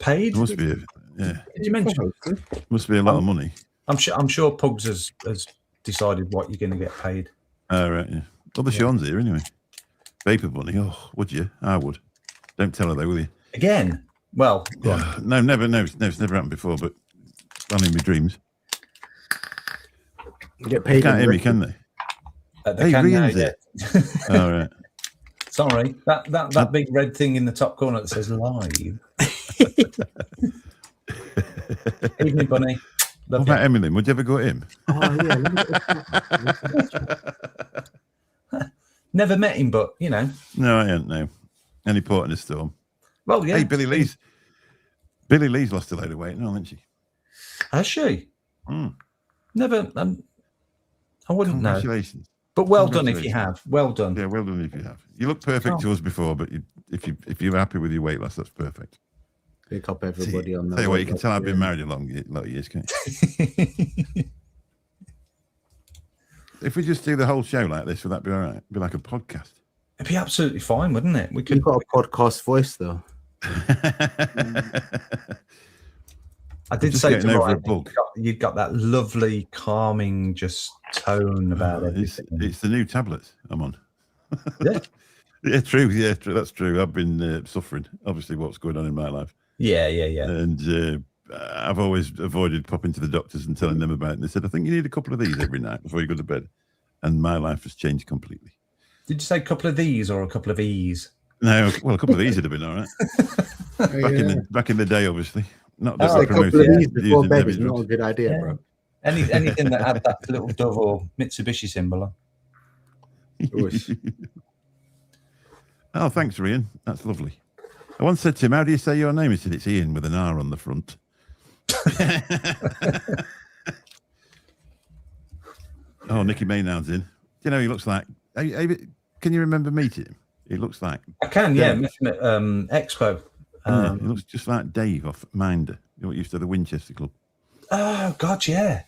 paid. There must be, yeah. Did you mention? Must be a lot of money. I'm sure Pugs has decided what you're going to get paid. Oh, right, yeah. Well, the Sean's here anyway. Vapor Bunny. Oh, would you? I would. Don't tell her though, will you? Again? Well, no, never. No, it's never happened before. But only in my dreams. You get paid. They can't hear me, can they? They can now, yeah. All right. Sorry, that big red thing in the top corner that says live. Evening, Bunny. What about Emily? Would you ever go at him? Oh yeah. Never met him, but you know. No, I ain't. No. Any port in a storm. Well, yeah. Hey, Billy Lee's lost a load of weight, no, hasn't she? Has she? Never. I wouldn't know. Congratulations. But well done if you have. Well done. Yeah, well done if you have. You look perfect to us before, but if you're happy with your weight loss, that's perfect. Pick up everybody on that. Tell you what, you can tell I've been married a lot of years, can't you? If we just do the whole show like this, would that be all right? It'd be like a podcast. It'd be absolutely fine, wouldn't it? We could. You've got a podcast voice, though. I did say to Ryan, you'd got that lovely, calming, just tone about it. It's the new tablets I'm on. Yeah. Yeah, true. Yeah, true. That's true. I've been suffering, obviously, what's going on in my life. Yeah. And I've always avoided popping to the doctors and telling them about it. And they said, I think you need a couple of these every night before you go to bed. And my life has changed completely. Did you say a couple of these or a couple of E's? No, well, a couple of these would have been all right. Back in the day, obviously. Not just a couple of these before bed is not a good idea, bro. Anything that had that little dove or Mitsubishi symbol on. Oh, thanks, Ian. That's lovely. I once said to him, how do you say your name? He said, it's Ian with an R on the front. Oh, Nicky Maynard's in. You know, he looks like... Can you remember meeting him? He looks like... I can, yeah. Met him at Expo. He looks just like Dave off Minder. You know what used to the Winchester Club. Oh, God, yeah.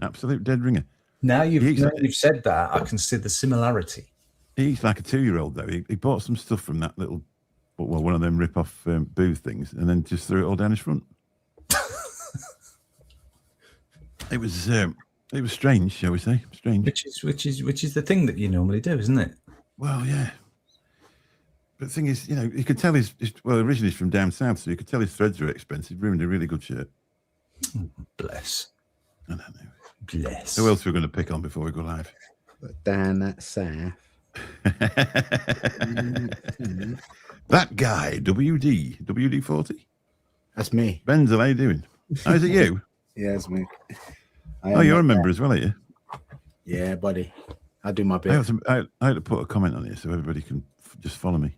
Absolute dead ringer. Now you've said that, I can see the similarity. He eats like a 2-year-old, though. He bought some stuff from that little... Well, one of them rip-off booth things, and then just threw it all down his front. It was strange, shall we say? Strange. Which is the thing that you normally do, isn't it? Well, yeah. But the thing is, you know, you could tell originally he's from down south, so you could tell his threads are expensive. Ruined a really good shirt. Bless. I don't know. Bless. Who else are we going to pick on before we go live? Down that south. That guy, WD-40. That's me. Benzel, how you doing? Oh, is it you? Yeah, it's me. You're a member as well, are you? Yeah, buddy. I do my bit. I had to put a comment on here so everybody can just follow me.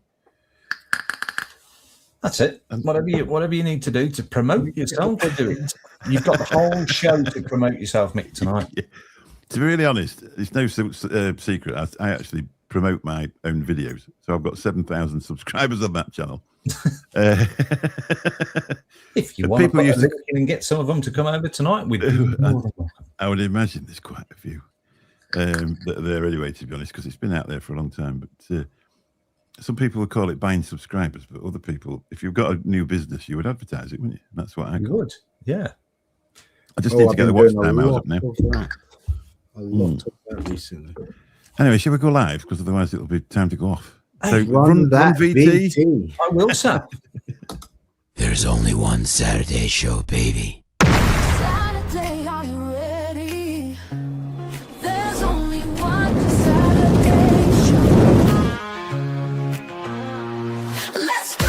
That's it. Whatever you need to do to promote yourself, do it. You've got the whole show to promote yourself, Mick, tonight. Yeah. To be really honest, it's no secret. I actually promote my own videos. So I've got 7,000 subscribers on that channel. If you want to put a link in and get some of them to come over tonight, I would imagine there's quite a few that are there anyway, to be honest, because it's been out there for a long time. But some people would call it buying subscribers, but other people, if you've got a new business, you would advertise it, wouldn't you? And that's what I would. Yeah. I just need to get the watch time hours up now. A lot of that recently. Anyway, shall we go live? Because otherwise it'll be time to go off. Hey, so run VT. I will, sir. There's only one Saturday show, baby. Saturday, are you ready? There's only one Saturday show. Let's go!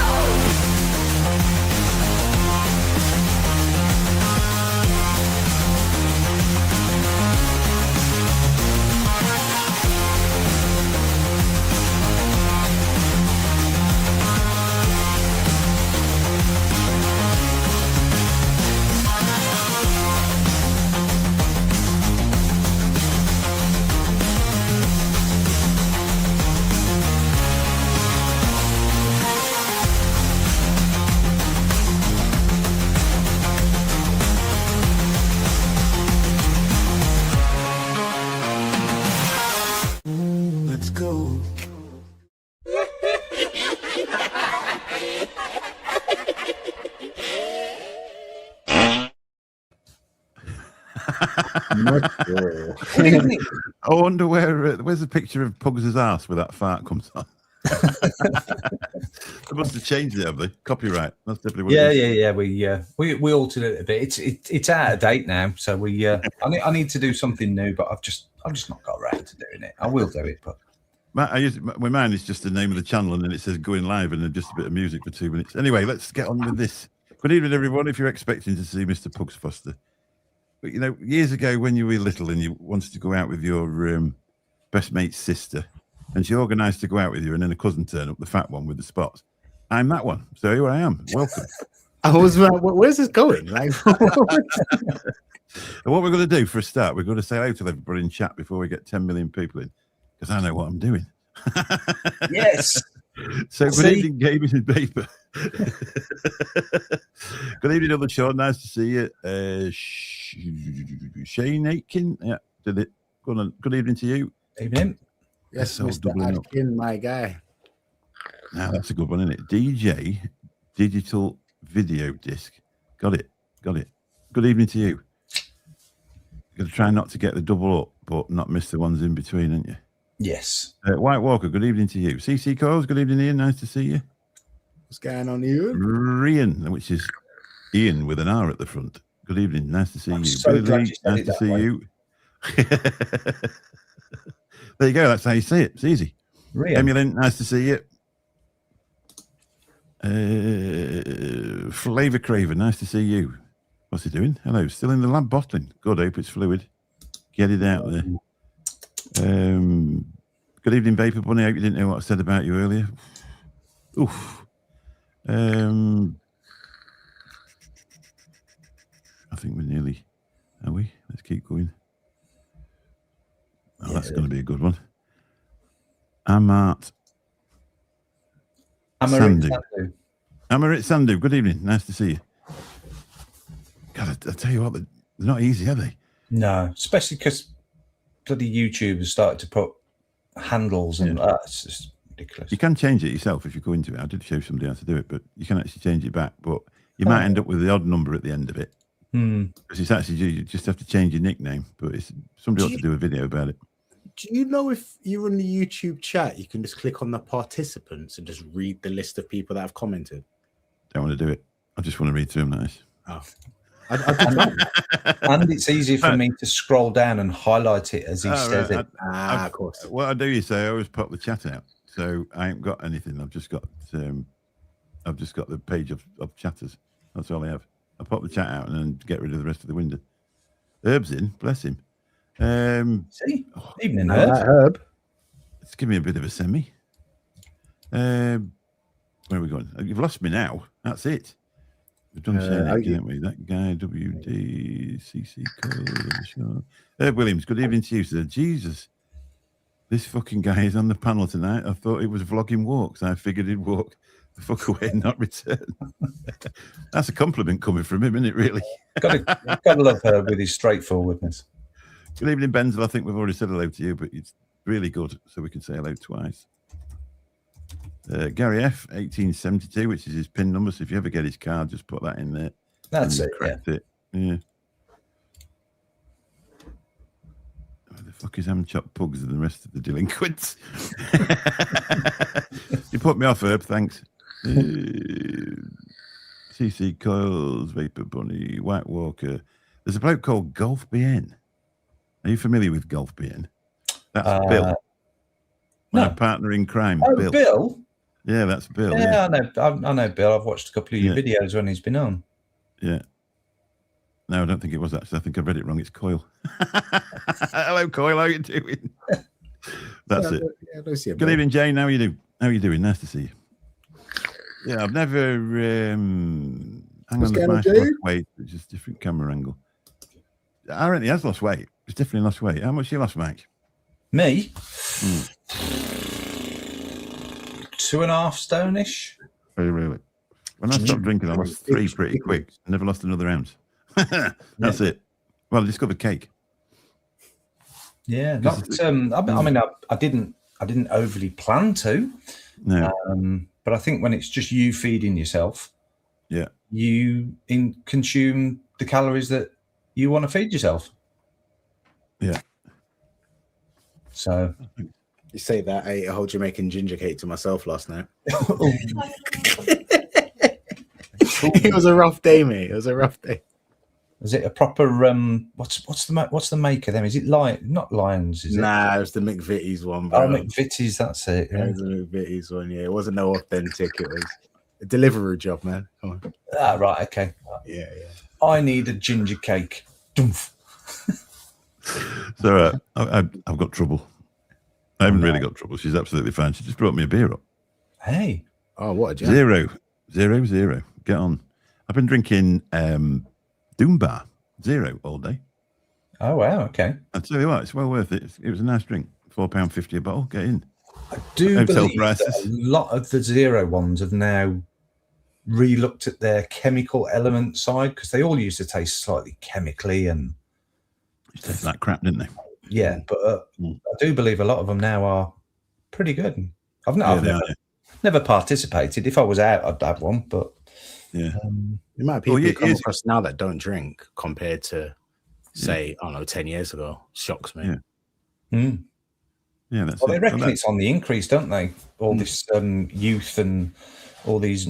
I wonder where's the picture of Pugs' ass where that fart comes on. They must have changed it, have they? Copyright. That's definitely what it is. Yeah. We altered it a bit. It's out of date now, so we. I need to do something new, but I've just not got around to doing it. I will do it, but. My mine is just the name of the channel, and then it says going live, and then just a bit of music for 2 minutes. Anyway, let's get on with this. Good evening, everyone. If you're expecting to see Mr. Pugs Foster, but years ago when you were little and you wanted to go out with your best mate's sister, and she organised to go out with you, and then a cousin turned up, the fat one with the spots. I'm that one, so here I am. Welcome. I was like, where's this going? Like, and what we're going to do for a start, we're going to say hello to everybody in chat before we get 10 million people in. Because I know what I'm doing. Yes. So good evening, gaming and paper. Good evening, other Sean. Nice to see you. Shane Aitken. Yeah, did it. Good evening to you. Evening. Yes, Mr. Aitken, my guy. Now that's a good one, isn't it? DJ Digital Video Disc. Got it. Good evening to you. You're going to try not to get the double up, but not miss the ones in between, aren't you? Yes. White Walker, good evening to you. CC Coles, good evening, Ian. Nice to see you. What's going on, Ian? Rian, which is Ian with an R at the front. Good evening. Nice to see you. So Billy Lee, nice to see you. There you go. That's how you say it. It's easy. Rian. Emulin, nice to see you. Flavor Craver, nice to see you. What's he doing? Hello. Still in the lab bottling. Good. Hope it's fluid. Get it out there. Good evening, Vapor Bunny. I hope you didn't know what I said about you earlier. Oof. I think we're nearly. Are we? Let's keep going. Oh, that's going to be a good one. Amarit Sandu. Good evening. Nice to see you. God, I tell you what, they're not easy, are they? No, especially because bloody YouTubers started to put handles and that's just ridiculous. You can change it yourself if you go into it. I did show somebody how to do it, but you can actually change it back. But you might end up with the odd number at the end of it. Because it's actually, you just have to change your nickname. But it's somebody ought to do a video about it. Do you know if you're in the YouTube chat, you can just click on the participants and just read the list of people that have commented? Don't want to do it. I just want to read through them. Nice. Oh. I did that. And it's easy for me to scroll down and highlight it as he says it. Of course. What I do is I always pop the chat out, so I ain't got anything. I've just got the page of chatters. That's all I have. I pop the chat out and then get rid of the rest of the window. Herb's in, bless him. Evening, Herb. Let's give me a bit of a semi. Where are we going? You've lost me now. That's it. We've done haven't we? That guy, WDCC code. Herb Williams, good evening to you, sir. Jesus, this fucking guy is on the panel tonight. I thought he was vlogging walks. I figured he'd walk the fuck away and not return. That's a compliment coming from him, isn't it, really? Gotta love Herb with his straightforwardness. Good evening, Benzel. I think we've already said hello to you, but it's really good, so we can say hello twice. Gary F, 1872, which is his PIN number. So if you ever get his card, just put that in there. That's it. Yeah. Where the fuck is Ham-Chop Pugs and the rest of the delinquents? You put me off, Herb. Thanks. CC Coils, Vapor Bunny, White Walker. There's a bloke called Golf BN. Are you familiar with Golf BN? That's Bill. My partner in crime, Bill. Bill? Yeah, that's Bill. Yeah, I know Bill. I've watched a couple of your videos when he's been on. Yeah. No, I don't think it was actually. I think I read it wrong. It's Coyle. Hello, Coyle. How are you doing? That's it. Yeah, good evening, Jane. How are you doing? Nice to see you. Yeah, I've never hang on the lost weight, it's just different camera angle. I reckon he has lost weight. He's definitely lost weight. How much you lost, Mike? Me? 2.5 stone-ish. Very really. When I stopped drinking, I lost 3 pretty quick. I never lost another ounce. That's it. Well, I discovered cake. Yeah, I mean, I didn't overly plan to. No. But I think when it's just you feeding yourself, yeah, you consume the calories that you want to feed yourself. Yeah. So You say that I ate a whole Jamaican ginger cake to myself last night. It was a rough day, mate. It was a rough day. is it a proper what's the maker then? Is it not Lions? Is it? Nah, it was the McVitie's one, bro. Oh, McVitie's, that's it. Yeah, Yeah. it was the McVitie's one. Yeah, it wasn't no authentic. It was a delivery job, man. Come on. Ah, right. Okay. Yeah. I need a ginger cake. Doomph. So I've got trouble. I haven't really got trouble. She's absolutely fine. She just brought me a beer up. Hey. Oh, what a job. 0. Get on. I've been drinking Doom Bar 0 all day. Oh wow. Okay. I tell you what, it's well worth it. It was a nice drink. £4.50 a bottle. Get in. I do Hotel believe prices. that a lot of the 0 ones have now re-looked at their chemical element side, because they all used to taste slightly chemically and Tasted like crap, didn't they? yeah. But I do believe a lot of them now are pretty good. I've never participated. If I was out, I'd have one. But yeah, The amount of people you come across now that don't drink compared to, say, I don't know, 10 years ago shocks me. Yeah. Mm. Yeah, that's Well, it. they reckon it's on the increase, don't they? All this youth and all these,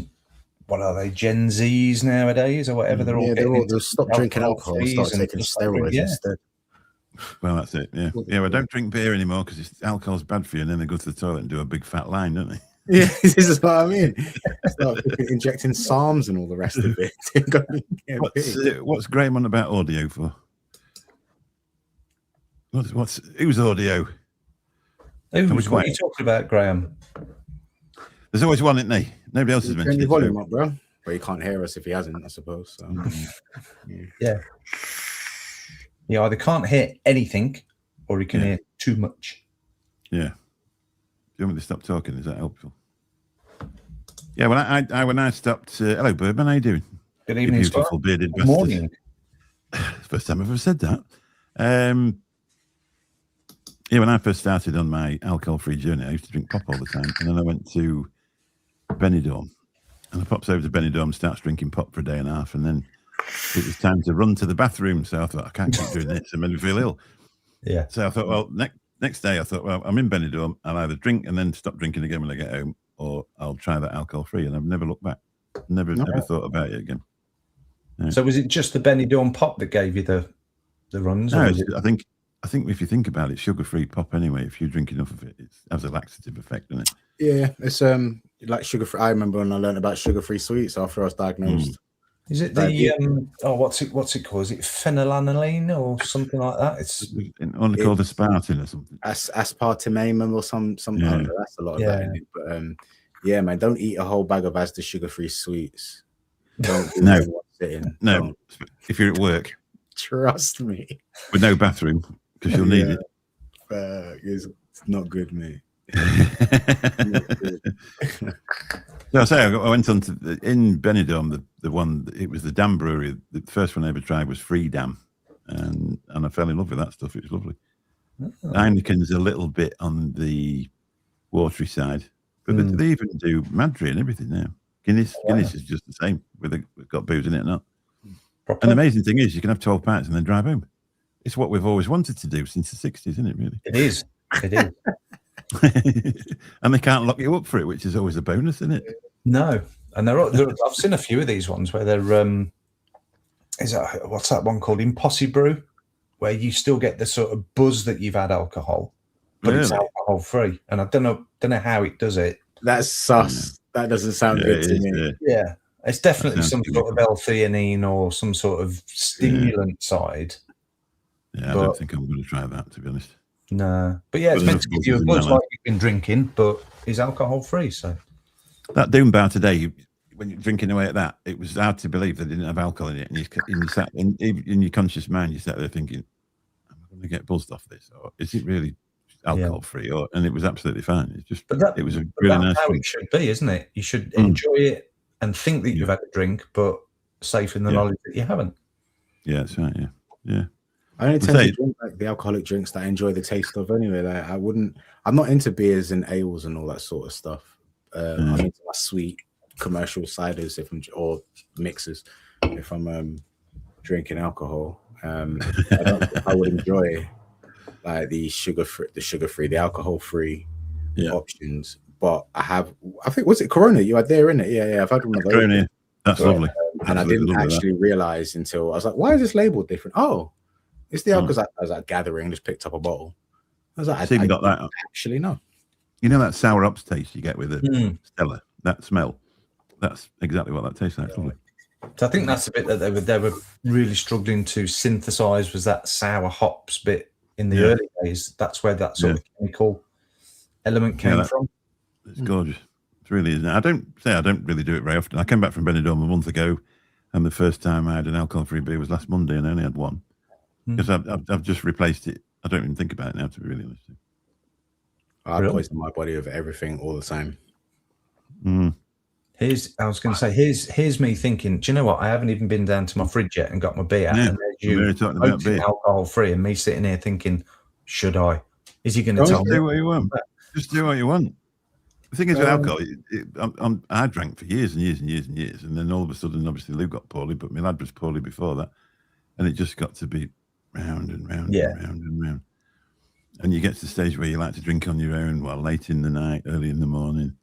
what are they, Gen Zs nowadays or whatever? They're all they'll stop drinking alcohol and start taking steroids instead. Well, that's it. Yeah. Well, don't drink beer anymore because alcohol's bad for you, and then they go to the toilet and do a big fat line, don't they? Yeah, this is what I mean. Start injecting Psalms and all the rest of it. What's Graham on about audio for? Who's audio? What are you talking about, Graham? There's always one, isn't there? Nobody else has Turn mentioned your it. volume up, bro. But he can't hear us if he hasn't, I suppose. So. Yeah. You either can't hear anything or you can hear too much. Yeah. Do you want me to stop talking? Is that helpful? Yeah, when I stopped... hello, Birdman. How you doing? Good evening, you beautiful bearded Good morning. First time I've ever said that. Yeah, when I first started on my alcohol-free journey, I used to drink pop all the time. And then I went to Benidorm. And I pops over to Benidorm, starts drinking pop for a day and a half. And then it was time to run to the bathroom. So I thought, I can't keep doing this. I made me feel ill. Yeah. So I thought, well, next day, I thought, well, I'm in Benidorm. I'll either drink and then stop drinking again when I get home, or I'll try that alcohol-free. And I've never looked back. Never thought about it again. Yeah. So was it just the Benidorm pop that gave you the runs? No, I think if you think about it, sugar-free pop anyway, if you drink enough of it, it has a laxative effect, doesn't it? Yeah, it's like sugar-free. I remember when I learned about sugar-free sweets after I was diagnosed. Is it the what's it called? Is it phenylalanine or something like that? It's only called aspartame or something. Aspartame or some I don't know, that's a lot of that in it. But yeah, man, don't eat a whole bag of Asda sugar-free sweets. Don't No. If you're at work, trust me, with no bathroom, because you'll need it. It's not good, mate. So I went on to in Benidorm, the one, it was the Dam brewery. The first one I ever tried was Free Dam, and I fell in love with that stuff. It was lovely. Heineken's a little bit on the watery side, but they even do Madri and everything now. Guinness is just the same. We've got booze in it or not. Proper. And the amazing thing is you can have 12 pints and then drive home. It's what we've always wanted to do since the 60s, isn't it, really? It is. And they can't lock you up for it, which is always a bonus, isn't it? No. And I've seen a few of these ones where they're what's that one called? Impossible Brew, where you still get the sort of buzz that you've had alcohol, but it's alcohol free. And I don't know how it does it. That's sus. That doesn't sound good to me. Yeah. It's definitely some sort of L-theanine or some sort of stimulant side. Yeah, I don't think I'm going to try that, to be honest. No. But yeah, it's meant to give you a buzz like you've been drinking, but it's alcohol free. So that Doom Bar today, when you're drinking away at that, it was hard to believe they didn't have alcohol in it. And you sat in your conscious mind, you sat there thinking, am I going to get buzzed off this? Or is it really alcohol free? And it was absolutely fine. It's just, it was a really nice how it should be, isn't it? You should enjoy it and think that you've had a drink, but safe in the knowledge that you haven't. Yeah, that's right. Yeah. I only tend to drink like the alcoholic drinks that I enjoy the taste of anyway. Like I'm not into beers and ales and all that sort of stuff. I'm into my sweet commercial ciders or mixers if I'm drinking alcohol. I would enjoy like the sugar-free, the alcohol-free options. But I think, was it Corona you had there, innit? Yeah, I've had one of those. Corona, that's lovely. And I didn't actually realize until I was like, why is this labeled different? Oh, it's the alcohol. I was at gathering, just picked up a bottle. I was like, I got that. Actually, no. You know that sour ups taste you get with a Stella? That smell. That's exactly what that tastes like. So I think that's the bit that they were really struggling to synthesize, was that sour hops bit in the early days. That's where that sort of chemical element came from. It's gorgeous. It's really, isn't it? I don't really do it very often. I came back from Benidorm a month ago, and the first time I had an alcohol-free beer was last Monday, and I only had one because I've just replaced it. I don't even think about it now, to be really honest. I poison my body with everything all the time. Here's me thinking, do you know what? I haven't even been down to my fridge yet and got my beer out. And there's you talking about beer, alcohol-free, and me sitting here thinking, should I? Is he going to tell me? Do what you want. Just do what you want. The thing is with alcohol, I drank for years and years and years and years, and then all of a sudden, obviously, Lou got poorly, but my lad was poorly before that, and it just got to be round and round and round and round. And you get to the stage where you like to drink on your own, late in the night, early in the morning,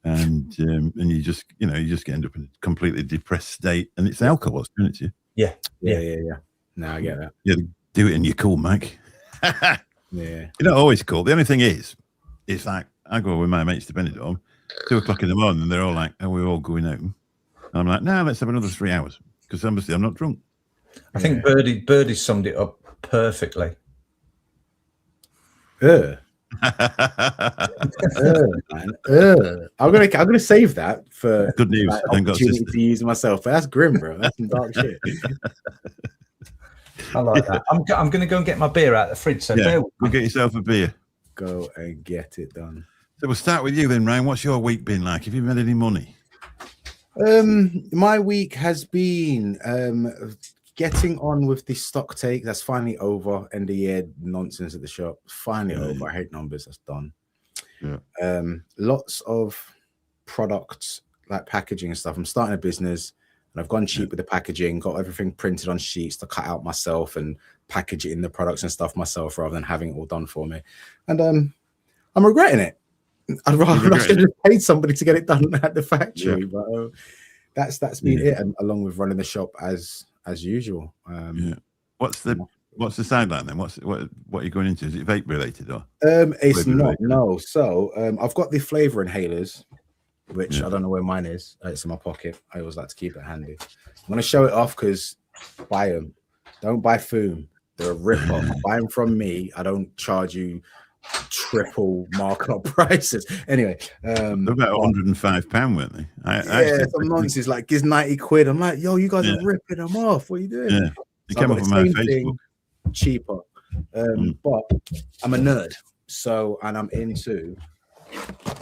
and you just end up in a completely depressed state, and it's alcohol, isn't it? To you? Yeah. No, I get that. Yeah, do it and you're cool, Mike. Yeah, you're not always cool. The only thing is, it's like I go with my mates to Benidorm, 2:00 in the morning, and they're all like, "Oh, we're all going home." And I'm like, "No, let's have another 3 hours," because obviously I'm not drunk. I think Birdie summed it up perfectly. I'm gonna save that for good news. Opportunity to use myself, but that's grim, bro. That's some dark shit. I like that. I'm going to go and get my beer out of the fridge. So go get yourself a beer. Go and get it done. So we'll start with you then, Ryan. What's your week been like? Have you made any money? My week has been getting on with the stock take. That's finally over. End of year nonsense at the shop. Finally over. I hate numbers. That's done. Yeah. Lots of products like packaging and stuff. I'm starting a business, and I've gone cheap with the packaging. Got everything printed on sheets to cut out myself and package it in the products and stuff myself, rather than having it all done for me. And I'm regretting it. I should have paid somebody to get it done at the factory, but that's been it. And along with running the shop as usual. What's the sideline then? What are you going into? Is it vape related or? It's not. No. So I've got the flavor inhalers, which I don't know where mine is. It's in my pocket. I always like to keep it handy. I'm gonna show it off because buy them. Don't buy Foom. They're a rip-off. Buy them from me. I don't charge you triple markup prices. Anyway, they're about £105, weren't they? Some nonsense like gives 90 quid. I'm like, yo, you guys are ripping them off. What are you doing? Yeah, you came up on my Facebook. Cheaper, but I'm a nerd, and I'm into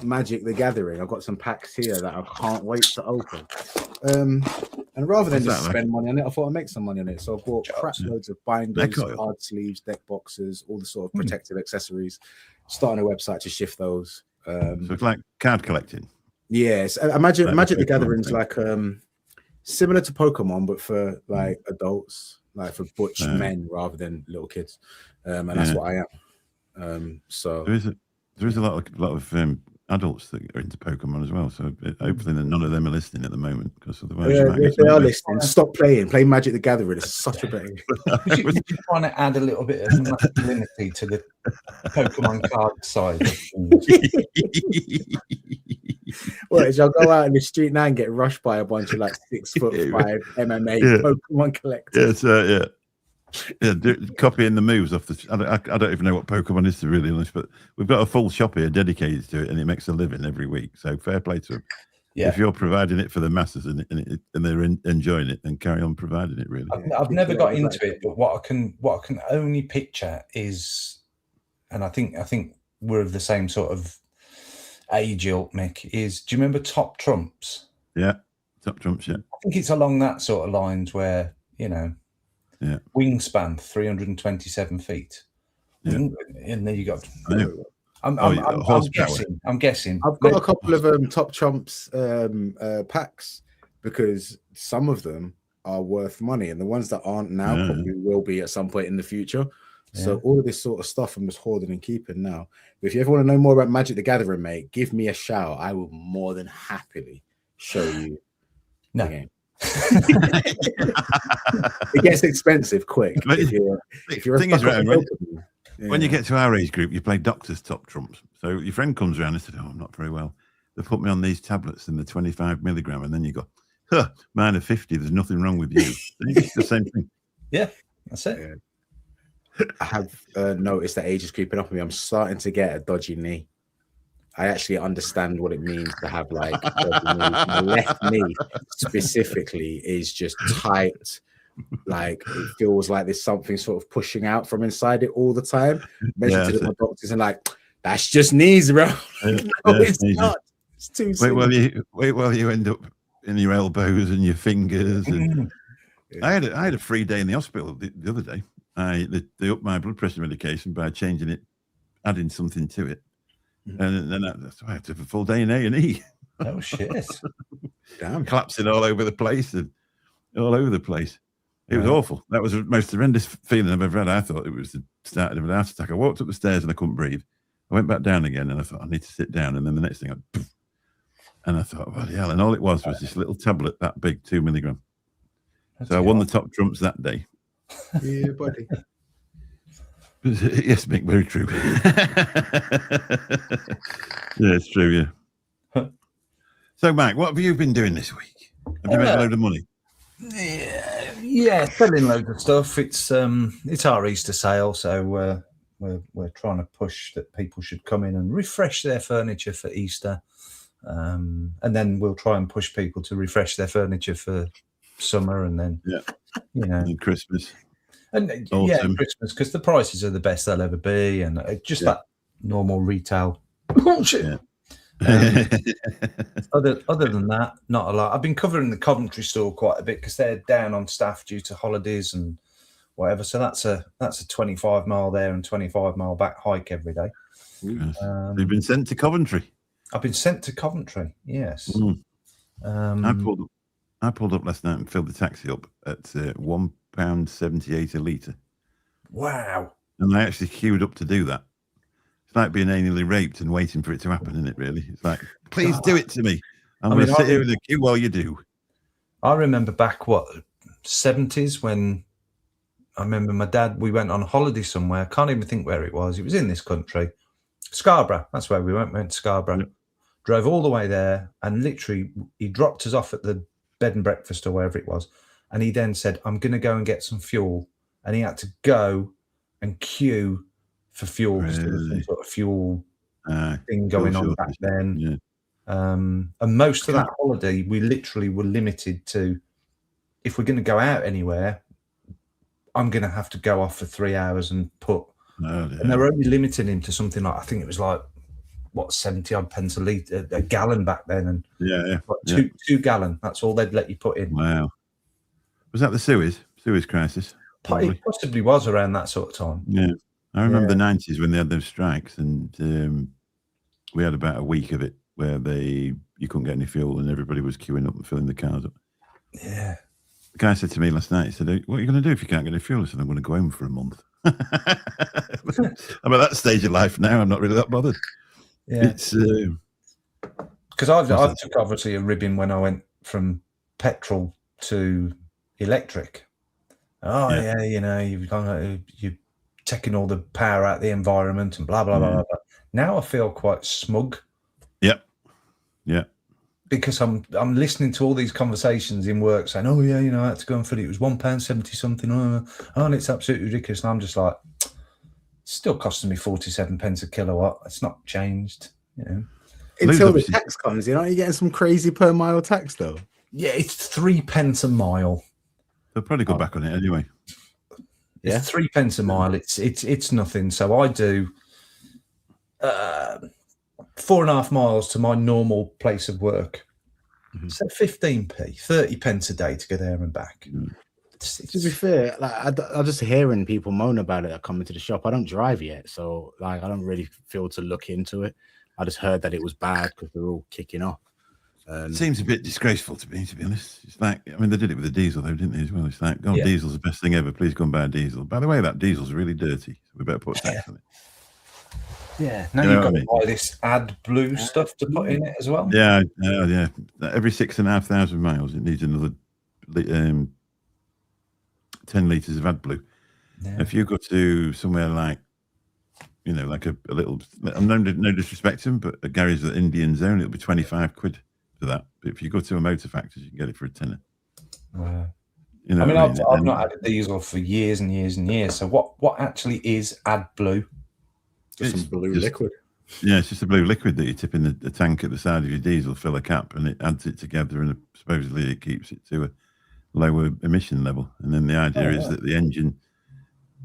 Magic the Gathering. I've got some packs here that I can't wait to open. And rather than just spend money on it, I thought I'd make some money on it. So I bought crap loads of binders, card sleeves, deck boxes, all the sort of protective accessories. Starting a website to shift those. So it's like card collecting. Yes, imagine Magic the Gathering's like similar to Pokemon, but for like adults, like for butch men rather than little kids. And that's what I am. So there is a lot of adults that are into Pokemon as well. So hopefully none of them are listening at the moment, because otherwise, if they are listening, stop playing. Play Magic the Gathering. It's such a better. You're trying to add a little bit of masculinity to the Pokemon card side. Well, I'll go out in the street now and get rushed by a bunch of like 6'5" MMA Pokemon collectors. Copying the moves off the. I don't even know what Pokemon is, to be really honest, but we've got a full shop here dedicated to it, and it makes a living every week. So fair play to them. Yeah. If you're providing it for the masses and they're enjoying it, then carry on providing it. Really, I've never got into it, but what I can only picture is, and I think we're of the same sort of age, ilk, Mick. Is, do you remember Top Trumps? Yeah, Top Trumps. Yeah, I think it's along that sort of lines where wingspan 327 feet. And then you got. I'm guessing. I've got a couple of Top Trumps packs, because some of them are worth money, and the ones that aren't now probably will be at some point in the future. So all of this sort of stuff I'm just hoarding and keeping now. If you ever want to know more about Magic the Gathering, mate, give me a shout. I will more than happily show you the game. It gets expensive quick. If you're a thing is, right, when you yeah. get to our age group, you play Doctor's Top Trumps. So your friend comes around and said, "Oh, I'm not very well. They put me on these tablets in the 25 milligram," and then you go, "Huh, mine are 50. There's nothing wrong with you." It's the same thing. Yeah, that's it. Yeah. I have noticed that age is creeping up on me. I'm starting to get a dodgy knee. I actually understand what it means to have like a dodgy knee. My left knee specifically is just tight. Like it feels like there's something sort of pushing out from inside it all the time. Mentioned to my doctors and like, that's just knees, bro. No, it's not. It's too soon. Wait while you end up in your elbows and your fingers. And I had a free day in the hospital the other day. They upped my blood pressure medication by changing it, adding something to it, and then I had to have a full day in A&E. Oh shit! Damn, collapsing all over the place and all over the place. It was awful. That was the most horrendous feeling I've ever had. I thought it was the start of an heart attack. I walked up the stairs and I couldn't breathe. I went back down again and I thought I need to sit down. And then the next thing, and I thought, well, yeah. And all it was this little tablet that big, 2 milligram. So I won the top trumps that day. Yeah, buddy. Yes, Mick, very true. Yeah, it's true, yeah. So, Mike, what have you been doing this week? Have you made a load of money? Yeah, selling loads of stuff. It's our Easter sale, so we're trying to push that people should come in and refresh their furniture for Easter, and then we'll try and push people to refresh their furniture for summer, and then and Christmas. And Christmas, because the prices are the best they'll ever be, and just that normal retail bullshit. Other than that, not a lot. I've been covering the Coventry store quite a bit because they're down on staff due to holidays and whatever. So that's a 25 mile there and 25 mile back hike every day. You've been sent to Coventry. I've been sent to Coventry. Yes. I pulled up last night and filled the taxi up at £1.78 a litre. Wow. And I actually queued up to do that. It's like being anally raped and waiting for it to happen, isn't it, really? It's like, please do it to me. I'm going to sit here in the queue while you do. I remember back, 70s, when I remember my dad, we went on holiday somewhere. I can't even think where it was. It was in this country. Scarborough. That's where we went. We went to Scarborough. Yep. Drove all the way there, and literally he dropped us off at the bed and breakfast or wherever it was, and he then said, I'm going to go and get some fuel, and he had to go and queue for fuel. Really? There was some sort of fuel thing going on back then. And most of that holiday we literally were limited to, if we're going to go out anywhere, I'm going to have to go off for 3 hours and put and they were only limiting him to something like, I think it was like 70 odd pence a litre, a gallon back then, and two gallon. That's all they'd let you put in. Wow. Was that the Suez crisis? Probably. It possibly was around that sort of time. Yeah, I remember the 90s when they had those strikes, and we had about a week of it where you couldn't get any fuel and everybody was queuing up and filling the cars up. Yeah. The guy said to me last night, he said, what are you going to do if you can't get any fuel? I said, I'm going to go home for a month. I'm at that stage of life now. I'm not really that bothered. Yeah, it's because I took obviously a ribbon when I went from petrol to electric. You're taking all the power out of the environment and blah blah blah blah. Now I feel quite smug. Yeah. Because I'm listening to all these conversations in work saying, I had to go and fill it. It was £1.70 something. And it's absolutely ridiculous. And I'm just like, it's still costing me 47 pence a kilowatt. It's not changed, Until the tax comes, you're getting some crazy per mile tax though. Yeah, it's 3 pence a mile. They'll probably go back on it anyway. It's 3 pence a mile. It's nothing. So I do 4.5 miles to my normal place of work. So 15p, 30 pence a day to go there and back. To be fair, I'm just hearing people moan about it that come into the shop. I don't drive yet, so I don't really feel to look into it. I just heard that it was bad because they're all kicking off. It seems a bit disgraceful to me, to be honest. It's like, I mean, they did it with the diesel, though, didn't they, as well? It's like, oh, diesel's the best thing ever. Please go and buy a diesel. By the way, that diesel's really dirty. So we better put tax on it. Yeah. Now you've got to buy this AdBlue stuff to put in it as well. Yeah. Every 6,500 miles, it needs another 10 litres of AdBlue. Yeah. If you go to somewhere like, you know, like a little, I'm no disrespect to them, but a garage at Indian Zone, it'll be 25 quid for that. But if you go to a motor factory, you can get it for a tenner. Wow. You know, I mean, I've not had a diesel for years and years and years. So what actually is AdBlue? Just some blue liquid. Yeah, it's just a blue liquid that you tip in the tank at the side of your diesel, fill a cap, and it adds it together, and supposedly it keeps it to a lower emission level. And then the idea is that the engine,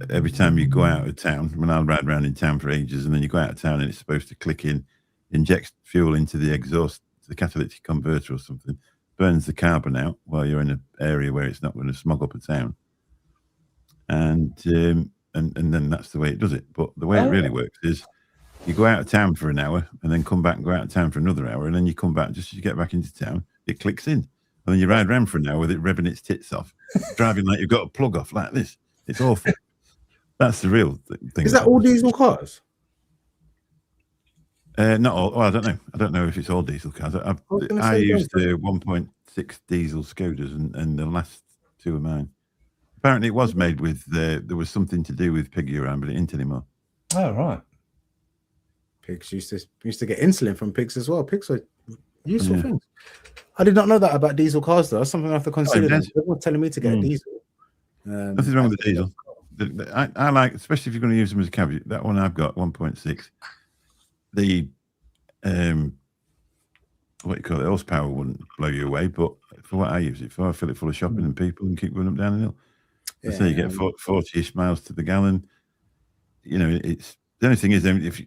every time you go out of town, when I ride around in town for ages, and then you go out of town and it's supposed to click in, injects fuel into the exhaust, the catalytic converter or something, burns the carbon out while you're in an area where it's not going to smog up a town. And then that's the way it does it. But the way it really works is you go out of town for an hour and then come back and go out of town for another hour, and then you come back just as you get back into town, it clicks in. And then you ride around for an hour with it revving its tits off, driving like you've got a plug off like this. It's awful. That's the real thing. Is that all diesel cars? Not all. Well, I don't know. I don't know if it's all diesel cars. I used the 1.6 diesel Skodas, and the last two of mine. Apparently, it was made with. There was something to do with pig urine, but it isn't anymore. Oh right. Pigs used to get insulin from pigs as well. Pigs are useful things. I did not know that about diesel cars, though. That's something I have to consider. Everyone's telling me to get a diesel. Nothing's wrong with the diesel. I like, especially if you're going to use them as a cab. That one I've got, 1.6. The what you call it, horsepower wouldn't blow you away, but for what I use it for, I fill it full of shopping and people and keep going up down the hill. So you get 40-ish miles to the gallon. You know, it's the only thing is, if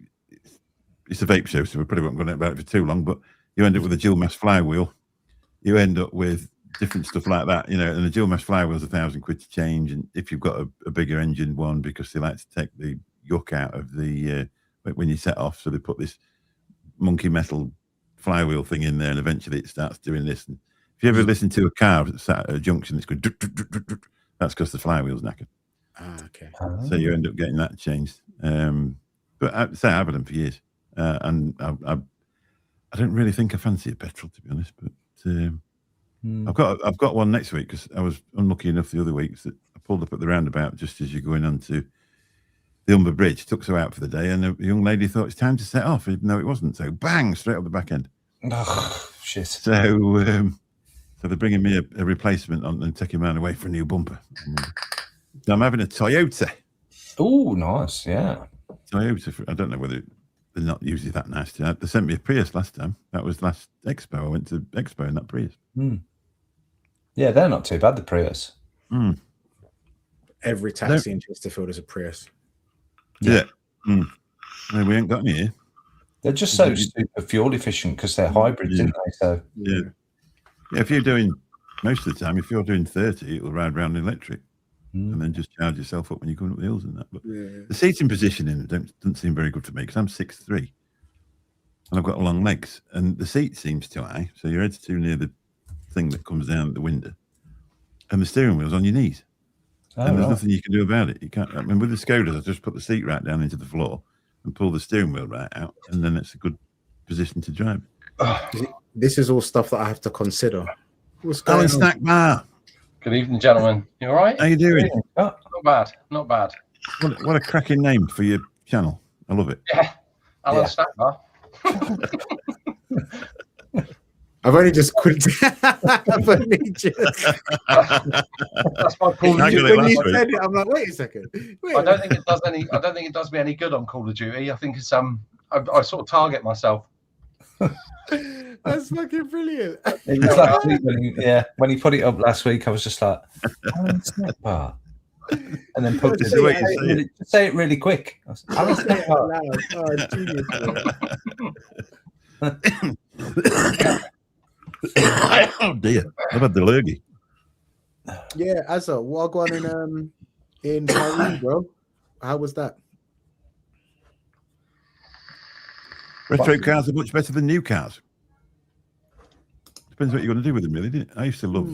it's a vape show, so we probably won't go on about it for too long. But you end up with a dual mass flywheel. You end up with different stuff like that, you know. And the dual mass flywheel is £1,000 to change. And if you've got a bigger engine one, because they like to take the yuck out of the when you set off, so they put this monkey metal flywheel thing in there, and eventually it starts doing this. And if you ever listen to a car that's sat at a junction, it's going. That's because the flywheel's knackered. Okay. So you end up getting that changed. But I've had them for years, and I don't really think I fancy a petrol, to be honest. But I've got one next week, because I was unlucky enough the other week that I pulled up at the roundabout just as you're going onto the Humber Bridge, took her out for the day, and a young lady thought it's time to set off, even though it wasn't. So bang, straight up the back end. Oh shit! So they're bringing me a replacement on and taking mine away for a new bumper. So I'm having a Toyota. Oh, nice, yeah. Toyota. I don't know whether they're not usually that nice. They sent me a Prius last time. That was last Expo. I went to Expo in that Prius. Yeah, they're not too bad, the Prius. Every taxi in Chesterfield is a Prius. Yeah. No, we ain't got any here. They're just so super fuel efficient because they're hybrids, aren't they? So yeah, if you're doing most of the time, if you're doing 30, it'll ride around electric, and then just charge yourself up when you're going up the hills and that. But the seating positioning doesn't seem very good to me, because I'm 6'3", and I've got long legs, and the seat seems too high, so your head's too near the thing that comes down the window, and the steering wheel's on your knees. And there's nothing you can do about it. You can't. I mean, with the Skodas, I just put the seat right down into the floor and pull the steering wheel right out, and then it's a good position to drive. This is all stuff that I have to consider. What's Alan going on? Snack Bar. Good evening, gentlemen. You all right? How you doing? Not bad. Not bad. What a cracking name for your channel. I love it. Yeah. Alan Snack Bar. I've only just quit. I've only just. That's my Call of I got Duty. it When last you week. said it, I'm like, wait a second. I don't think it does any. I don't think it does me any good on Call of Duty. I think it's I sort of target myself. That's fucking brilliant. it was last week when he put it up last week, I was just like, Alan Snack Bar. And then put Just the way you say it. just say it really quick. I was, Alan Snack Bar. Oh, genius, Oh dear, I've had the lurgy. yeah, Azza, what going in Paris, bro? How was that? Retro cars are much better than new cars. Depends what you're going to do with them, really, didn't it? I used to love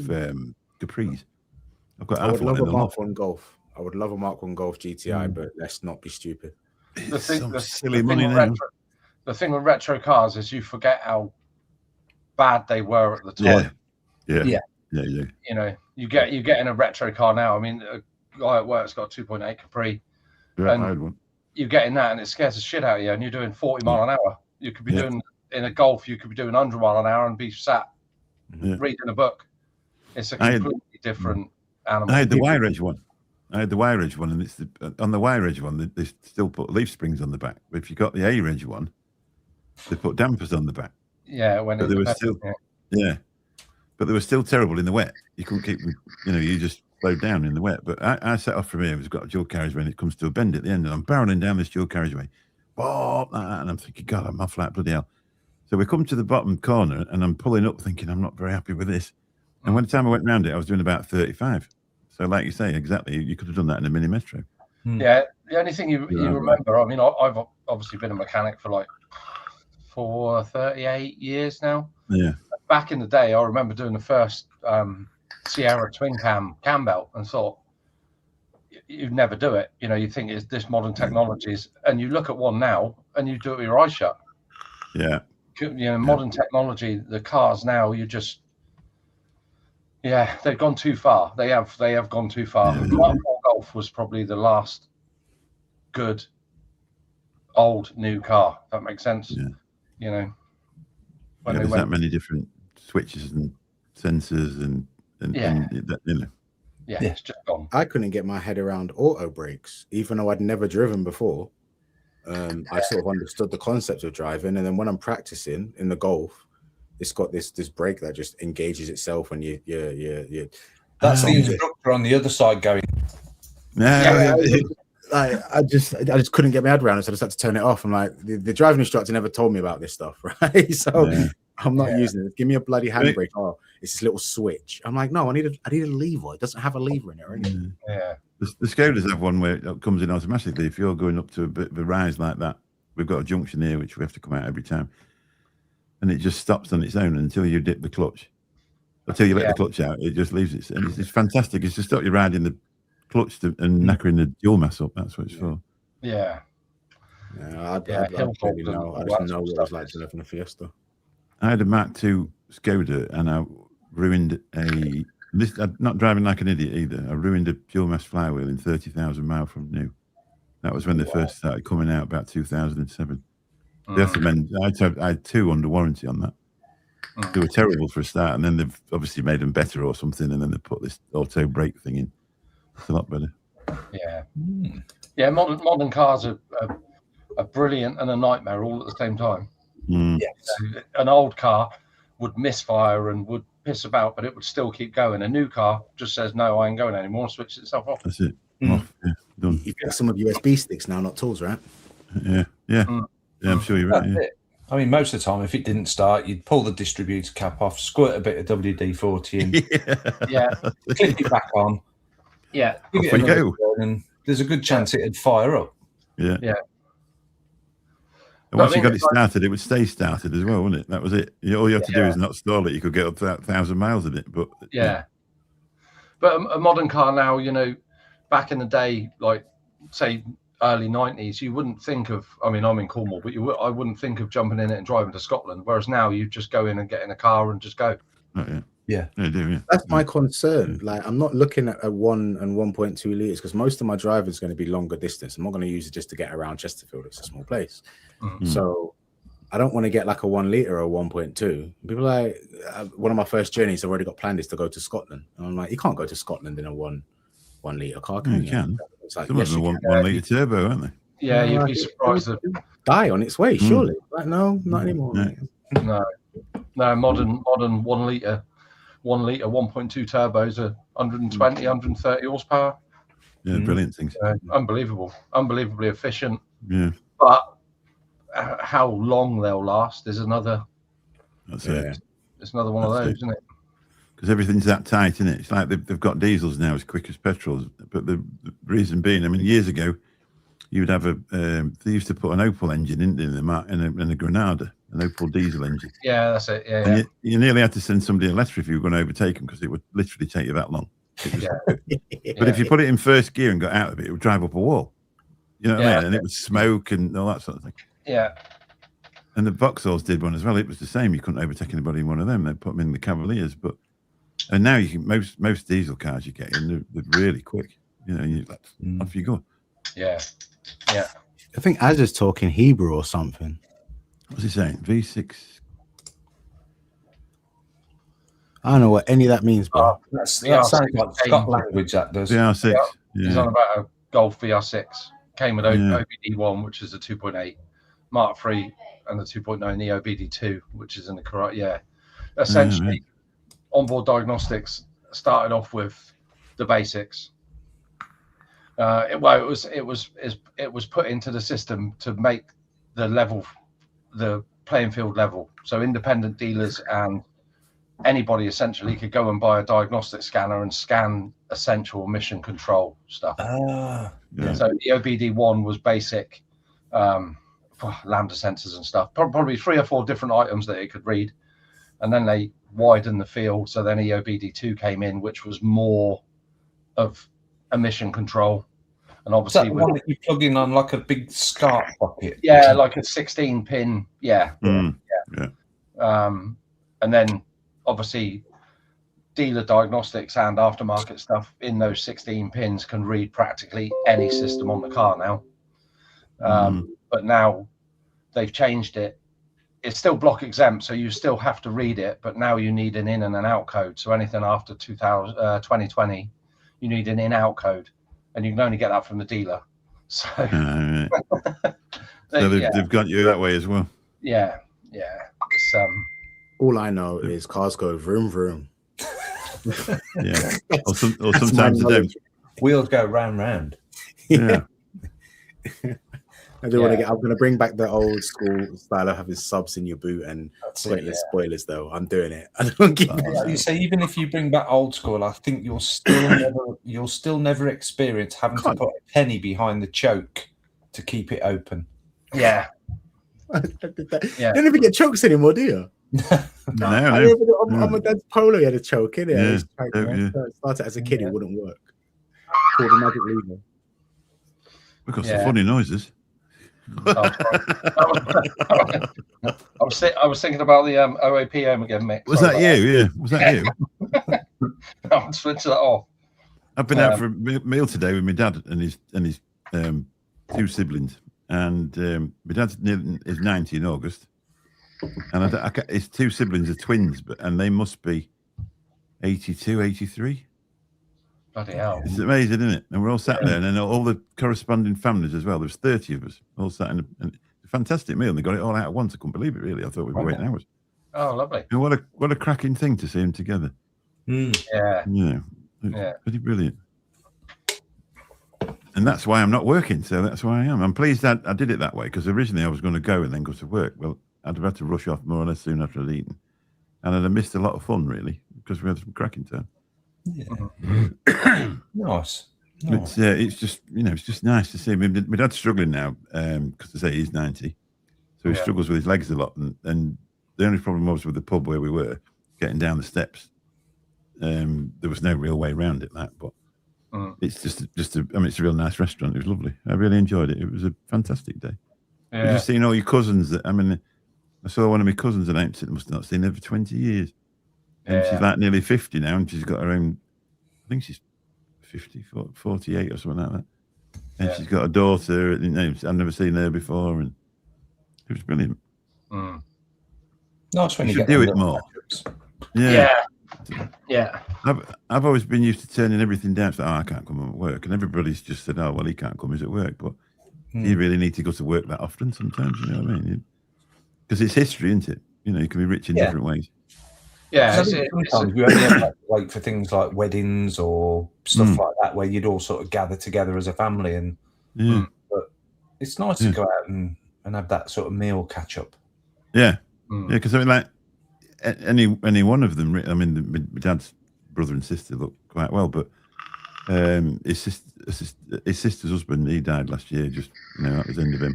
Capris. I've got I would half one love a in the lot. Mark 1 Golf. I would love a Mark 1 Golf GTI, but let's not be stupid. It's thing- some the- silly the thing money with now. the thing with retro cars is you forget how bad they were at the time. Yeah. Yeah. Yeah. You know, you get in a retro car now. I mean, a guy at work's got a 2.8 Capri. Yeah, And I had one. You get in that and it scares the shit out of you, and you're doing 40 mile an hour. You could be doing in a Golf, you could be doing 100 mile an hour and be sat reading a book. It's a completely different animal. I had the wire edge one. And it's on the wire edge one, they still put leaf springs on the back. But if you got the A edge one, they put dampers on the back. Yeah, when But they were still, but they were still terrible in the wet. You couldn't keep them, you just slowed down in the wet. But I set off from here. It's got a dual carriageway, and it comes to a bend at the end, and I'm barreling down this dual carriageway, and I'm thinking, God, I'm off like bloody hell. So we come to the bottom corner, and I'm pulling up, thinking I'm not very happy with this. And when the time I went round it, I was doing about 35. So, like you say, exactly, you could have done that in a mini metro. Yeah, the only thing you remember, I mean, I've obviously been a mechanic for like 38 years now. Yeah. Back in the day, I remember doing the first Sierra twin cam belt and thought, you'd never do it. You think it's this modern technologies, and you look at one now and you do it with your eyes shut. Yeah. Modern technology, the cars now, you just, they've gone too far. They have gone too far. Yeah. Mark 4 Golf was probably the last good old new car. If that makes sense. Yeah. When There's that many different switches and sensors and it's just gone. I couldn't get my head around auto brakes, even though I'd never driven before. I sort of understood the concept of driving, and then when I'm practicing in the Golf, it's got this brake that just engages itself when you. That's the instructor on the other side going. I just couldn't get my head around it, so I just had to turn it off. I'm like, the driving instructor never told me about this stuff, right? So I'm not using it. Give me a bloody handbrake. Oh, it's this little switch. I'm like, no, I need a lever. It doesn't have a lever in it or anything. Yeah. The Skodas have one where it comes in automatically. If you're going up to a bit of a rise like that, we've got a junction here which we have to come out every time, and it just stops on its own until you dip the clutch. Until you let the clutch out, it just leaves it. And it's fantastic. It's to stop you riding the clutch and knackering the dual mass up. That's what it's for. Yeah. I just know what it was like to live in a Fiesta. I had a Mark II Skoda, and I ruined I'm not driving like an idiot either. I ruined a dual mass flywheel in 30,000 miles from new. That was when they first started coming out, about 2007. I had two under warranty on that. They were terrible for a start, and then they've obviously made them better or something, and then they put this auto brake thing in. It's a lot better. Yeah. Modern cars are brilliant and a nightmare all at the same time. So an old car would misfire and would piss about, but it would still keep going. A new car just says, no, I ain't going anymore, switches itself off. That's it. Off. Yeah, done. You've got some of USB sticks now, not tools, right? Yeah, I'm sure you're right. That's it. I mean, most of the time, if it didn't start, you'd pull the distributor cap off, squirt a bit of WD-40 in, clip it back on. Yeah. Give it another turn, and there's a good chance it'd fire up. Yeah. And once you got it started, it would stay started as well, wouldn't it? That was it. All you have to do is not stall it. You could get up to 1,000 miles in it. But But a modern car now, back in the day, like say early 90s, you wouldn't think of. I mean, I'm in Cornwall, but I wouldn't think of jumping in it and driving to Scotland. Whereas now, you just go in and get in a car and just go. Yeah, that's my concern. Like, I'm not looking at a 1 and 1.2 liters because most of my driving is going to be longer distance. I'm not going to use it just to get around Chesterfield. It's a small place, so I don't want to get like a 1 liter or 1.2. People are like, one of my first journeys I've already got planned is to go to Scotland, and I'm like, you can't go to Scotland in a 1 liter car, can you? Can. It's like, Some of them are 1 litre turbo, aren't they? Yeah, you'd be surprised. Die on its way, surely. Like, no, not anymore. No, modern 1 liter. 1 liter 1.2 turbos are 120, 130 horsepower. Yeah, brilliant things. Unbelievably efficient. Yeah. But how long they'll last is another. That's it. It's another one of those, isn't it? Because everything's that tight, isn't it? It's like they've got diesels now as quick as petrols. But the reason being, I mean, years ago, you would have they used to put an Opel engine in a Granada, an Opel diesel engine. Yeah, that's it. Yeah, And you nearly had to send somebody a letter if you were going to overtake them because it would literally take you that long. But if you put it in first gear and got out of it, it would drive up a wall. You know what I mean? And it would smoke and all that sort of thing. Yeah. And the Vauxhalls did one as well. It was the same. You couldn't overtake anybody in one of them. They put them in the Cavaliers, and now you can most diesel cars you get in, they're really quick. You know, off you go. Yeah. Yeah. I think Az's talking Hebrew or something. What's he saying? V6. I don't know what any of that means, bro. That sounds like Scott language, that does. VR6. Yeah. He's on about a Golf VR6. Came with OBD1, which is a 2.8, Mark III, and the 2.9, the OBD2, which is in the correct. Yeah. Essentially, onboard diagnostics started off with the basics. It was put into the system to make the playing field level. So independent dealers and anybody essentially could go and buy a diagnostic scanner and scan essential emission control stuff. So the OBD1 was basic lambda sensors and stuff, probably 3 or 4 different items that it could read. And then they widened the field. So then EOBD2 came in, which was more of emission control. And obviously, is that the one that you plug in on like a big SCART bucket? Yeah, like a 16 pin. Yeah. And then obviously dealer diagnostics and aftermarket stuff in those 16 pins can read practically any system on the car now. But now they've changed it. It's still block exempt, so you still have to read it, but now you need an in and an out code. So anything after 2020, you need an in-out code, and you can only get that from the dealer. So, so they've got you that way as well. Yeah. It's, all I know is cars go vroom vroom. Yeah, or sometimes they don't. Wheels go round. Yeah. I do want to get. I'm going to bring back the old school style of having subs in your boot and pointless spoilers. Though I'm doing it. I don't give you say even if you bring back old school, I think you'll still never experience having to put a penny behind the choke to keep it open. Yeah. You don't even get chokes anymore, do you? No. On my dad's Polo, he had a choke in it. Started as a kid, it wouldn't work. Called the magic lever. We've got some funny noises. I was thinking about the OAPM again, Mick. Was that you? Yeah. Was that you? I'm switching that off. I've been out for a meal today with my dad and his 2 siblings. And my dad's is 90 in August. And his 2 siblings are twins, and they must be 82, 83. Bloody hell. It's amazing, isn't it? And we're all sat there, and then all the corresponding families as well. There's 30 of us all sat in a fantastic meal. And they got it all out at once. I couldn't believe it, really. I thought we'd be waiting hours. Oh, lovely. And what a cracking thing to see them together. Yeah. Pretty brilliant. And that's why I'm not working. So that's why I am. I'm pleased that I did it that way, because originally I was going to go and then go to work. Well, I'd have had to rush off more or less soon after I'd eaten. And I'd have missed a lot of fun, really, because we had some cracking time. Yeah. Nice. It's just, it's just nice to see him. My dad's struggling now, because they say he's 90. So he struggles with his legs a lot. And the only problem was with the pub where we were, getting down the steps. There was no real way around it, but it's just it's a real nice restaurant. It was lovely. I really enjoyed it. It was a fantastic day. Yeah. Just seeing all your cousins. I saw one of my cousins and I must not seen her for 20 years. And she's like nearly 50 now, and she's got her own, I think she's 48 or something like that. And she's got a daughter, I've never seen her before, and it was brilliant. Nice when you should do it more. Yeah. I've always been used to turning everything down. So, I can't come at work, and everybody's just said, "Oh, well, he can't come. He's at work." But you really need to go to work that often sometimes. You know what I mean? Because it's history, isn't it? You can be rich in different ways. Yeah. Sometimes you only have to wait for things like weddings or stuff like that, where you'd all sort of gather together as a family, and but it's nice to go out and have that sort of meal catch up. Yeah, because like any one of them. I mean, my dad's brother and sister look quite well, but his sister's husband, he died last year. Just that was the end of him.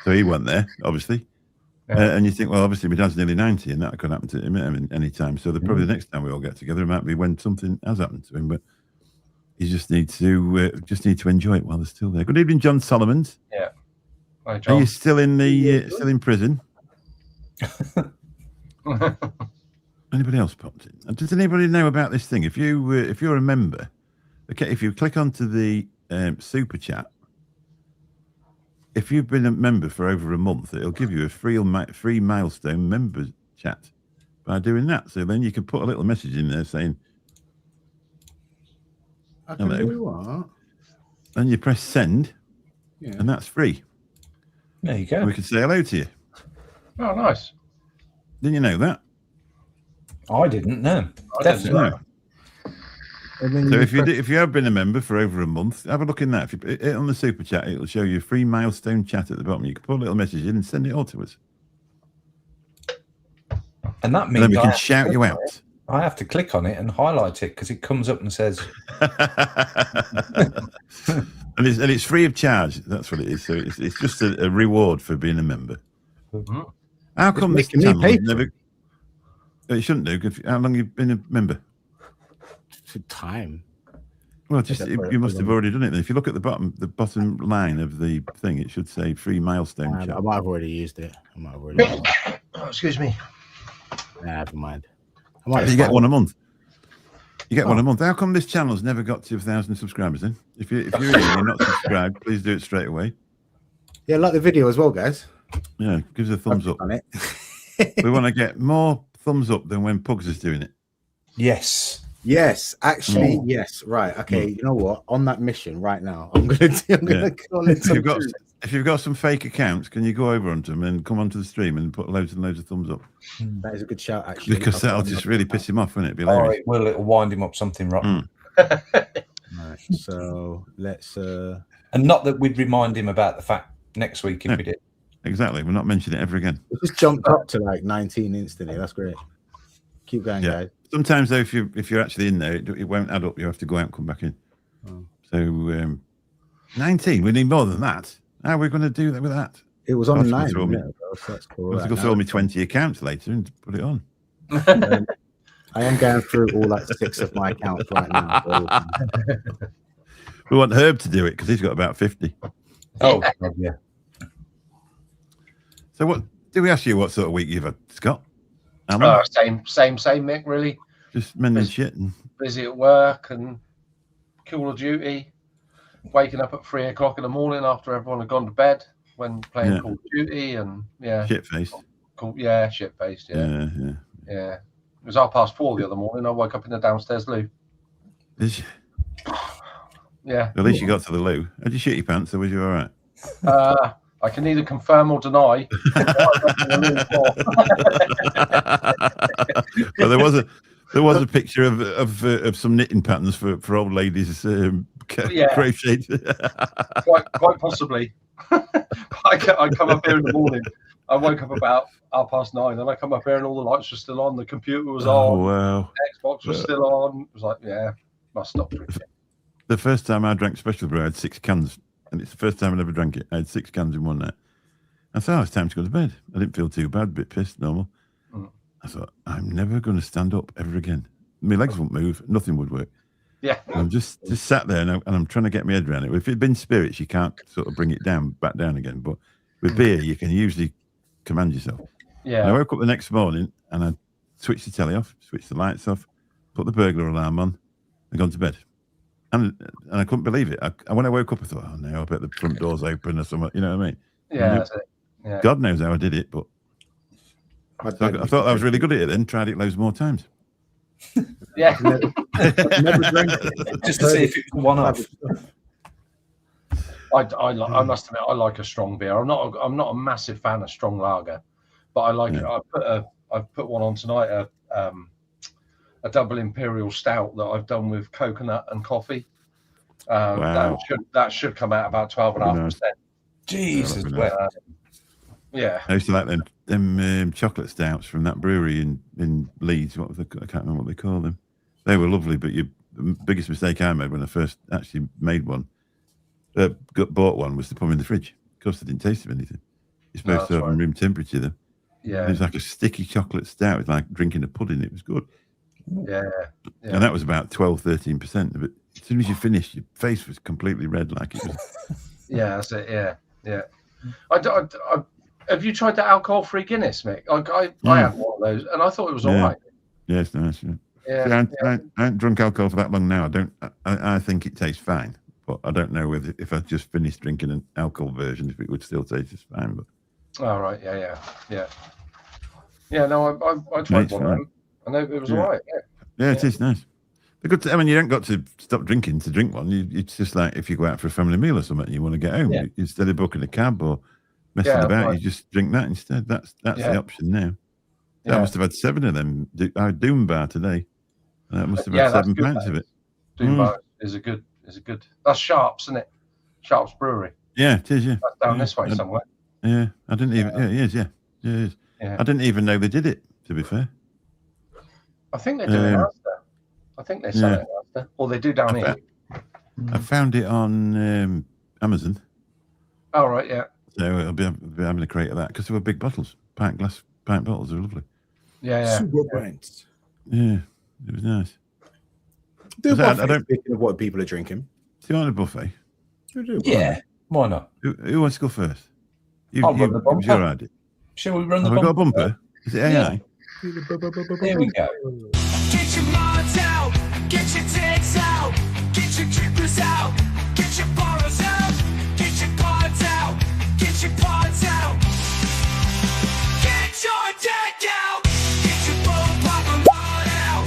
So he went there, obviously. And you think, well, obviously my dad's nearly 90 and that could happen to him at any time. So probably the next time we all get together, it might be when something has happened to him. But you just need to enjoy it while they're still there. Good evening, John Solomons. Yeah. Hi, John. Are you still in prison? Anybody else popped in? Does anybody know about this thing? If you're a member, okay, if you click onto the super chat, if you've been a member for over a month, it'll give you a free milestone member chat by doing that. So then you can put a little message in there saying, I can hello. do what? And you press send, and that's free. There you go. We can say hello to you. Oh, nice. Didn't you know that? I didn't know. I Definitely. didn't No. And then So you if you have been a member for over a month, have a look in that. If you put it on the super chat, it'll show you a free milestone chat at the bottom. You can put a little message in and send it all to us. And that And means then we I can have to shout you click out. on it. I have to click on it and highlight it because it comes up and says, and it's free of charge. That's what it is. So it's just a reward for being a member. Mhm. How come this making me channel pay has for never? It shouldn't do. How long you've been a member? for time. Well, just Except for- you must have already done it. Then. If you look at the bottom line of the thing, it should say free milestone I chat. might have already used it. I might have already used it. Oh, excuse me. Nah, never mind. I might You get one a month. You get Oh. one a month. How come this channel's never got to 1,000 subscribers then? If you're here and you're not subscribed, please do it straight away. Yeah, like the video as well, guys. Yeah, give us a thumbs up. On it. We want to get more thumbs up than when Pugs is doing it. yes. Yes, actually, yes. Right. Okay. You know what? On that mission right now, I'm gonna call it. If you've got some fake accounts, can you go over onto them and come onto the stream and put loads and loads of thumbs up? That is a good shout, actually. Because that'll just really piss him off, won't it? Be Oh, hilarious. it will. It'll wind him up something rotten. Right, so let's. And not that we'd remind him about the fact next week if No. we did. Exactly. We're not mentioning it ever again. It just jumped up to like 19 instantly. That's great. Keep going, Yeah. guys. Sometimes though, if you're actually in there, it won't add up. You have to go out and come back in. Oh. So 19. We need more than that. How are we going to do that with that? It was on I'll 9. throw me- minutes ago, so that's cool. We'll have Right, to go now throw me 20 accounts later and put it on. I am going through all like 6 of my accounts right now. We want Herb to do it because he's got about 50. Oh, yeah. So what? Did we ask you what sort of week you've had, Scott? Alan? Same, Mick, really. Just mending shit and Busy at work and Call of Duty. Waking up at 3 o'clock in the morning after everyone had gone to bed when playing Yeah. Call of Duty and shit face. shit faced, yeah. Yeah. It was 4:30 the other morning. I woke up in the downstairs loo. Did you? Yeah. At least you got to the loo. Had you shit your pants or was you all right? I can neither confirm or deny. Well, there was a picture of some knitting patterns for old ladies crocheted. quite possibly. I come up here in the morning. I woke up about 9:30, and I come up here and all the lights were still on. The computer was on. Wow. Xbox was still on. It was like, yeah, must stop drinking. The first time I drank Special Brew, I had 6 cans, and it's the first time I ever drank it. I had 6 cans in one night. I thought, it's time to go to bed. I didn't feel too bad, a bit pissed, normal. I thought, I'm never going to stand up ever again. My legs won't move. Nothing would work. Yeah. I'm just sat there and I'm trying to get my head around it. If it'd been spirits, you can't sort of bring it back down again. But with beer, you can usually command yourself. Yeah. And I woke up the next morning and I switched the telly off, switched the lights off, put the burglar alarm on, and gone to bed. And I couldn't believe it. When I woke up, I thought, oh no, I bet the front door's open or something. You know what I mean? Yeah. That's it. Yeah. God knows how I did it, but I thought I was really good at it then. Tried it loads more times. Yeah. Never drank it. Just to see if it was one off. I must admit, I like a strong beer. I'm not a massive fan of strong lager, but I like it. I've put one on tonight. A double imperial stout that I've done with coconut and coffee. Wow. That should come out about 12.5%. Jesus, Yeah, Yeah. I used to like them chocolate stouts from that brewery in Leeds. I can't remember what they call them. They were lovely, but the biggest mistake I made when I first actually made one, bought one, was to put them in the fridge. Of course, they didn't taste of anything. You're supposed to have them room temperature then. Yeah. It was like a sticky chocolate stout. It was like drinking a pudding. It was good. Yeah. And that was about 12-13%. But as soon as you finished, your face was completely red, like it was. Yeah, that's it. Yeah. Have you tried the alcohol-free Guinness, Mick? I had one of those, and I thought it was all right. Yeah, it's nice. Yeah. Yeah, See, I haven't drunk alcohol for that long now. I think it tastes fine, but I don't know whether if I just finished drinking an alcohol version, if it would still taste as fine. But all right, yeah. No, I tried one of them, and it was all right. Yeah, it is nice. Because I mean, you don't got to stop drinking to drink one. It's just like if you go out for a family meal or something, and you want to get home instead of booking a cab or messing about, right. you just drink that instead. That's the option now. So I must have had 7 of them. I had Doom Bar today. I must have had 7 pints of it. Doom Bar is a good. That's Sharps, isn't it? Sharps Brewery. Yeah, it is. Yeah, that's down this way somewhere. Yeah, I didn't even. Yeah, it is. Yeah, it is. Yeah. I didn't even know they did it. To be fair, I think they do in Asda. I think they sell it in Asda, or they do down here. I found it on Amazon. Oh right, yeah. So I'll be having a crate of that because they were big bottles, pint bottles. They're lovely. Yeah. Super pints. Yeah, it was nice. I don't. Speaking of what people are drinking, do you want a buffet? Yeah, why not? Who wants to go first? I'll run the bumper. Your idea. Shall we run the bumper? bumper? Got a bumper? Is it AI? Yeah. There we go. Get your minds out, get your tits out, get your drippers out, get your borrows out, get your cards out, get your pods out, get your deck out, get your boom pop and run out.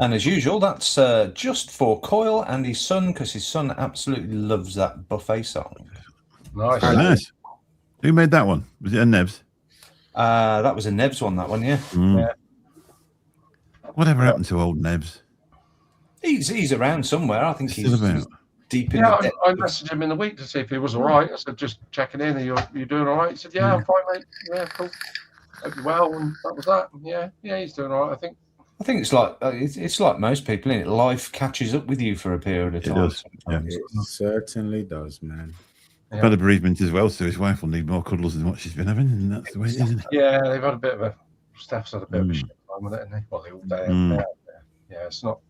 And as usual, that's just for Coyle and his son, because his son absolutely loves that buffet song. Nice. Very nice. Who made that one? Was it a Nevs? That was a Nevs one, that one, yeah. Yeah. Whatever happened to old Nevs? He's around somewhere. I think he's deep in the I messaged him in the week to see if he was all right. I said, just checking in. Are you doing all right? He said, yeah, I'm fine, mate. Yeah, cool. Hope you're well. And that was that. Yeah, he's doing all right, I think. I think it's like most people, isn't it? Life catches up with you for a period of time. It does. Yeah. It certainly does, man. I've had a bereavement as well, so his wife will need more cuddles than what she's been having, and that's the way it is, isn't it? Yeah, they've had a bit of a. Steph's had a bit of a shit time with it, hasn't he? Well, they all day. Yeah, it's not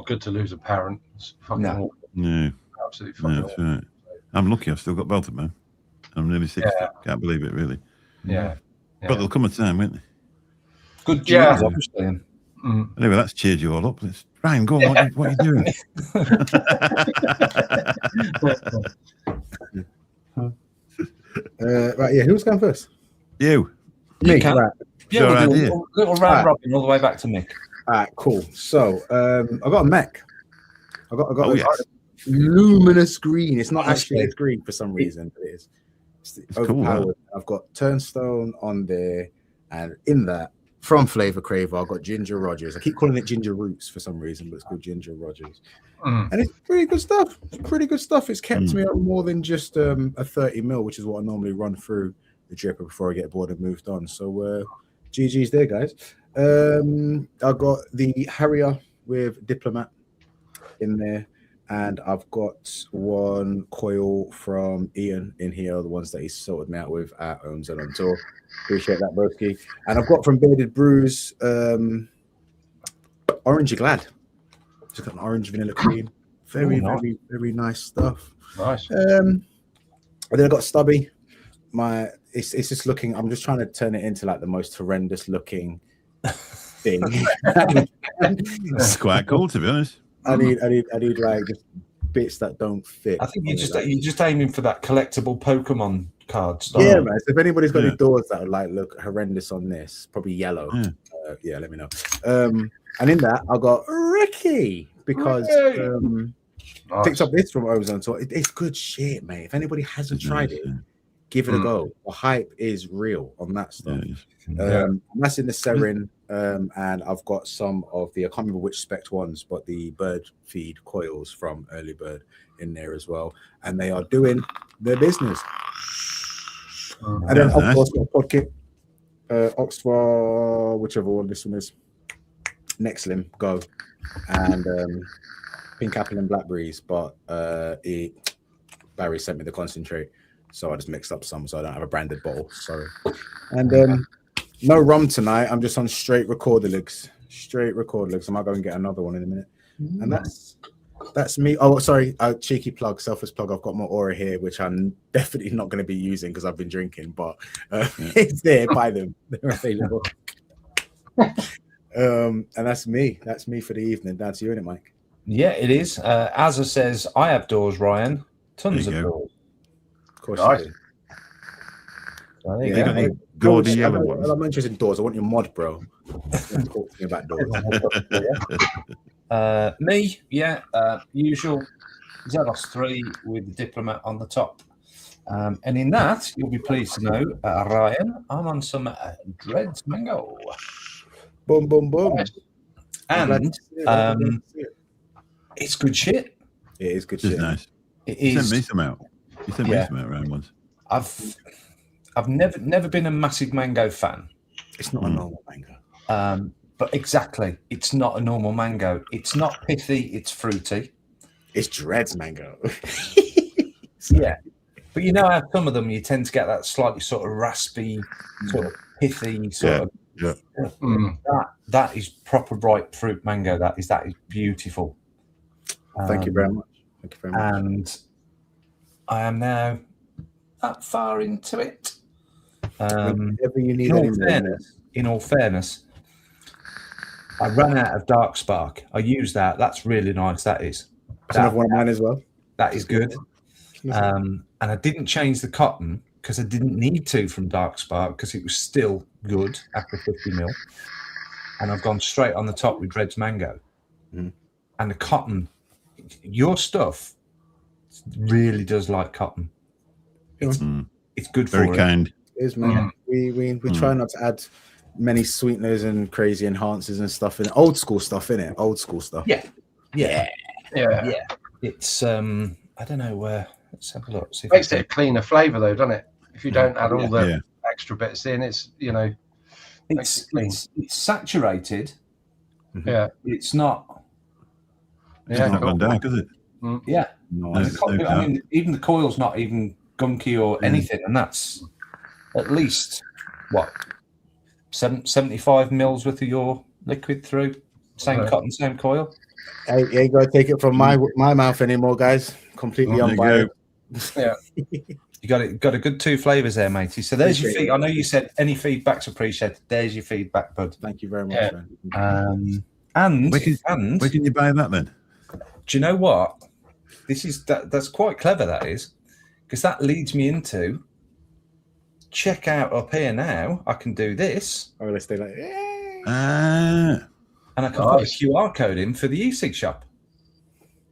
good to lose a parent. It's fucking awful. No, absolutely fucking awful. Right. I'm lucky. I've still got both of them. I'm nearly 60. Can't believe it, really. Yeah. But there'll come a time, won't there? Good genes, obviously. Anyway, that's cheered you all up. Ryan, go on. What are you doing? Right, who's going first? You. Me, right. Yeah, we'll do a little round robin all the way back to Mick. All right, cool. So I got a mech. I got a luminous green. It's not actually a green for some reason, but it is. It's overpowered. Cool, I've got Turnstone on there, and in that, from Flavor Craver, I've got Ginger Rogers. I keep calling it Ginger Roots for some reason, but it's called Ginger Rogers. And it's pretty good stuff. It's kept me up more than just a 30ml, which is what I normally run through the dripper before I get bored and moved on. So GG's there, guys. I got the Harrier with Diplomat in there, and I've got one coil from Ian in here, the ones that he sorted me out with at Owns and on tour. Appreciate that, broski. And I've got from Bearded Brews Orangey Glad. Just got an orange vanilla cream. Very nice stuff. Nice. And then I got Stubby. It's just looking. I'm just trying to turn it into like the most horrendous looking thing. It's quite cool, to be honest. I need like just bits that don't fit. I think you're just aiming for that collectible Pokemon card style. Yeah, man. So if anybody's got any doors that would like look horrendous on this, probably yellow. Let me know. And in that I got Ricky because picked up this from Ozone. So it's good shit, mate. If anybody hasn't tried it, give it a go. The hype is real on that stuff. That's in the Serin, and I've got some of the, I can't remember which spec ones, but the bird feed coils from Early Bird in there as well, and they are doing their business. And then of course got a pod kit, Oxford, whichever one this one is. Next Lim, go. And pink apple and blackberries, but Barry sent me the concentrate, so I just mixed up some, so I don't have a branded bottle. Sorry. And no rum tonight. I'm just on straight recorder legs. Straight recorder legs. I might go and get another one in a minute. And that's me. Oh, sorry. Cheeky plug, selfish plug. I've got my aura here, which I'm definitely not going to be using because I've been drinking, but it's there. Buy them. They're available. And that's me. That's me for the evening. That's you, innit, Mike? Yeah, it is. Azza says, I have doors, Ryan. Tons of doors. Of course Nice. you do. So there you go. Gaudy yellow ones. I'm interested in doors. I want your mod, bro. Talk to me about doors. Me, usual Zelos 3 with the diplomat on the top. And in that, you'll be pleased to know, Ryan, I'm on some Dreads Mango. Boom, boom, boom. And it's good shit. It is good It's shit. nice. It You is. sent me some out. You sent me some out around once. I've never been a massive mango fan. It's not a normal mango. But exactly, it's not a normal mango. It's not pithy, it's fruity. It's Dreads mango. Yeah. But you know how some of them you tend to get that slightly sort of raspy, sort of pithy sort of. Yeah. That is proper ripe fruit mango. That is beautiful. Thank you very much. Thank you very much. And I am now that far into it. Whenever you need in all fairness, I ran out of Dark Spark. I used that. That's really nice. That is. That's another one of mine as well. That is good. And I didn't change the cotton because I didn't need to from Dark Spark because it was still good after 50 mil. And I've gone straight on the top with Dreads Mango. And the cotton, your stuff really does like cotton. It's good for it. Very kind. It is, man. We try not to add many sweeteners and crazy enhancers and stuff in old school stuff in it. Old school stuff. Yeah. Yeah. It's I don't know where. Let's have a look. See if Makes I it a cleaner flavour though, doesn't it? If you don't add all the Yeah. extra bits in, it's it's saturated. yeah. It's not. It's not gone dark, is it? Yeah. Nice. I mean, even the coil's not even gunky or anything, and that's at least what 75 mils worth of your liquid through. Same cotton, same coil. Hey, you ain't gonna take it from my mouth anymore, guys. Completely unbiased. Yeah. You got a good two flavors there, matey. So there's your feed. I know you said any feedback's appreciated. There's your feedback, bud. Thank you very much. Yeah. Man. And Where can you buy that then? do you know what? That's quite clever. That is, because that leads me into check out up here now. I can do this, Oh, let's stay like. and I can put a QR code in for the e-cig shop.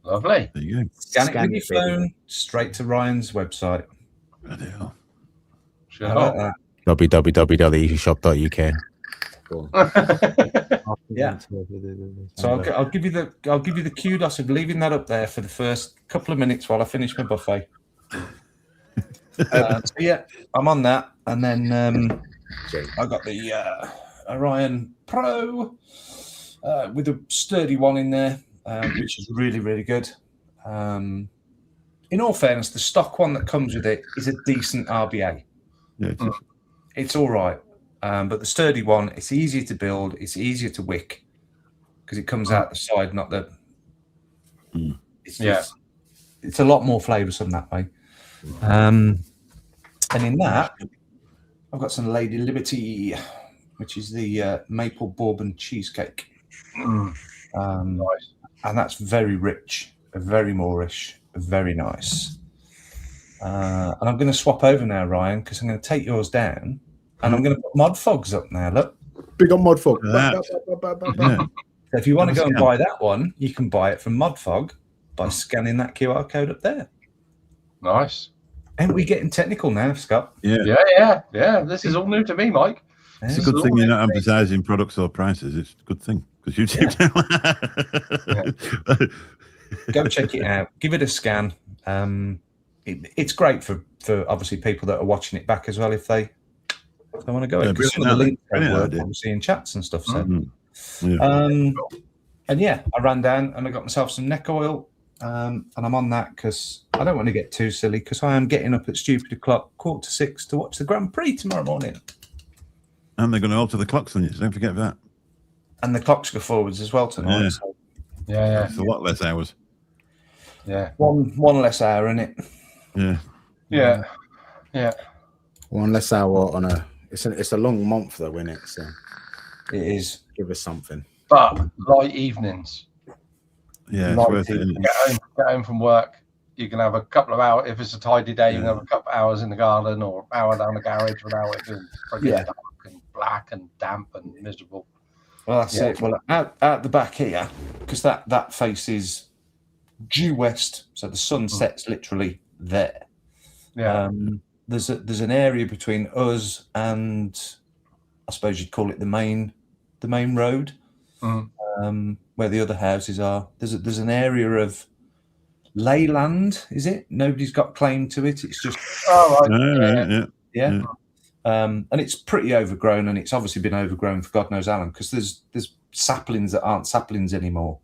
Lovely. There you go. Scan it Scan with it, your phone straight to Ryan's website. Bloody hell. Sure. How about that? www.easyshop.uk. Cool. Yeah. So I'll give you the kudos of leaving that up there for the first couple of minutes while I finish my buffet. So yeah, I'm on that, and then I got the Orion Pro with a sturdy one in there, which is really, really good. In all fairness, the stock one that comes with it is a decent RBA. Yeah, It's all right, but the sturdy one, it's easier to build, it's easier to wick because it comes out the side, not the. It's a lot more flavoursome that way. And in that, I've got some Lady Liberty, which is the maple bourbon cheesecake. Nice. And that's very rich, very Moorish, very nice. And I'm going to swap over now, Ryan, because I'm going to take yours down, and I'm going to put Mod Fogs up now. Look, Big on Mod Fog. Yeah. so if you want to go and buy that one, you can buy it from Modfog by scanning that QR code up there. Nice. Ain't we getting technical now, Scott? Yeah. Yeah. This is all new to me, Mike. It's a good thing you're not advertising products or prices. It's a good thing because YouTube. Go check it out. Give it a scan. It's great for obviously people that are watching it back as well if they want to go in. Because some of the links don't work, obviously, in chats and stuff. So Yeah. And yeah, I ran down and I got myself some neck oil. And I'm on that because I don't want to get too silly because I am getting up at stupid o'clock, 5:45, to watch the Grand Prix tomorrow morning. And they're going to alter the clocks on you, so don't forget that. And the clocks go forwards as well tonight. Yeah. So Yeah. It's a lot less hours. Yeah. one less hour in it. Yeah. Yeah. Yeah. One less hour on a. It's a long month though, isn't it? So It is. give us something. But light evenings. Yeah, it's Light worth it. Isn't it? Get home from work. You can have a couple of hours. If it's a tidy day, you can have a couple of hours in the garden or an hour down the garage without it being dark and black and damp and miserable. Well, that's it. Well, out the back here, because that faces due west, so the sun sets literally there. Yeah. There's an area between us and I suppose you'd call it the main road, where the other houses are. There's an area of leyland, is it? Nobody's got claim to it. It's just yeah. And it's pretty overgrown, and it's obviously been overgrown for God knows how long, because there's saplings that aren't saplings anymore.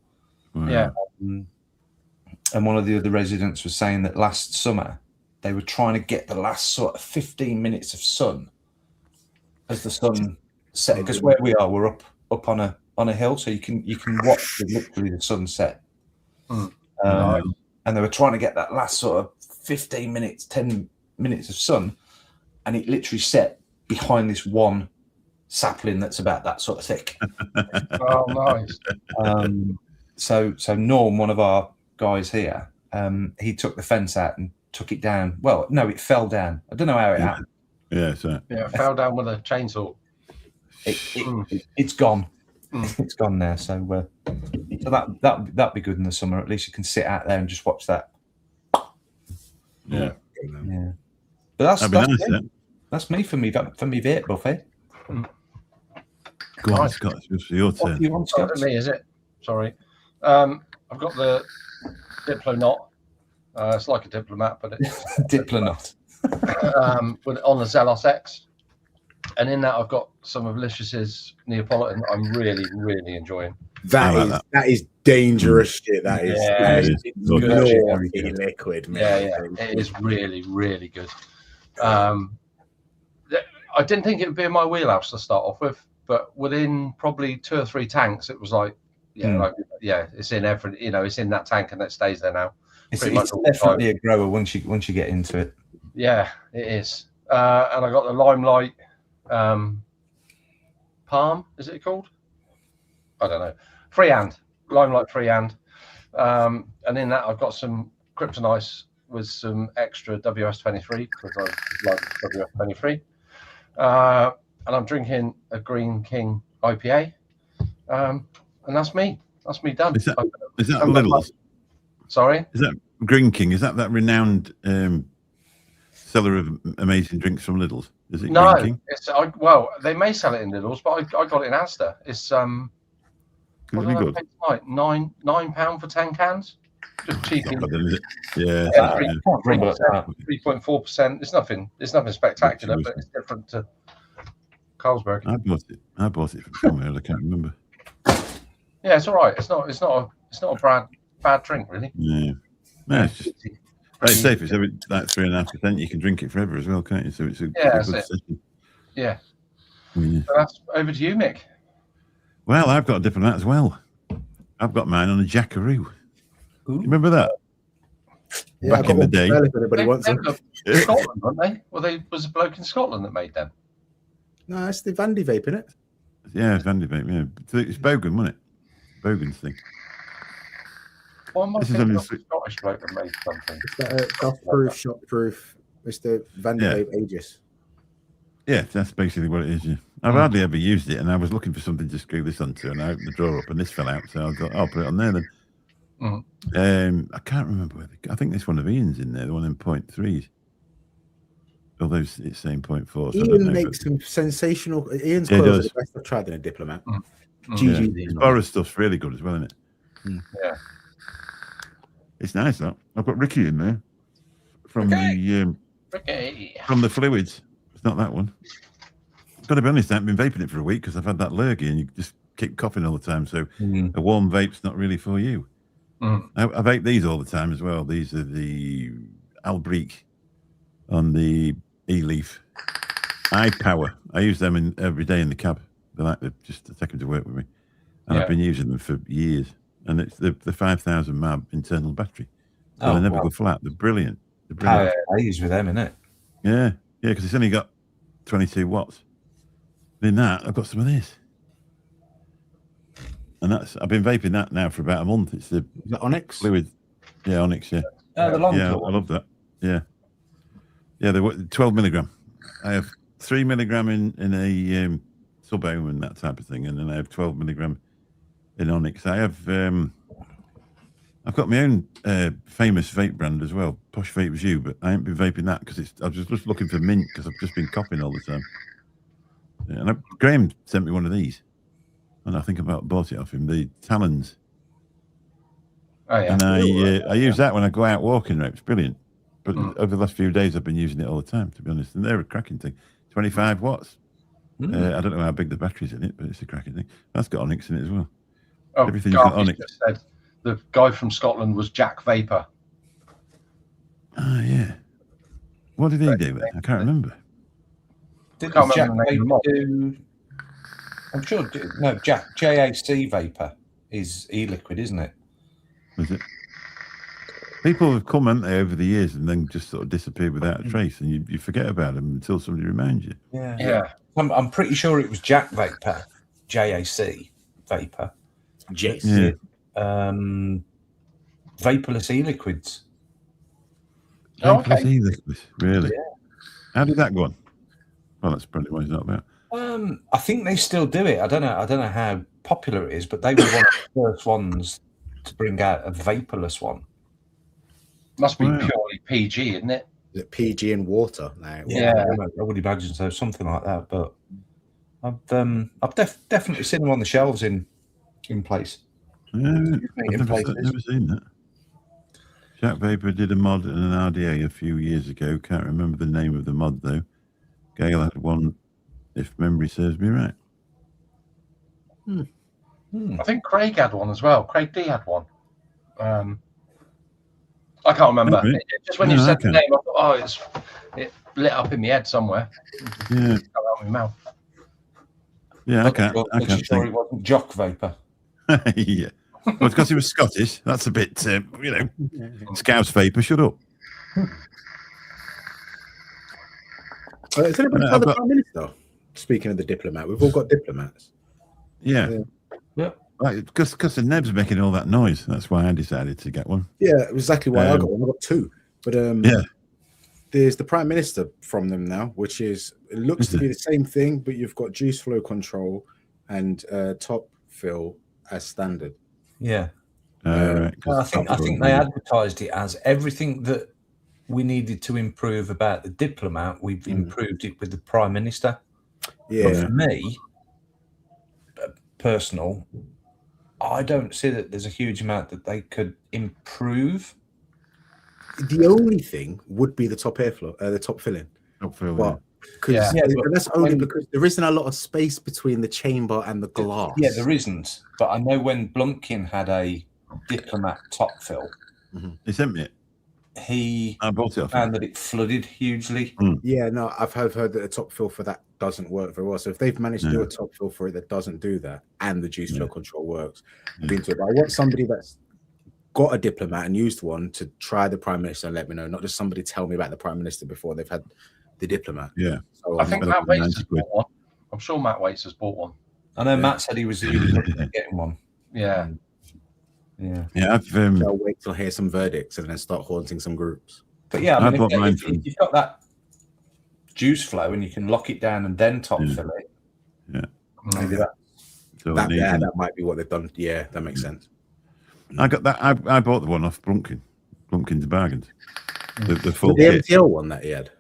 Yeah. And one of the other residents was saying that last summer they were trying to get the last sort of 15 minutes of sun as the sun set, because where we are, we're up on a hill, so you can watch literally the sunset. And they were trying to get that last sort of 15 minutes, 10 minutes of sun, and it literally set behind this one sapling that's about that sort of thick. Oh, nice. So Norm, one of our guys here, he took the fence out and took it down. Well, no, it fell down. I don't know how it happened. Yeah, so It fell down with a chainsaw. It's gone. It's gone now. So that'd be good in the summer. At least you can sit out there and just watch that. yeah. Yeah. But That'd be nice, me. That's me for me vape buffet. Go on, Scott. It's your What turn. do you want, Scott? Me, is it? Sorry. I've got the Diplo knot. It's like a diplomat, but it's Diplomat. on the Zelos X. And in that, I've got some of Licious' Neapolitan I'm really, really enjoying. That is dangerous shit. That is good. naughty liquid, man. Yeah. It is really, really good. I didn't think it would be in my wheelhouse to start off with, but within probably 2 or 3 tanks, it was like, it's in every, it's in that tank and it stays there now. It's definitely a grower once you get into it. Yeah, it is. And I got the Limelight Palm, is it called? I don't know. Freehand, Limelight Freehand. And in that, I've got some Kryptonice with some extra WS23 because I like WS23. And I'm drinking a Green King IPA. And that's me. That's me done. Is that Little's? Sorry? Is that Green King? Is that renowned seller of amazing drinks from Little's? Is it No, Green King? well, they may sell it in Lidl's, but I got it in Asda. It's what did I pay tonight? £9 for 10 cans. Just cheeky. Yeah. 3.4%. It's nothing spectacular, but it's different to Carlsberg. I bought it from somewhere. I can't remember. Yeah, it's all right. It's not a bad drink, really. Yeah. No, it's just very safe. It's every like 3.5%. You can drink it forever as well, can't you? So it's a good session. Yeah. Yeah. So that's over to you, Mick. Well, I've got a diplomat as well. I've got mine on a Jackaroo. You remember that? Yeah, back in the day. If anybody wants them. Scotland, weren't they? Well, was a bloke in Scotland that made them. No, it's the Vandy vape, isn't it? Yeah, Vandy vape. Yeah, it's Bogan, wasn't it? Bogan's thing. Why am I thinking of a Scottish bloke that made something? It's that dust-proof, shock-proof. It's the Vandy vape Aegis. Yeah, that's basically what it is. Yeah. I've hardly ever used it, and I was looking for something to screw this onto, and I opened the drawer up, and this fell out, so I thought, I'll put it on there then. I can't remember whether. I think there's one of Ian's in there, the one in 0.3s. Although it's saying 0.4. So Ian makes some sensational. Ian's clothes are the best I've tried in a diplomat. His Boris stuff's really good as well, isn't it? Yeah. It's nice, though. I've got Ricky in there from the fluids. It's not that one. Got to be honest, I haven't been vaping it for a week because I've had that lurgy, and you just keep coughing all the time. So a warm vape's not really for you. I vape these all the time as well. These are the Albrique on the E-Leaf iPower. I use them every day in the cab. They like just to take them to work with me, and I've been using them for years. And it's the 5,000 mAh internal battery, so they never go flat. They're brilliant. Power plays with them, innit? Yeah, because it's only got 22 watts. In that, I've got some of this, and I've been vaping that now for about a month. It's the Onyx fluid, Onyx, the long I love that. Yeah, they're 12 milligram. I have 3 milligram in a sub-ohm and that type of thing, and then I have 12 milligram in Onyx. I have I've got my own famous vape brand as well, Posh Vapes You, but I ain't been vaping that because I was just looking for mint because I've just been coughing all the time. Yeah, and Graham sent me one of these, and I think I bought it off him. The Talons. Oh yeah. And I use that when I go out walking. Right, it's brilliant. But over the last few days, I've been using it all the time, to be honest. And they're a cracking thing. 25 watts. I don't know how big the battery's in it, but it's a cracking thing. That's got Onyx in it as well. Oh, everything's got Onyx. Just said the guy from Scotland was Jack Vapor. Oh yeah. What did he do then? I can't remember. Did Can't Jack remember the name Vapor of do? I'm sure. No, JAC Vapor is e-liquid, isn't it? Was it? People have come, haven't they, over the years, and then just sort of disappeared without a trace, and you forget about them until somebody reminds you. Yeah. I'm pretty sure it was Jack Vapor, JAC Vapor. JC. Vaporless e-liquids. Oh, okay. E-liquids, really? Yeah. How did that go on? Well, that's probably what it's not about. I think they still do it. I don't know how popular it is, but they were one of the first ones to bring out a vaporless one. Must be purely PG, isn't it? Is it PG and water now? Yeah, I would imagine so, something like that. But I've definitely seen them on the shelves in place. I've never seen that. Jack Vapor did a mod and an RDA a few years ago. Can't remember the name of the mod though. Gail had one, if memory serves me right. I think Craig had one as well. Craig D had one. I can't remember. Really? Just when you said the name, I thought, it lit up in my head somewhere. Yeah. It got out of my mouth. Yeah, I can't Sure it wasn't Jock Vapor. Yeah. Well, because he was Scottish. That's a bit, Scouse Vapor, shut up. Is anybody got the Prime Minister? Speaking of the diplomat, we've all got diplomats. Yeah. Because the Neb's making all that noise. That's why I decided to get one. Yeah, exactly why I got one. I got two. But there's the Prime Minister from them now, which it looks to be the same thing, but you've got juice flow control and top fill as standard. Yeah. Right, I think they advertised it as everything that we needed to improve about the diplomat. We've improved it with the Prime Minister. Yeah. But for me, personal, I don't see that there's a huge amount that they could improve. The only thing would be the top airflow, the top filling. Top fill, but that's only because there isn't a lot of space between the chamber and the glass. Yeah, there isn't. But I know when Blumpkin had a diplomat top fill, he sent me it. I bought it off found that it flooded hugely. Yeah, no, I've heard that the top fill for that doesn't work very well. So if they've managed to do a top fill for it that doesn't do that, and the juice flow control works, I've been to it. But I want somebody that's got a diplomat and used one to try the Prime Minister and let me know, not just somebody tell me about the Prime Minister before they've had the diplomat. Yeah. So I think Matt Waits has bought one. I'm sure Matt Waits has bought one. I know Matt said he was looking at getting one. Yeah. Yeah, I'll wait till I hear some verdicts and then start haunting some groups. But yeah, I mean, if you've got that juice flow and you can lock it down and then top fill it. Yeah. Maybe that might be what they've done. Yeah, that makes sense. I got that. I bought the one off Blumpkin. Blumpkin's bargains. The full the MTL one that he had.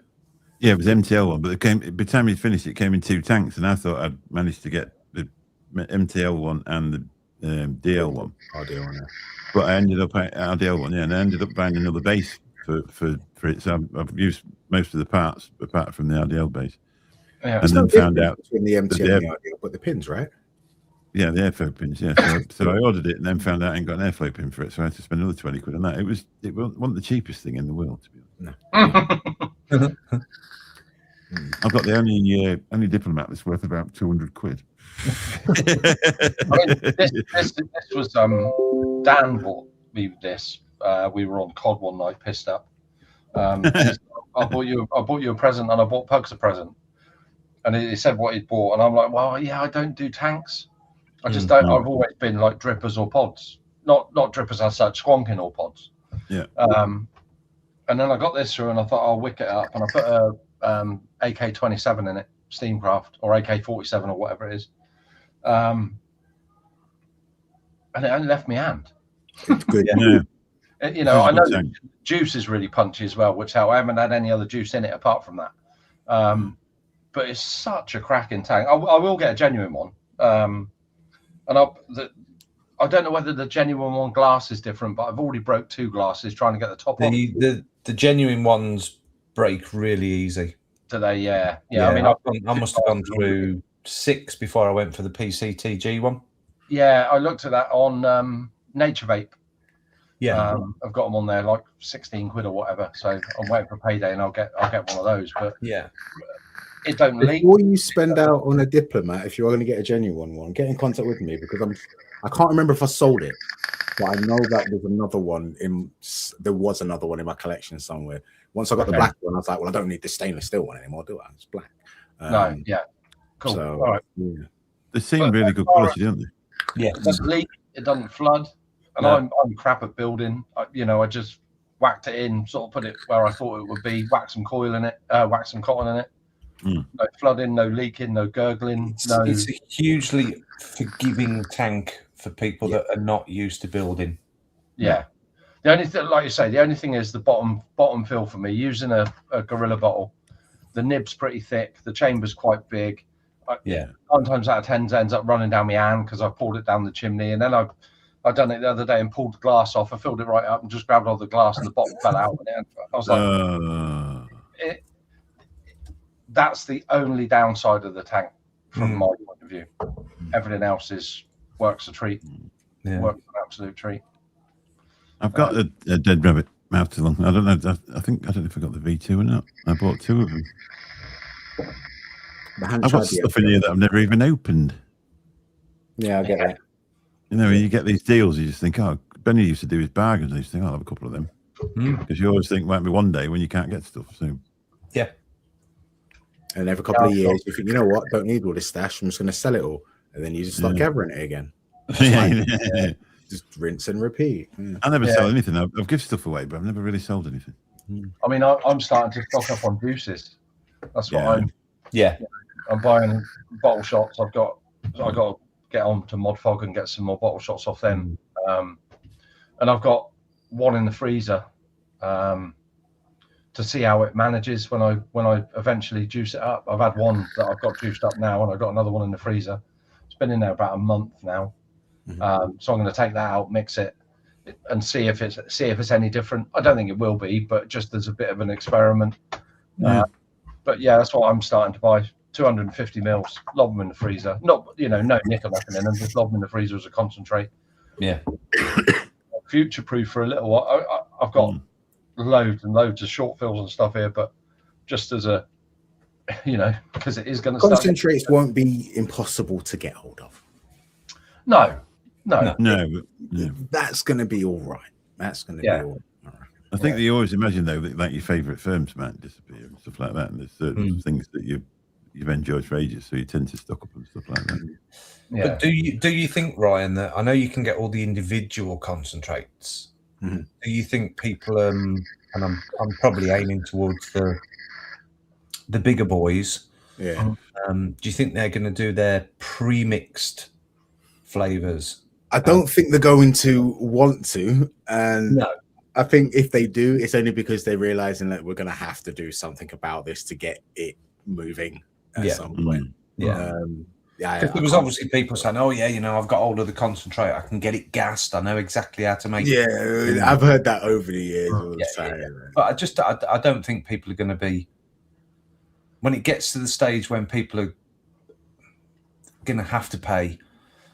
Yeah, it was MTL one, but by the time he finished, it came in 2 tanks, and I thought I'd managed to get the MTL one and the DL one. RDL one, yeah. But I ended up RDL one, and I ended up buying another base for it. So I've used most of the parts apart from the RDL base. Yeah. And then found out between the MTL and the RDL, but the pins, right? Yeah, the airflow pins. Yeah, so I ordered it and then found out I ain't got an airflow pin for it, so I had to spend another 20 quid on that. It wasn't the cheapest thing in the world, to be honest. I've got the only Diplomat that's worth about 200 quid. I mean, this was Dan bought me this. We were on COD one night, pissed up. I bought you a present, and I bought Pugs a present. And he said what he'd bought, and I'm like, well, yeah, I don't do tanks. I just don't. I've always been like drippers or pods, not drippers as such, squonking or pods. Yeah. And then I got this through, and I thought I'll wick it up, and I put a AK-27 in it, Steamcraft, or AK-47 or whatever it is. And it only left me hand. It's good. Yeah. You know, I know juice is really punchy as well, which I haven't had any other juice in it apart from that. But it's such a cracking tank. I will get a genuine one. And I don't know whether the genuine one glass is different, but I've already broke 2 glasses trying to get the top off. The genuine ones break really easy. Do they? Yeah. Yeah, I mean, I must have gone through 6 before I went for the PCTG one. Yeah, I looked at that on Nature Vape. Yeah, I've got them on there like 16 quid or whatever. So I'm waiting for payday, and I'll get one of those. But yeah, it don't leak. Before you spend out on a Diplomat, if you're going to get a genuine one, get in contact with me, because I can't remember if I sold it, but I know that there was another one in my collection somewhere. Once I got the black one, I was like, well, I don't need the stainless steel one anymore, do I? It's black. No, yeah, cool. So, all right. Yeah. They seem really good quality, don't they? yeah. It doesn't leak. It doesn't flood. And No. I'm crap at building. I just whacked it in, sort of put it where I thought it would be, whack some coil in it, whack some cotton in it. No flooding, no leaking, no gurgling. It's a hugely forgiving tank for people that are not used to building. Yeah. The only thing, like you say, the only thing is the bottom fill for me. Using a Gorilla bottle, the nib's pretty thick, the chamber's quite big. 9 times out of 10 ends up running down my hand because I pulled it down the chimney, and then I done it the other day and pulled the glass off. I filled it right up and just grabbed all the glass, and the bottom fell out. And I was like, that's the only downside of the tank from my point of view. Everything else works a treat. Yeah. Works an absolute treat. I've got a dead rabbit mouth too long. I don't know. I don't know if I got the V2 or not. I bought 2 of them. I've got stuff in here that I've never even opened. Yeah, I get that. You know, when you get these deals, you just think, oh, Benny used to do his bargains. And you think, I'll have a couple of them. Because you always think, might be one day when you can't get stuff. So, yeah. And every couple of years, you think, you know what? Don't need all this stash. I'm just going to sell it all. And then you just start gathering it again. Just rinse and repeat. Yeah. I never sell anything. I've given stuff away, but I've never really sold anything. I mean, I'm starting to stock up on juices. That's what I'm buying bottle shots. I got to get on to Modfog and get some more bottle shots off them. And I've got one in the freezer to see how it manages when I eventually juice it up. I've had one that I've got juiced up now, and I've got another one in the freezer. It's been in there about a month now. So I'm going to take that out, mix it, and see if it's any different. I don't think it will be, but just as a bit of an experiment. But yeah, that's what I'm starting to buy. 250 mils, lob them in the freezer. Not, no nick or nothing in them, just lob them in the freezer as a concentrate. Yeah. Future proof for a little while. I've got loads and loads of short fills and stuff here, but just as a, because it is going to concentrates won't be impossible to get hold of. No. That's going to be all right. That's going to be all right. I think that you always imagine, though, that like your favourite firms might disappear and stuff like that, and there's certain things that you've enjoyed for ages, so you tend to stock up and stuff like that. Yeah. But do you think, Ryan, that I know you can get all the individual concentrates? Do you think people and I'm probably aiming towards the bigger boys? Yeah. Do you think they're going to do their pre-mixed flavors? I don't think they're going to want to, and no. I think if they do, it's only because they're realizing that we're going to have to do something about this to get it moving at some point. Because there was obviously people saying, "Oh yeah, I've got hold of the concentrate. I can get it gassed. I know exactly how to make it." Yeah, I've heard that over the years. But I don't think people are going to be. When it gets to the stage when people are going to have to pay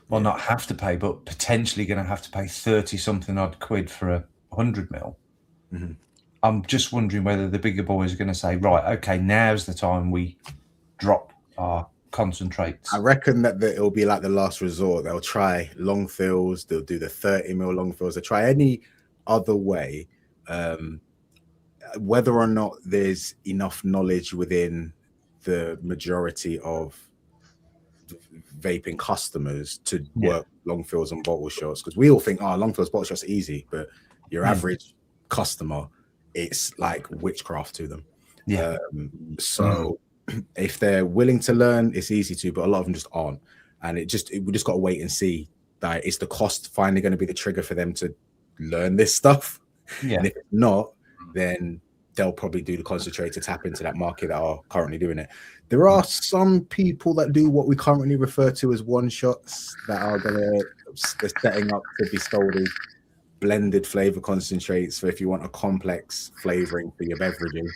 Well, not have to pay, but potentially going to have to pay 30 something odd quid for a 100 mil. Mm-hmm. I'm just wondering whether the bigger boys are going to say, right, okay, now's the time we drop our concentrates. I reckon that it'll be like the last resort. They'll try long fills. They'll do the 30 mil long fills. They'll try any other way. Whether or not there's enough knowledge within the majority of vaping customers to work long fills and bottle shots, because we all think, oh, long fills, bottle shots are easy, but your average customer, it's like witchcraft to them. So if they're willing to learn, it's easy to, but a lot of them just aren't. And we just got to wait and see that is the cost finally going to be the trigger for them to learn this stuff. And if it's not, then they'll probably do the concentrate to tap into that market that are currently doing it. There are some people that do what we currently refer to as one shots that are they're setting up to be sold as blended flavor concentrates. So if you want a complex flavoring for your beverages,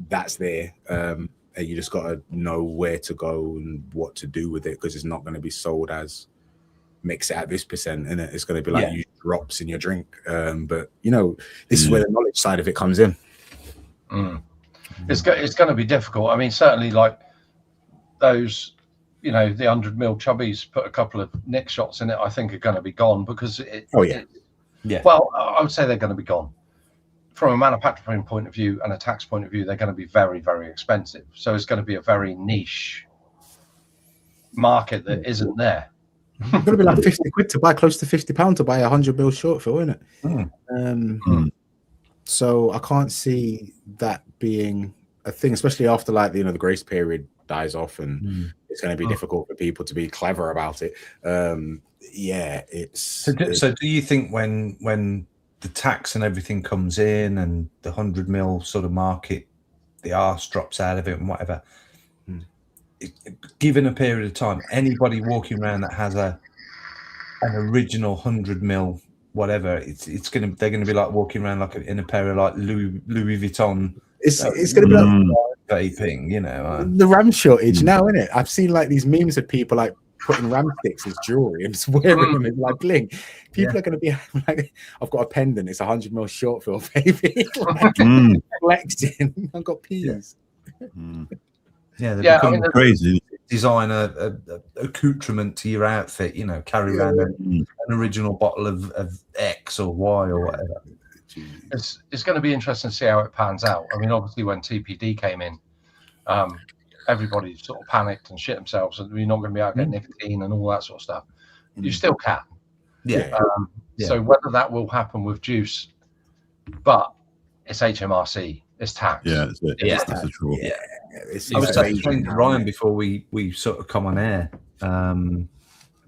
that's there. And you just got to know where to go and what to do with it, because it's not going to be sold as mix it at this percent, and it's going to be like use drops in your drink. But you know, this is where the knowledge side of it comes in. It's going to be difficult. I mean, certainly like those, you know, the 100 mil chubbies, put a couple of nick shots in it, I think are going to be gone because well, I would say they're going to be gone. From a manufacturing point of view and a tax point of view, they're going to be very, very expensive. So it's going to be a very niche market that isn't there. It's going to be like 50 quid to buy, close to £50 to buy a 100 mil short fill, isn't it? So I can't see that being a thing, especially after like, you know, the grace period dies off and it's going to be difficult for people to be clever about it. So do you think when the tax and everything comes in and the 100 mil sort of market, the arse drops out of it and whatever, given a period of time, anybody walking around that has an original 100 mil whatever, they're gonna be like walking around like in a pair of like Louis Vuitton. It's gonna be like vaping, you know, the RAM shortage now, isn't it? I've seen like these memes of people like putting RAM sticks as jewelry and just wearing them as like bling. People are going to be like, I've got a pendant, it's 100 mil short fill, baby. Like, flexing. I've got peas. I mean, crazy. Design a accoutrement to your outfit, you know, carry around an original bottle of X or Y or whatever. It's going to be interesting to see how it pans out. I mean, obviously when TPD came in, everybody sort of panicked and shit themselves, and you're not going to be able to get nicotine and all that sort of stuff. You still can. So whether that will happen with juice, but it's HMRC, it's tax. That's it. That's the trouble. I was saying to Ryan before we sort of come on air,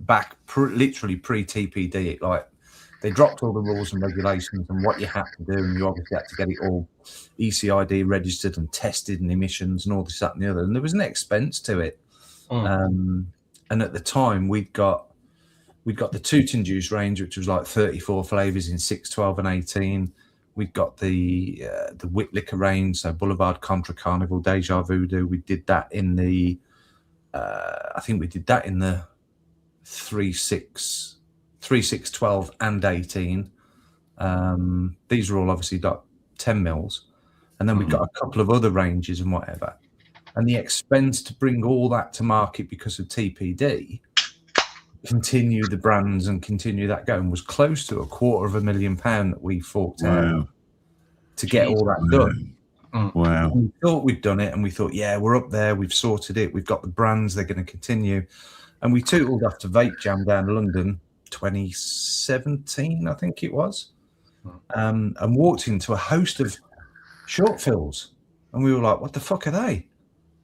back literally pre-TPD, like they dropped all the rules and regulations and what you had to do, and you obviously had to get it all ECID registered and tested and emissions and all this, that and the other, and there was an expense to it. And at the time we'd got the Tootin Juice range, which was like 34 flavors in 6, 12 and 18. We've got the Wit Liquor range, so Boulevard, Contra, Carnival, Deja Voodoo. We did that in the, I think we did that in the 3, 6, 12 and 18. These are all obviously got 10 mils. And then we've got a couple of other ranges and whatever. And the expense to bring all that to market because of TPD, continue the brands and continue that going, was close to £250,000 that we forked out to get all that done. Wow. And we thought we'd done it, and we thought, we're up there, we've sorted it, we've got the brands, they're going to continue. And we tootled off to Vape Jam down in London 2017, I think it was, and walked into a host of short fills, and we were like, what the fuck are they?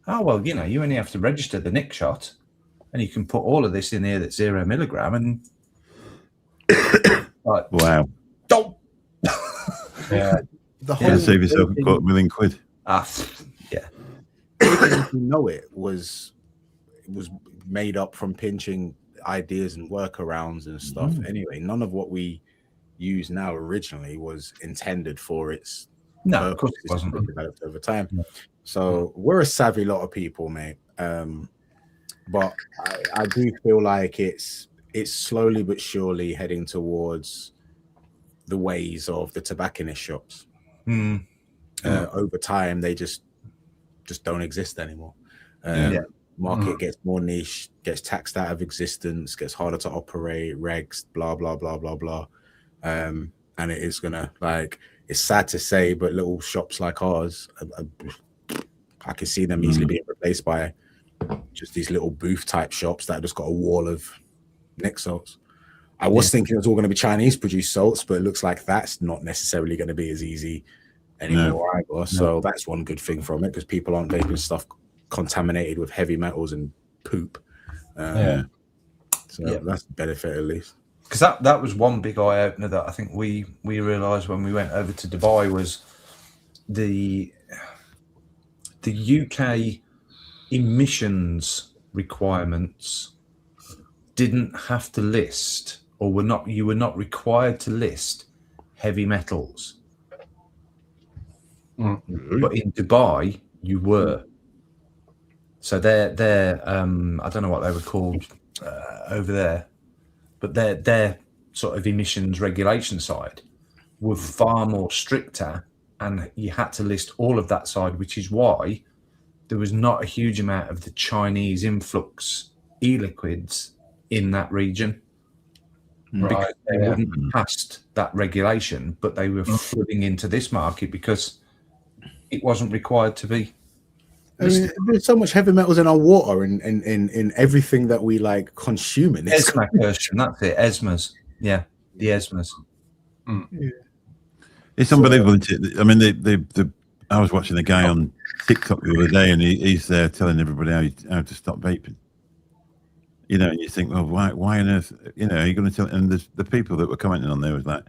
Oh, well, you know, you only have to register the nick shot, and you can put all of this in here that's 0 milligram, and like, wow. The whole save yourself £250,000. You know, it was made up from pinching ideas and workarounds and stuff. Anyway, none of what we use now originally was intended for its of course it wasn't. Developed over time. So we're a savvy lot of people, mate. but I do feel like it's slowly but surely heading towards the ways of the tobacconist shops. Over time, they just don't exist anymore. Market gets more niche, gets taxed out of existence, gets harder to operate, regs, blah blah blah blah blah. And it is gonna, like, it's sad to say, but little shops like ours, I can see them easily being replaced by just these little booth type shops that have just got a wall of Nick salts. I was thinking it was all going to be Chinese produced salts, but it looks like that's not necessarily going to be as easy anymore either. So that's one good thing from it, because people aren't vaping stuff contaminated with heavy metals and poop. So that's a benefit, at least. Because that was one big eye opener that I think we realised when we went over to Dubai, was the UK emissions requirements didn't have to list, or you were not required to list heavy metals. But in Dubai you were. So they're I don't know what they were called over there, but their sort of emissions regulation side were far more stricter, and you had to list all of that side, which is why there was not a huge amount of the Chinese influx e-liquids in that region. Because they wouldn't have passed that regulation, but they were flooding into this market because it wasn't required to be. I mean, there's so much heavy metals in our water and in everything that we like consume in this. ESMA version, that's it. ESMAs. Yeah, the ESMAs. It's unbelievable, isn't it? I mean, I was watching a guy on TikTok the other day, and he's there telling everybody how to stop vaping. You know, and you think, well, why on earth? You know, are you going to tell? And the people that were commenting on there was like,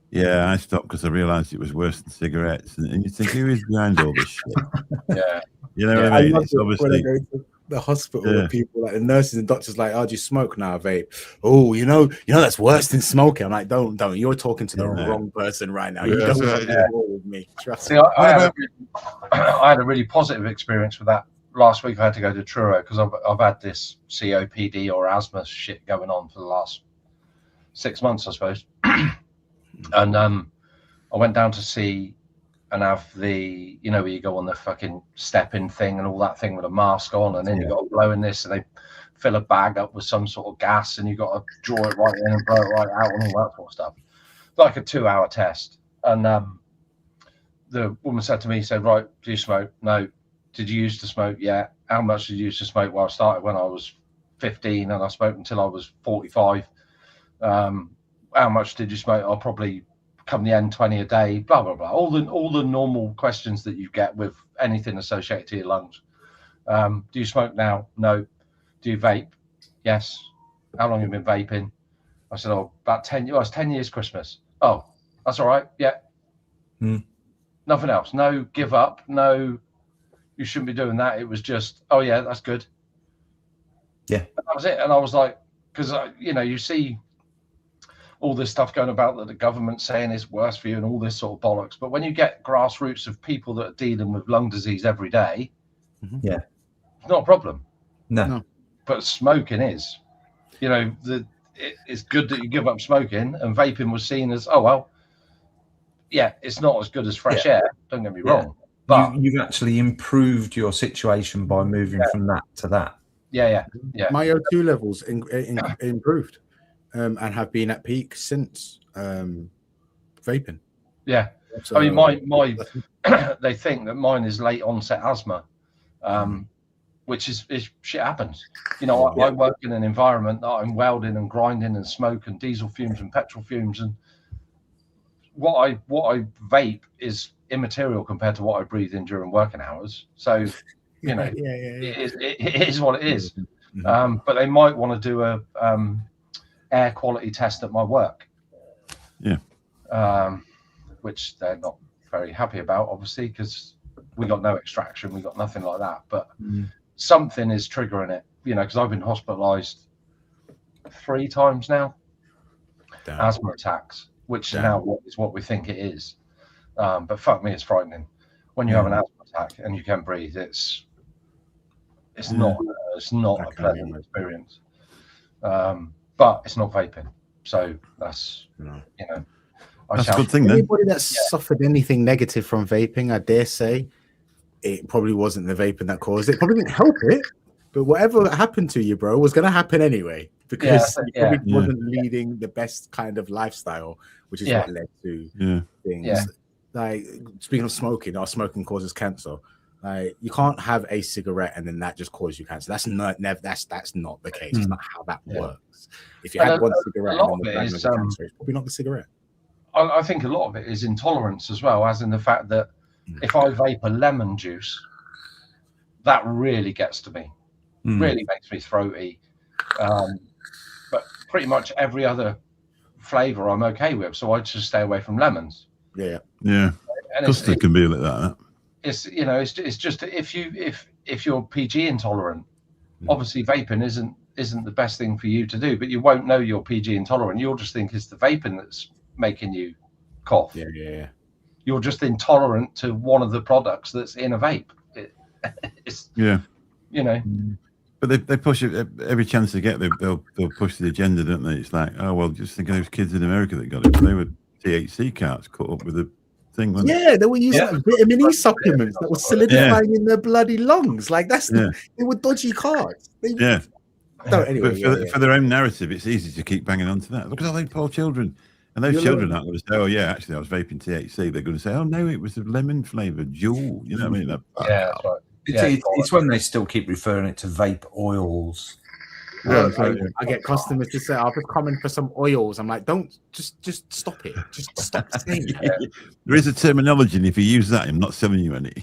yeah, I stopped because I realised it was worse than cigarettes. And you think, who is behind all this shit? You know what I mean? It's obviously. When I go to the hospital, with people like the nurses and doctors, like, oh, do you smoke now? Vape? Oh, you know that's worse than smoking. I'm like, don't. You're talking to the wrong person right now. You don't want to go with me. Trust me. I had a really positive experience with that. Last week I had to go to Truro because I've had this COPD or asthma shit going on for the last 6 months, I suppose. And I went down to see and have the, you know, where you go on the fucking step-in thing and all that thing with a mask on, and then you got to blow in this, and they fill a bag up with some sort of gas, and you got to draw it right in and blow it right out, and all that sort of stuff. Like a 2-hour test. And the woman said to me, right, do you smoke? No. Did you used to smoke? Yeah. How much did you used to smoke? Well, I started when I was 15 and I smoked until I was 45. How much did you smoke? I'll probably come the end 20 a day, blah, blah, blah. All the normal questions that you get with anything associated to your lungs. Do you smoke now? No. Do you vape? Yes. How long have you been vaping? I said, about 10 years. Oh, it's 10 years Christmas. Oh, that's all right. Yeah. Nothing else. No give up. No, you shouldn't be doing that. It was just, oh yeah, that's good. Yeah. And that was it. And I was like, because, you see all this stuff going about that the government's saying is worse for you and all this sort of bollocks. But when you get grassroots of people that are dealing with lung disease every day, yeah, it's not a problem. No. But smoking is, it's good that you give up smoking, and vaping was seen as, oh, well, yeah, it's not as good as fresh air. Don't get me wrong. But you've actually improved your situation by moving from that to that. Yeah. My O2 levels improved and have been at peak since vaping. Yeah. So, I mean, my they think that mine is late onset asthma, which is shit happens. I work in an environment that I'm welding and grinding and smoke and diesel fumes and petrol fumes, and what I vape is immaterial compared to what I breathe in during working hours. So, it is what it is. But they might want to do a air quality test at my work. Yeah. Which they're not very happy about, obviously, because we got no extraction, we got nothing like that. But something is triggering it, because I've been hospitalized 3 times now. Asthma attacks, which now is what we think it is. But fuck me, it's frightening when you have an asthma attack and you can't breathe. It's not it's not a pleasant experience. But it's not vaping, so that's That's a good thing. Then anybody that's suffered anything negative from vaping, I dare say, it probably wasn't the vaping that caused it. Probably didn't help it, but whatever happened to you, bro, was gonna happen anyway because you probably wasn't leading the best kind of lifestyle, which is what led to things. Yeah. Like speaking of smoking, our smoking causes cancer. Like you can't have a cigarette and then that just causes you cancer. That's not that's not the case. It's not how that works. If you had one cigarette and then was diagnosed with cancer, it's probably not the cigarette. I think a lot of it is intolerance as well, as in the fact that if I vape a lemon juice, that really gets to me, really makes me throaty. But pretty much every other flavor I'm okay with, so I just stay away from lemons. Yeah. Custard can be like that. It's it's just if you're PG intolerant, obviously vaping isn't the best thing for you to do, but you won't know you're PG intolerant. You'll just think it's the vaping that's making you cough. Yeah. You're just intolerant to one of the products that's in a vape. But they push it every chance they get. They'll push the agenda, don't they? It's like, oh well, just think of those kids in America that got it. They were THC cards cut up with a thing. They were using like vitamin E supplements that were solidifying in their bloody lungs. Like they were dodgy cards. No, anyway, but for their own narrative, it's easy to keep banging on to that. Look at all those poor children. And those children aren't going to say, oh, yeah, actually, I was vaping THC. They're going to say, oh, no, it was a lemon-flavoured Juul. You know what I mean? That's right. It's when they still keep referring it to vape oils. I get customers to say, I'll just come in for some oils. I'm like, don't, just stop it. Just stop saying it. There is a terminology, and if you use that, I'm not selling you any.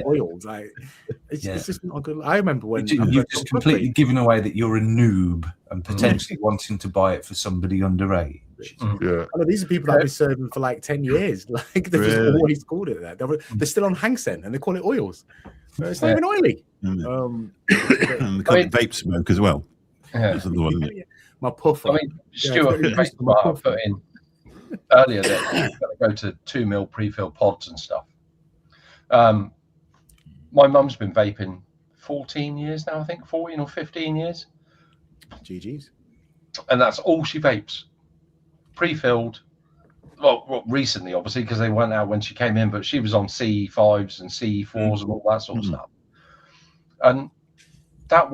Oils, like, it's just not good. I remember when you've just completely given away that you're a noob and potentially wanting to buy it for somebody underage. I know, these are people that have been serving for like 10 years. Like they've just always called it that. They're still on Hang Sen and they call it oils. It's not even oily. And they call it vape smoke as well. That's another one, isn't it? My puffer. I mean, Stuart put in earlier that you're going to go to 2 mil pre-filled pods and stuff. My mum's been vaping 14 years now, I think, 14 or 15 years. GG's. And that's all she vapes. Pre-filled. Well, recently, obviously, because they weren't out when she came in, but she was on CE5s and CE4s and all that sort of stuff. And that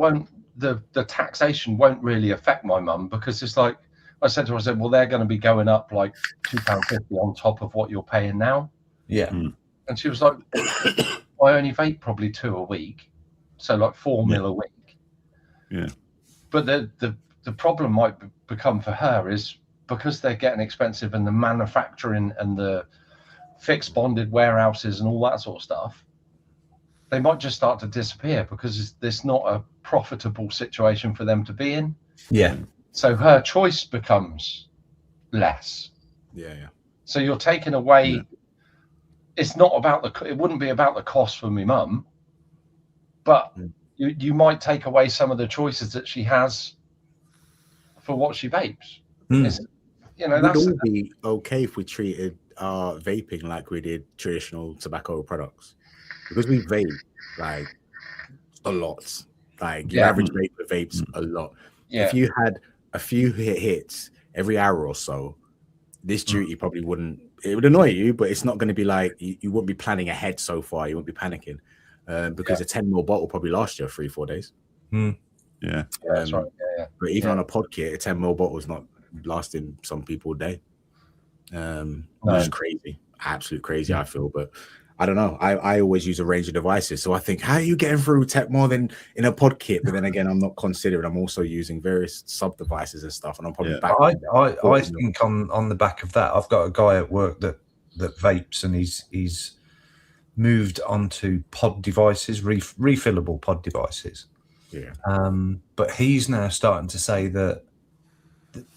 the taxation won't really affect my mum, because it's like, I said to her, I said, well, they're going to be going up like £2.50 on top of what you're paying now. Yeah. And she was like, I only vape probably 2 a week. So like 4 mil a week. Yeah. But the problem might become for her is, because they're getting expensive and the manufacturing and the fixed bonded warehouses and all that sort of stuff, they might just start to disappear because there's not a profitable situation for them to be in. Yeah. So her choice becomes less. Yeah. So you're taking away. Yeah. It's not about it wouldn't be about the cost for my mum, but you might take away some of the choices that she has for what she vapes. We'd all be okay if we treated our vaping like we did traditional tobacco products, because we vape like a lot. Like your average vapor vapes a lot. Yeah. If you had a few hits every hour or so, this duty probably wouldn't. It would annoy you, but it's not going to be like you wouldn't be planning ahead so far. You wouldn't be panicking because a 10 ml bottle probably lasts you 3-4 days. Yeah, that's right. Yeah. But even on a pod kit, a 10 ml bottle is not lasting some people a day. Which is crazy, absolute crazy. I feel, but I don't know. I always use a range of devices, so I think, how are you getting through tech more than in a pod kit? But then again, I'm not considering. I'm also using various sub devices and stuff, and I'm probably back. I think on the back of that, I've got a guy at work that vapes, and he's moved onto pod devices, refillable pod devices. Yeah. But he's now starting to say that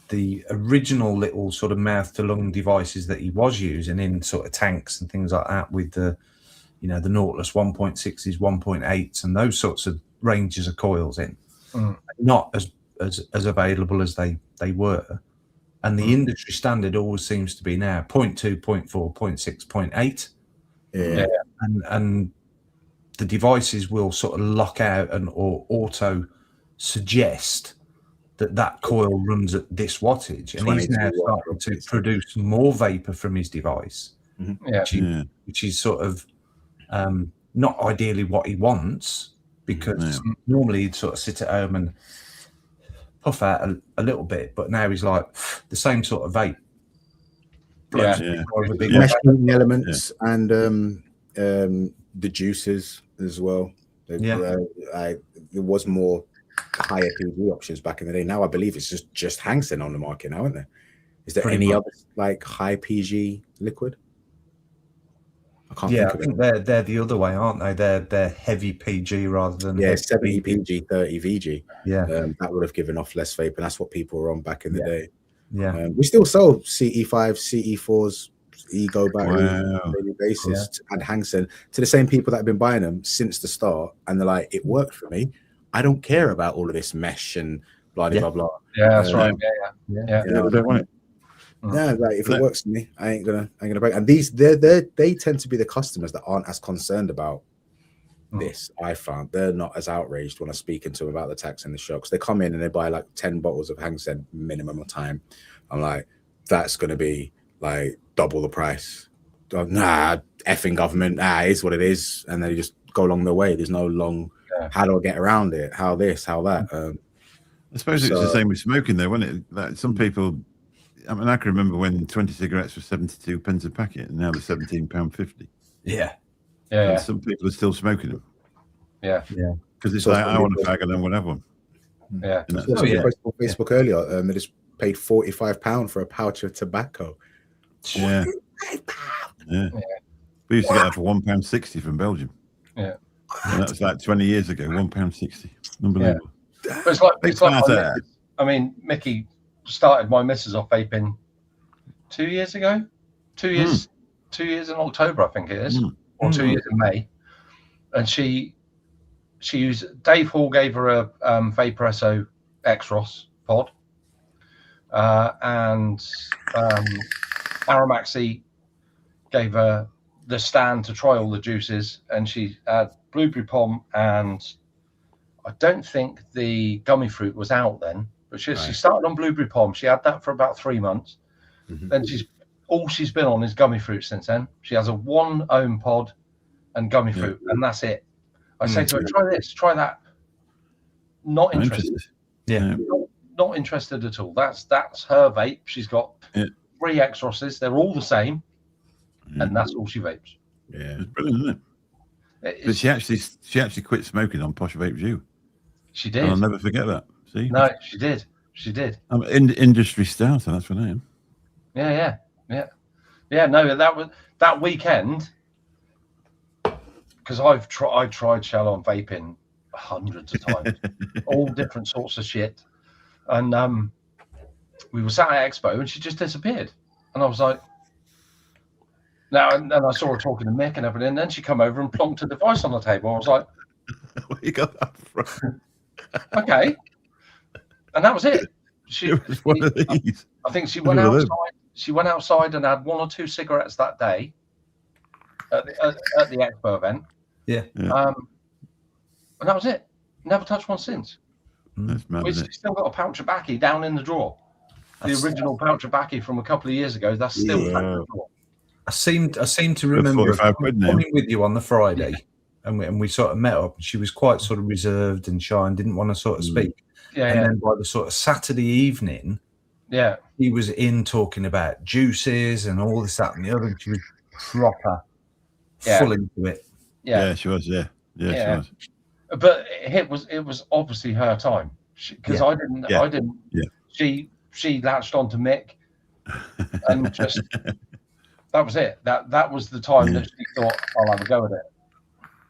the original little sort of mouth to lung devices that he was using in sort of tanks and things like that, with the, the Nautilus 1.6s, 1.8s, and those sorts of ranges of coils in, not as available as they were. And the industry standard always seems to be now 0.2, 0.4, 0.6, 0.8. Yeah. And the devices will sort of lock out and or auto suggest that coil runs at this wattage, and he's now starting to produce more vapor from his device, which is sort of not ideally what he wants, because normally he'd sort of sit at home and puff out a little bit, but now he's like the same sort of vape. Mesh elements and the juices as well. There was more higher PG options back in the day. Now I believe it's just Hangsen on the market now, isn't there? Is there any other like high PG liquid? I think they're the other way, aren't they? They're heavy PG rather than 70 PG, 30 VG. That would have given off less vape, and that's what people were on back in the day. We still sell CE5, CE4s, Ego batteries on a daily basis and Hangsen to the same people that have been buying them since the start, and they're like, it worked for me. I don't care about all of this mesh and blah blah blah. Yeah, that's right. I don't want it. Yeah, like if it works for me, I ain't gonna break. And these they tend to be the customers that aren't as concerned about this. I found they're not as outraged when I'm speaking to them about the tax and the shocks. They come in and they buy like 10 bottles of Hangsen minimum of time. I'm like, that's gonna be like double the price. Nah, effing government. It's what it is, and they just go along their way. There's no long. How do I get around it? How this? How that? I suppose it's the same with smoking, though, wasn't it? Like some people. I mean, I can remember when 20 cigarettes were 72 pence a packet, and now they're £17.50. Yeah. Some people are still smoking them. Yeah. Because it's like, I want a fag and then we'll have one. Yeah. On Facebook earlier, they just paid £45 for a pouch of tobacco. Yeah. We used to get that for £1.60 from Belgium. Yeah. And that was like 20 years ago, £1.60. Unbelievable. But it's like I mean, Micky started my missus off vaping 2 years ago. 2 years in October, I think it is, or 2 years in May. And she used, Dave Hall gave her a Vaporesso X-Ross pod, and Aramaxi gave her the stand to try all the juices, and she had blueberry pom, and I don't think the gummy fruit was out then, but she started on blueberry pom. She had that for about 3 months. Then she's been on is gummy fruit since then. She has a 1 ohm pod and gummy fruit, and that's it. I say to her, try this, try that. Not interested. Not interested at all. That's her vape. She's got 3 X-Rosses. They're all the same, and that's all she vapes. Yeah, it's brilliant, isn't it? But she actually quit smoking on Posh Vape View. She did. And I'll never forget that. See? No, she did. She did. I'm industry starter. That's what I am. Yeah. No, that weekend, because I tried Shell on vaping hundreds of times, all different sorts of shit, and we were sat at Expo and she just disappeared, and I was like, and I saw her talking to Mick and everything, and then she come over and plonked a device on the table. I was like, where you got that from? Okay, and that was it. It was one of these. I think she went outside. She went outside and had 1 or 2 cigarettes that day at the Expo event. Yeah. And that was it. Never touched one since. That's mad, We've still got a pouch of Backy down in the drawer. The original pouch of Backy from a couple of years ago. That's still in the drawer. I seem to remember coming with you on the Friday, and we sort of met up. She was quite sort of reserved and shy and didn't want to sort of speak. Then by the sort of Saturday evening, he was in talking about juices and all this, that, and the other. And she was proper full into it. Yeah, she was. Yeah, she was. But it was obviously her time, because I didn't. Yeah. She latched onto Mick, and just that was it. That was the time that she thought, I'll have a go at it,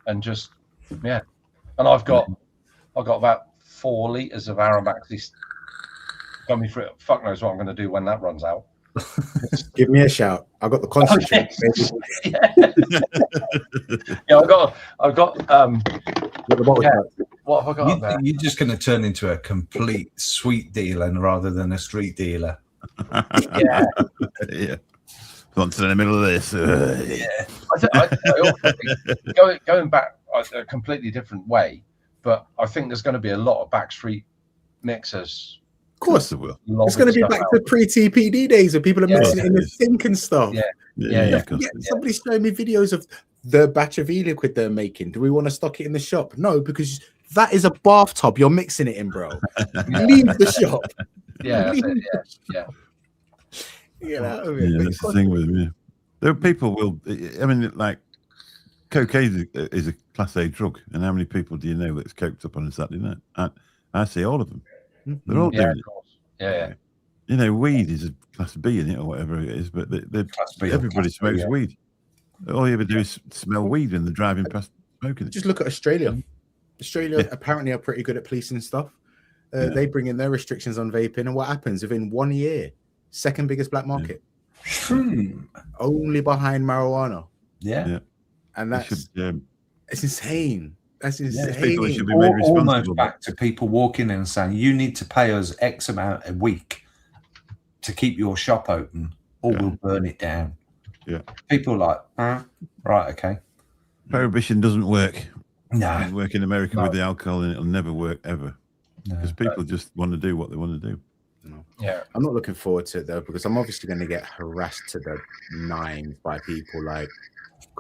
and just And I've got about 4 litres of Aramaxi gummy fruit. Fuck knows what I'm going to do when that runs out. Give me a shout. I got the concentrate. I've got what have I got there? You're just going to turn into a complete sweet dealer rather than a street dealer. Yeah. Once in the middle of this. I also think, going back, a completely different way. But I think there's going to be a lot of backstreet mixers. Of course there will. It's going to be back to pre-TPD days where people are mixing it in the sink and stuff. Yeah. Somebody's showing me videos of the batch of e-liquid they're making. Do we want to stock it in the shop? No, because that is a bathtub you're mixing it in, bro. Leave the shop. Yeah. That's the thing with me. There are people will. I mean, like cocaine is a class A drug, and how many people do you know that's coked up on a Saturday night? I see all of them. They're all doing it. Yeah. You know, weed is a class B in it or whatever it is, but everybody smokes weed. All you ever do is smell weed when they're driving past smoking it. Just look at Australia. Australia apparently are pretty good at policing stuff. They bring in their restrictions on vaping, and what happens within 1 year? Second biggest black market. Only behind marijuana. Yeah. And that's it's insane. That's insane. People should be made responsible. Almost back to people walking in and saying, you need to pay us X amount a week to keep your shop open, or we'll burn it down. Yeah. People are like, right, okay. Prohibition doesn't work. No. It doesn't work in America with the alcohol, and it'll never work ever. Because people just want to do what they want to do. Yeah. I'm not looking forward to it though, because I'm obviously going to get harassed to the nines by people like,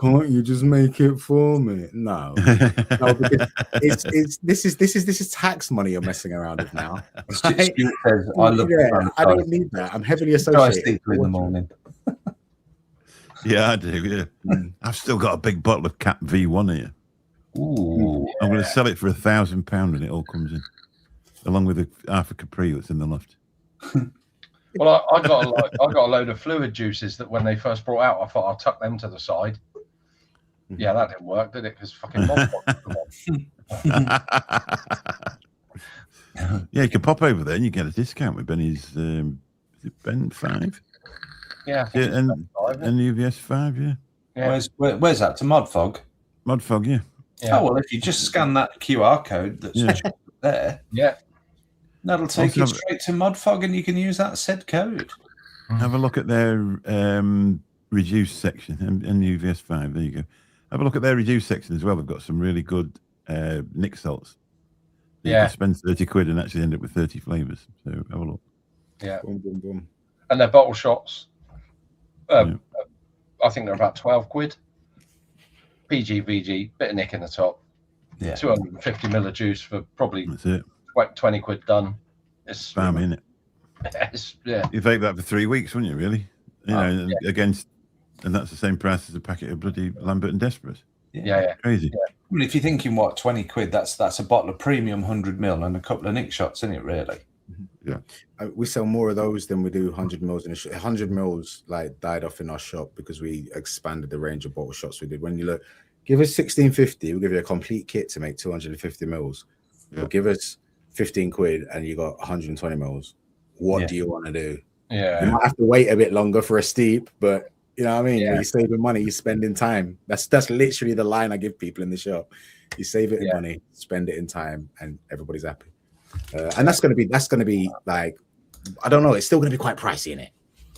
can't you just make it for me? No, because this is tax money you're messing around with now. I don't need that. I'm heavily associated in the morning. Yeah, I do. Yeah, I've still got a big bottle of Cap V1 here. Ooh, I'm going to sell it for £1,000 when it all comes in, along with half a Capri that's in the loft. Well, I got a load of fluid juices that when they first brought out, I thought I'll tuck them to the side. Yeah, that didn't work, did it? Because fucking Yeah, you can pop over there and you get a discount with Benny's. Is it Ben 5? Yeah, and UVS 5. yeah. Where's that? To Modfog? Modfog, yeah. Oh well, if you just scan that QR code that's there, that'll take you straight to Modfog, and you can use that said code. Have a look at their reduced section and UVS 5. There you go. Have a look at their reduced section as well. They've got some really good Nick salts. You can spend 30 quid and actually end up with 30 flavours. So have a look. Yeah. Boom, boom, boom. And their bottle shots, I think they're about 12 quid. PG, VG, bit of Nick in the top. Yeah. 250 ml of juice for probably 20 quid done. It's bam, innit? You vape that for 3 weeks, wouldn't you, really? You know, against, and that's the same price as a packet of bloody Lambert and Desperate. Yeah. Crazy. Yeah. I mean, if you're thinking, 20 quid, that's a bottle of premium 100 ml and a couple of Nick shots, isn't it, really? Yeah. We sell more of those than we do 100 mils in a shop. 100 mils like died off in our shop because we expanded the range of bottle shots we did. When you look, give us 1650, we'll give you a complete kit to make 250 mils. We'll give us 15 quid and you got 120 mils. What do you want to do? Yeah. You might have to wait a bit longer for a steep, but you know what I mean? You're saving money, you're spending time. That's literally the line I give people in the shop. You save it in money, spend it in time, and everybody's happy. And that's gonna be like, I don't know, it's still gonna be quite pricey in it.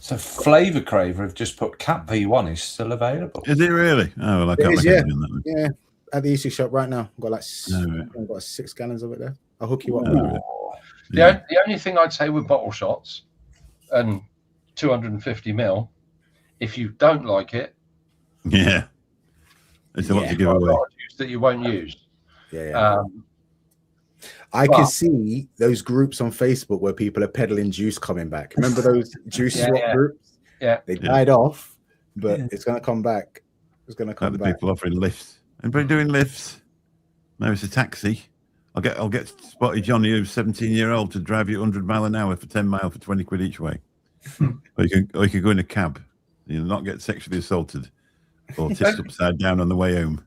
So Flavor Craver have just put Cap V1 is still available. Is it really? Oh well, I can't yeah, at the EC shop right now. I've got I've got 6 gallons of it there. I'll hook you up with it. The only thing I'd say with bottle shots and 250 ml, if you don't like it, it's a lot to give away that you won't use. I can see those groups on Facebook where people are peddling juice coming back. Remember those juice swap groups? Yeah, they died off, but it's going to come back. It's going to come back. People offering lifts. Anybody doing lifts? No, it's a taxi. I'll get Spotty Johnny, who's 17-year-old, to drive you 100 mile an hour for 10 mile for 20 quid each way. or you can go in a cab. You'll not get sexually assaulted or tissed upside down on the way home.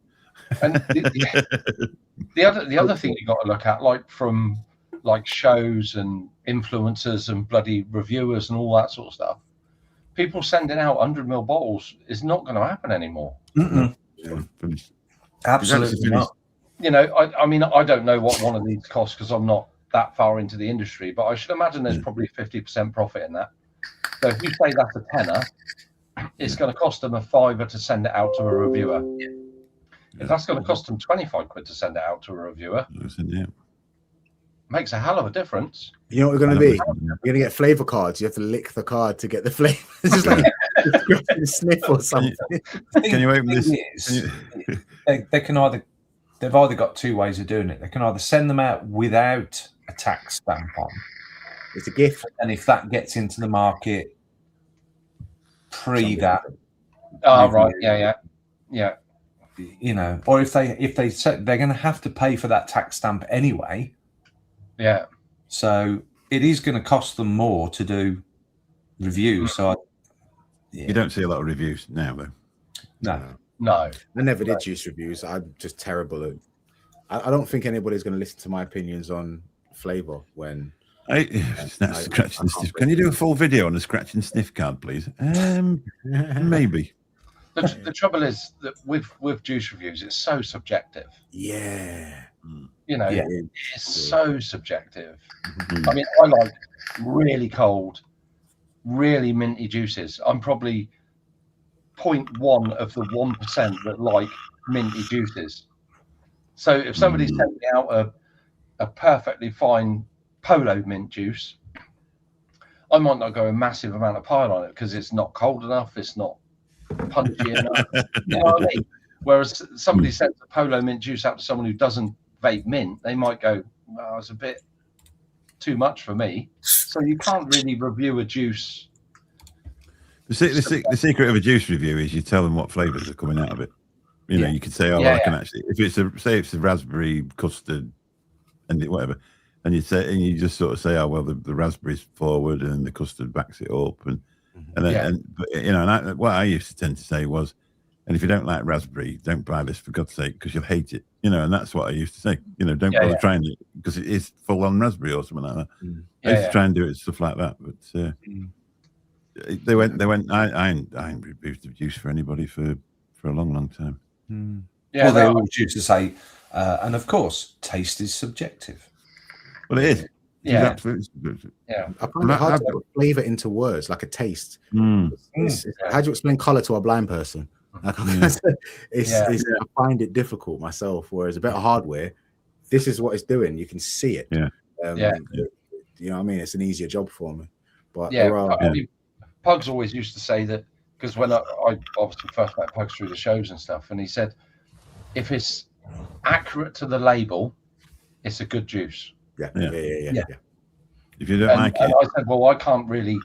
And the other thing you got to look at, like from like shows and influencers and bloody reviewers and all that sort of stuff, people sending out 100 ml bottles is not going to happen anymore. Absolutely not. You know, I mean, I don't know what one of these costs because I'm not that far into the industry, but I should imagine there's probably 50% profit in that. So if you say that's a tenner, it's going to cost them a £5 to send it out to a reviewer. That's going to cost them 25 quid to send it out to a reviewer. Yeah. Makes a hell of a difference. You know what we're going to be? You're going to get flavor cards. You have to lick the card to get the flavor. It's just like sniff or something. Can you open this? They've either got two ways of doing it. They can either send them out without a tax stamp on. It's a gift. And if that gets into the market pre that. Oh, right. Yeah. You know, or if they say they're going to have to pay for that tax stamp anyway. Yeah. So it is going to cost them more to do reviews. So you don't see a lot of reviews now, though. No. I never did juice reviews. I'm just terrible at. I don't think anybody's going to listen to my opinions on flavor when. Scratch and sniff. Can you do a full video on the scratch and sniff card, please? Maybe. The trouble is that with juice reviews, it's so subjective. Yeah. You know, it's so subjective. I mean, I like really cold, really minty juices. I'm probably 0.1 of the 1% that like minty juices. So if somebody sent me out a perfectly fine Polo mint juice, I might not go a massive amount of pile on it because it's not cold enough, it's not punchy enough. You know what I mean? Whereas somebody sends a Polo mint juice out to someone who doesn't vape mint, they might go, well, it's a bit too much for me. So you can't really review a juice. The secret of a juice review is you tell them what flavors are coming out of it. You know, you could say, I can actually, if it's a raspberry custard and whatever, and you just sort of say, oh well, the raspberry's forward and the custard backs it up, and you know, and what I used to tend to say was, and if you don't like raspberry, don't buy this for God's sake because you'll hate it. You know, and that's what I used to say. You know, don't bother trying it because it is full on raspberry or something like that. I used to try and do it stuff like that, but they went. I ain't reviewed the juice for anybody for a long time. Well, they always used to say, and of course, taste is subjective. Well, it is. Yeah. Absolutely subjective. I find it hard to put flavor into words like a taste. How do you explain color to a blind person? I find it difficult myself. Whereas a bit of hardware, this is what it's doing. You can see it. You know what I mean? It's an easier job for me. But Pugs always used to say that, because when I obviously first met Pugs through the shows and stuff, and he said, if it's accurate to the label, it's a good juice. If you don't like it, and I said, well, I can't really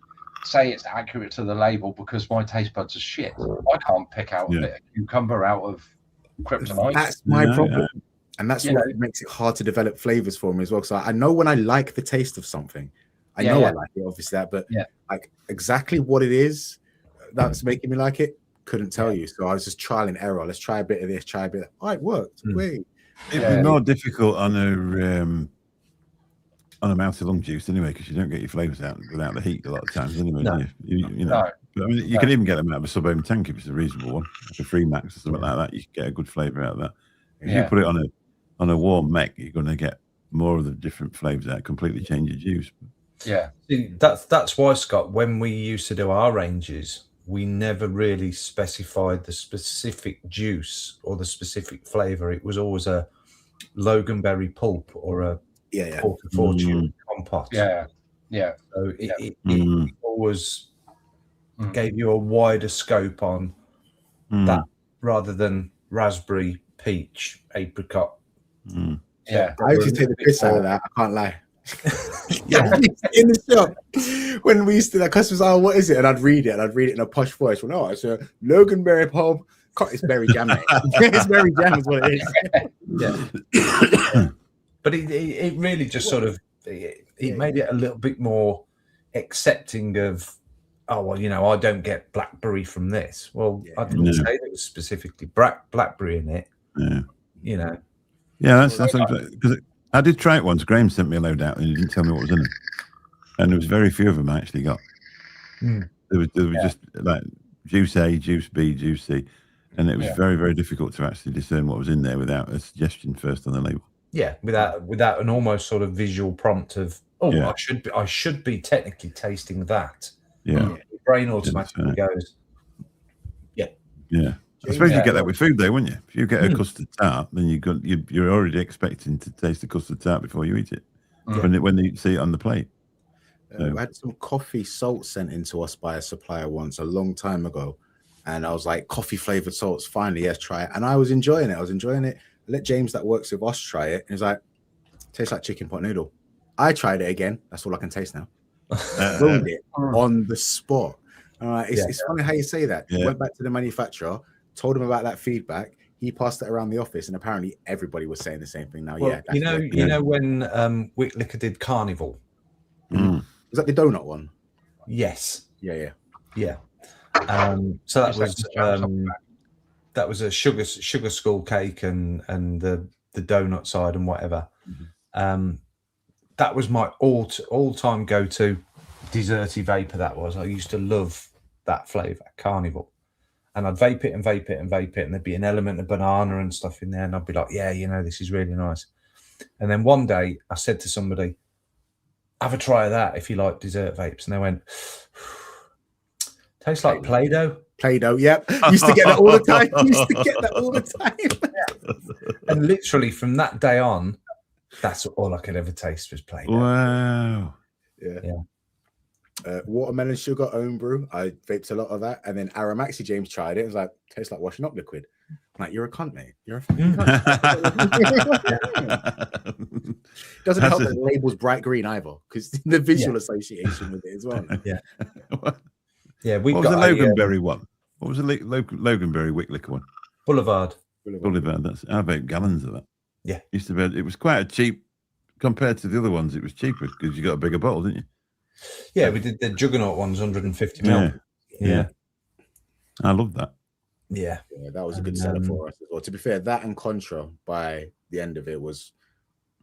say it's accurate to the label because my taste buds are shit. I can't pick out a bit of cucumber out of kryptonite. That's my problem. And that's what makes it hard to develop flavors for me as well. So I know when I like the taste of something, I know I like it, obviously, but like exactly what it is that's making me like it, couldn't tell you. So I was just trial and error. Let's try a bit of this, try a bit of that. Oh, it worked. Wait. It'd be more difficult on a mouthy lung juice anyway, because you don't get your flavors out without the heat a lot of times anyway. You know. But I mean, you can even get them out of a sub-ohm tank if it's a reasonable one, like a Free Max or something like that. You can get a good flavor out of that. If you put it on a warm mech, you're going to get more of the different flavors out. Completely change your juice. Yeah, see, that's why, Scott, when we used to do our ranges, we never really specified the specific juice or the specific flavor. It was always a Loganberry pulp or a Porter Fortune compote. So it always gave you a wider scope on that rather than raspberry, peach, apricot. I used to take the piss out of that. I can't lie. In the shop when we used to, the customers, oh, what is it? And I'd read it in a posh voice. Well, no, it's a Loganberry pulp. It's berry jam. It's berry jam is what it is. But it really just sort of it made it a little bit more accepting of, oh well, you know, I don't get blackberry from this. Well, I didn't say there was specifically blackberry in it. You know. Yeah, that's because I did try it once. Graham sent me a load out and he didn't tell me what was in it. And there was very few of them I actually got. There was just like juice A, juice B, juice C. And it was very, very difficult to actually discern what was in there without a suggestion first on the label. Yeah, without an almost sort of visual prompt of, I should be technically tasting that. Yeah. The brain automatically goes, I suppose you get that with food, though, wouldn't you? If you get a custard tart, then you're already expecting to taste the custard tart before you eat it. When you see it on the plate. We had some coffee salt sent in to us by a supplier once a long time ago, and I was like, coffee flavored salts, finally, yes, try it. And I was enjoying it. I let James that works with us try it, and he's like, tastes like chicken pot noodle. I tried it again. That's all I can taste now. Ruined it on the spot. It's funny how you say that. Yeah. Went back to the manufacturer, told him about that feedback. He passed it around the office, and apparently everybody was saying the same thing. Now, well, you know when Wick Liquor did Carnival. Was that the donut one? Yes. Yeah. So that was a sugar skull cake and the donut side and whatever. That was my all-time go-to desserty vapor. That was. I used to love that flavor, Carnival, and I'd vape it, and there'd be an element of banana and stuff in there, and I'd be like, yeah, this is really nice. And then one day I said to somebody, have a try of that if you like dessert vapes. And they went, tastes like Play-Doh. Play-Doh, yep. Used to get that all the time. And literally from that day on, that's all I could ever taste was Play-Doh. Wow. Yeah. Watermelon sugar own brew. I vaped a lot of that. And then Aramaxi James tried it. It was like, tastes like washing up liquid. I'm like, you're a cunt, mate. You're a fucking cunt. Doesn't help that the label's bright green either, because the visual association with it as well. Yeah. What What was the Loganberry one? What was the Loganberry Wick Liquor one? Boulevard. That's I vape gallons of that. Yeah. Used to be. It was quite a cheap compared to the other ones. It was cheaper because you got a bigger bottle, didn't you? Yeah, we did the Juggernaut ones, 150 ml. Yeah. I love that. Yeah, that was a good seller for us as well. To be fair, that and Contra by the end of it was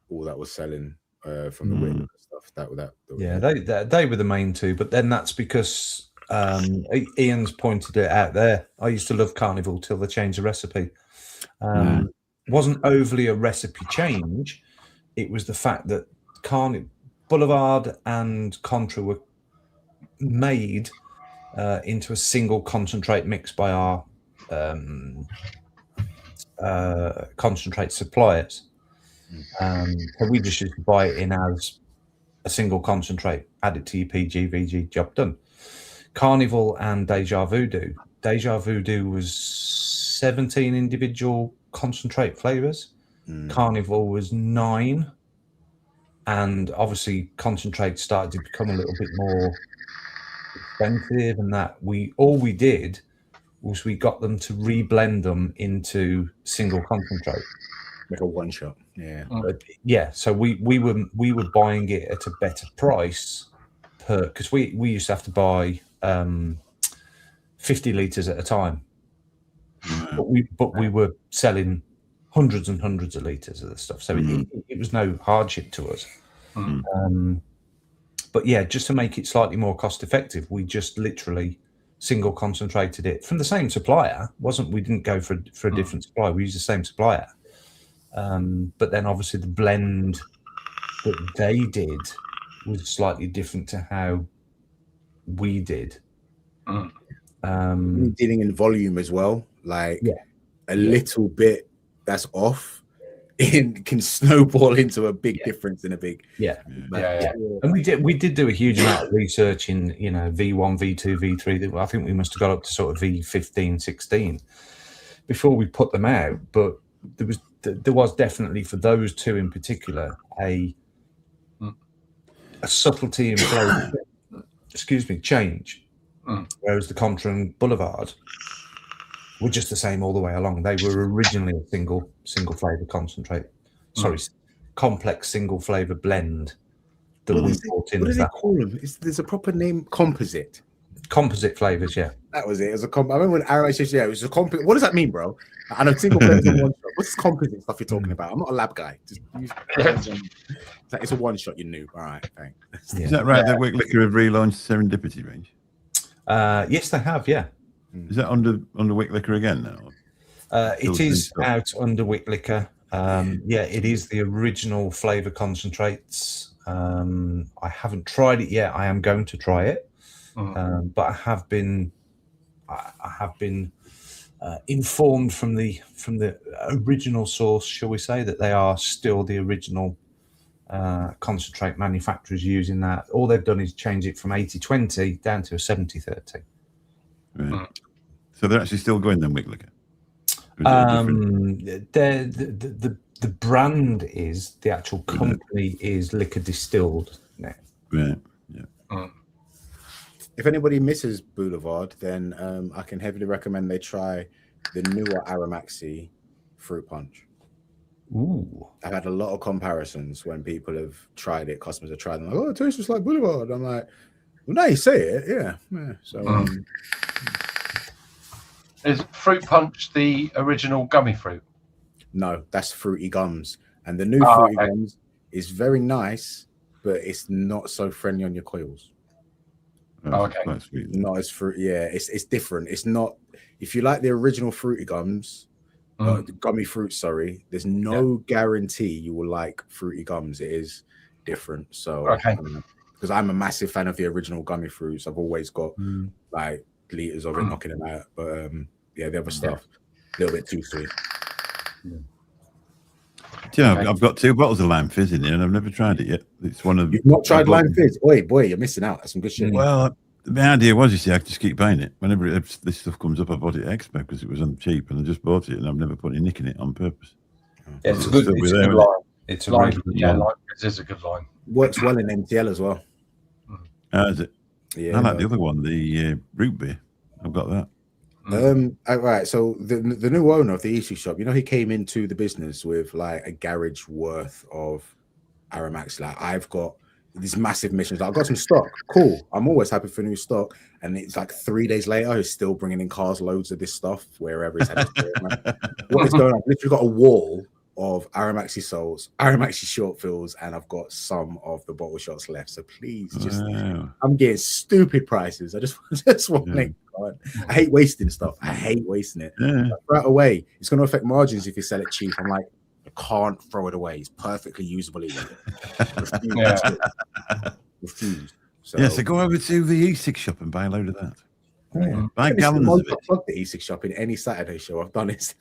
all that was selling from the Wick stuff. They were the main two, but then that's because Ian's pointed it out there. I used to love Carnival till they changed the recipe. Wasn't overly a recipe change. It was the fact that Boulevard and Contra were made into a single concentrate mix by our concentrate suppliers. So we just used to buy it in as a single concentrate, add it to your PG, VG, job done. Carnival and Deja Voodoo. Deja Voodoo was 17 individual concentrate flavors. Carnival was 9. And obviously concentrate started to become a little bit more expensive, and that all we did was we got them to reblend them into single concentrate, like a one shot. So we were buying it at a better price because we used to have to buy 50 liters at a time, but we were selling hundreds and hundreds of liters of the stuff, so it was no hardship to us. But yeah, just to make it slightly more cost effective, we just literally single concentrated it from the same supplier. We didn't go for a different supplier. We used the same supplier. But then obviously the blend that they did was slightly different to how we did. Dealing in volume as well, like a little bit that's off can snowball into a big difference in a big And we did do a huge amount of research in V1, V2, V3. I think we must have got up to sort of V15, 16 before we put them out. But there was definitely, for those two in particular, a subtlety in flavor change. Whereas the Contra and Boulevard were just the same all the way along. They were originally a single flavor concentrate. Complex single flavor blend that we brought in. What do they call them? There's a proper name, composite. Composite flavors, yeah. That was it. It was I remember when Aaron said, it was a composite. What does that mean, bro? I know single flavors in one shot. What's this composite stuff you're talking about? I'm not a lab guy. Just use it's a one shot, you knew. All right, thanks. Is that right? That Wick Liquor have relaunched Serendipity range? Yes, they have, yeah. Is that under Wick Liquor again now? It is out under Wick Liquor. It is the original flavour concentrates. I haven't tried it yet. I am going to try it, but I have been informed from the original source, shall we say, that they are still the original concentrate manufacturers using that. All they've done is change it from 80-20 down to a 70-30. Right. So they're actually still going then, Wick Liquor? The brand is, the actual company is Liquor Distilled now. Right. Yeah. If anybody misses Boulevard, then I can heavily recommend they try the newer Aramaxi Fruit Punch. Ooh. I've had a lot of comparisons when people have tried it. Customers have tried them. Like, oh, it tastes just like Boulevard. I'm like, well, now you say it, yeah. So, is Fruit Punch the original gummy fruit? No, that's Fruity Gums, and the new Fruity Gums is very nice, but it's not so friendly on your coils. Okay. Not as fruity. Yeah, it's different. It's not. If you like the original Fruity Gums, gummy fruit. Sorry, there's no guarantee you will like Fruity Gums. It is different. So, because I'm a massive fan of the original gummy fruits, I've always got like liters of it knocking them out. But yeah, the other stuff a little bit too sweet. I've got 2 bottles of lime fizz in here, and I've never tried it yet. It's one of you've not tried lime fizz. Oi, boy, you're missing out. That's some good shit. Well, the idea was, you see, I just keep buying it. Whenever this stuff comes up, I bought it at Expo because it was on cheap, and I just bought it, and I've never put any nick in it on purpose. Yeah, it's a good line. It's a line. really Yeah, line is a good line. Works well in MTL as well. Is it? Yeah, I like the other one, the root beer. I've got that. Right. So the new owner of the Easy Shop, you know, he came into the business with like a garage worth of Aramax. Like, I've got these massive missions. Like, I've got some stock. Cool. I'm always happy for new stock. And it's like 3 days later, he's still bringing in cars loads of this stuff wherever he's had it. What is going on? I've literally got a wall of Aramaxi salts, Aramaxi short fills, and I've got some of the bottle shots left. So please, just I'm getting stupid prices. I just want to I hate wasting stuff. I hate wasting it. Like, right away, it's going to affect margins if you sell it cheap. I'm like, I can't throw it away. It's perfectly usable. Refuse. So go over to the E6 shop and buy a load of that. Yeah. Buy gallons of it. I've plugged the E6 shop in any Saturday show I've done it.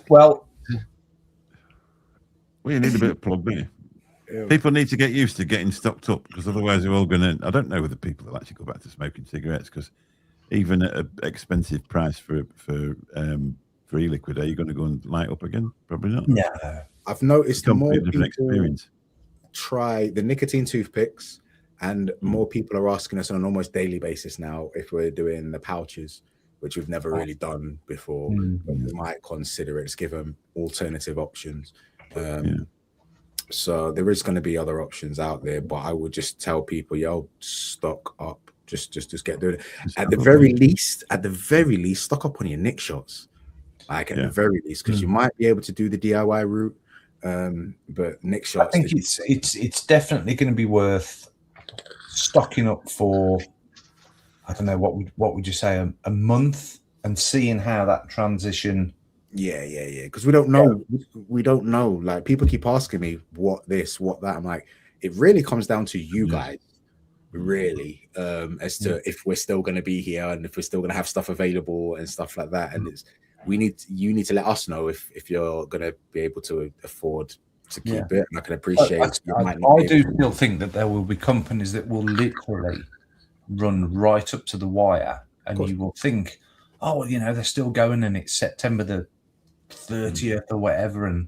Well, you need a bit of plug there. People need to get used to getting stocked up, because otherwise we're all going to. I don't know whether people will actually go back to smoking cigarettes, because even at an expensive price for e-liquid, are you going to go and light up again? Probably not. Yeah, I've noticed more people experience. Try the nicotine toothpicks, and more people are asking us on an almost daily basis now if we're doing the pouches, which we've never really done before. But we might consider it. Just give them alternative options. So there is going to be other options out there, but I would just tell people, yo, stock up. Just get doing it. At the very least, stock up on your nick shots. Like at the very least, because you might be able to do the DIY route. But nick shots, I think it's definitely going to be worth stocking up for, I don't know, what would you say, a month, and seeing how that transition. Yeah. Because we don't know. We don't know. Like, people keep asking me what this, what that. I'm like, it really comes down to you guys, really, as to if we're still going to be here and if we're still going to have stuff available and stuff like that. And you need to let us know if you're going to be able to afford to keep it. And I can appreciate. I do still think that there will be companies that will literally run right up to the wire, and you will think, oh, well, they're still going, and it's September the 30th or whatever, and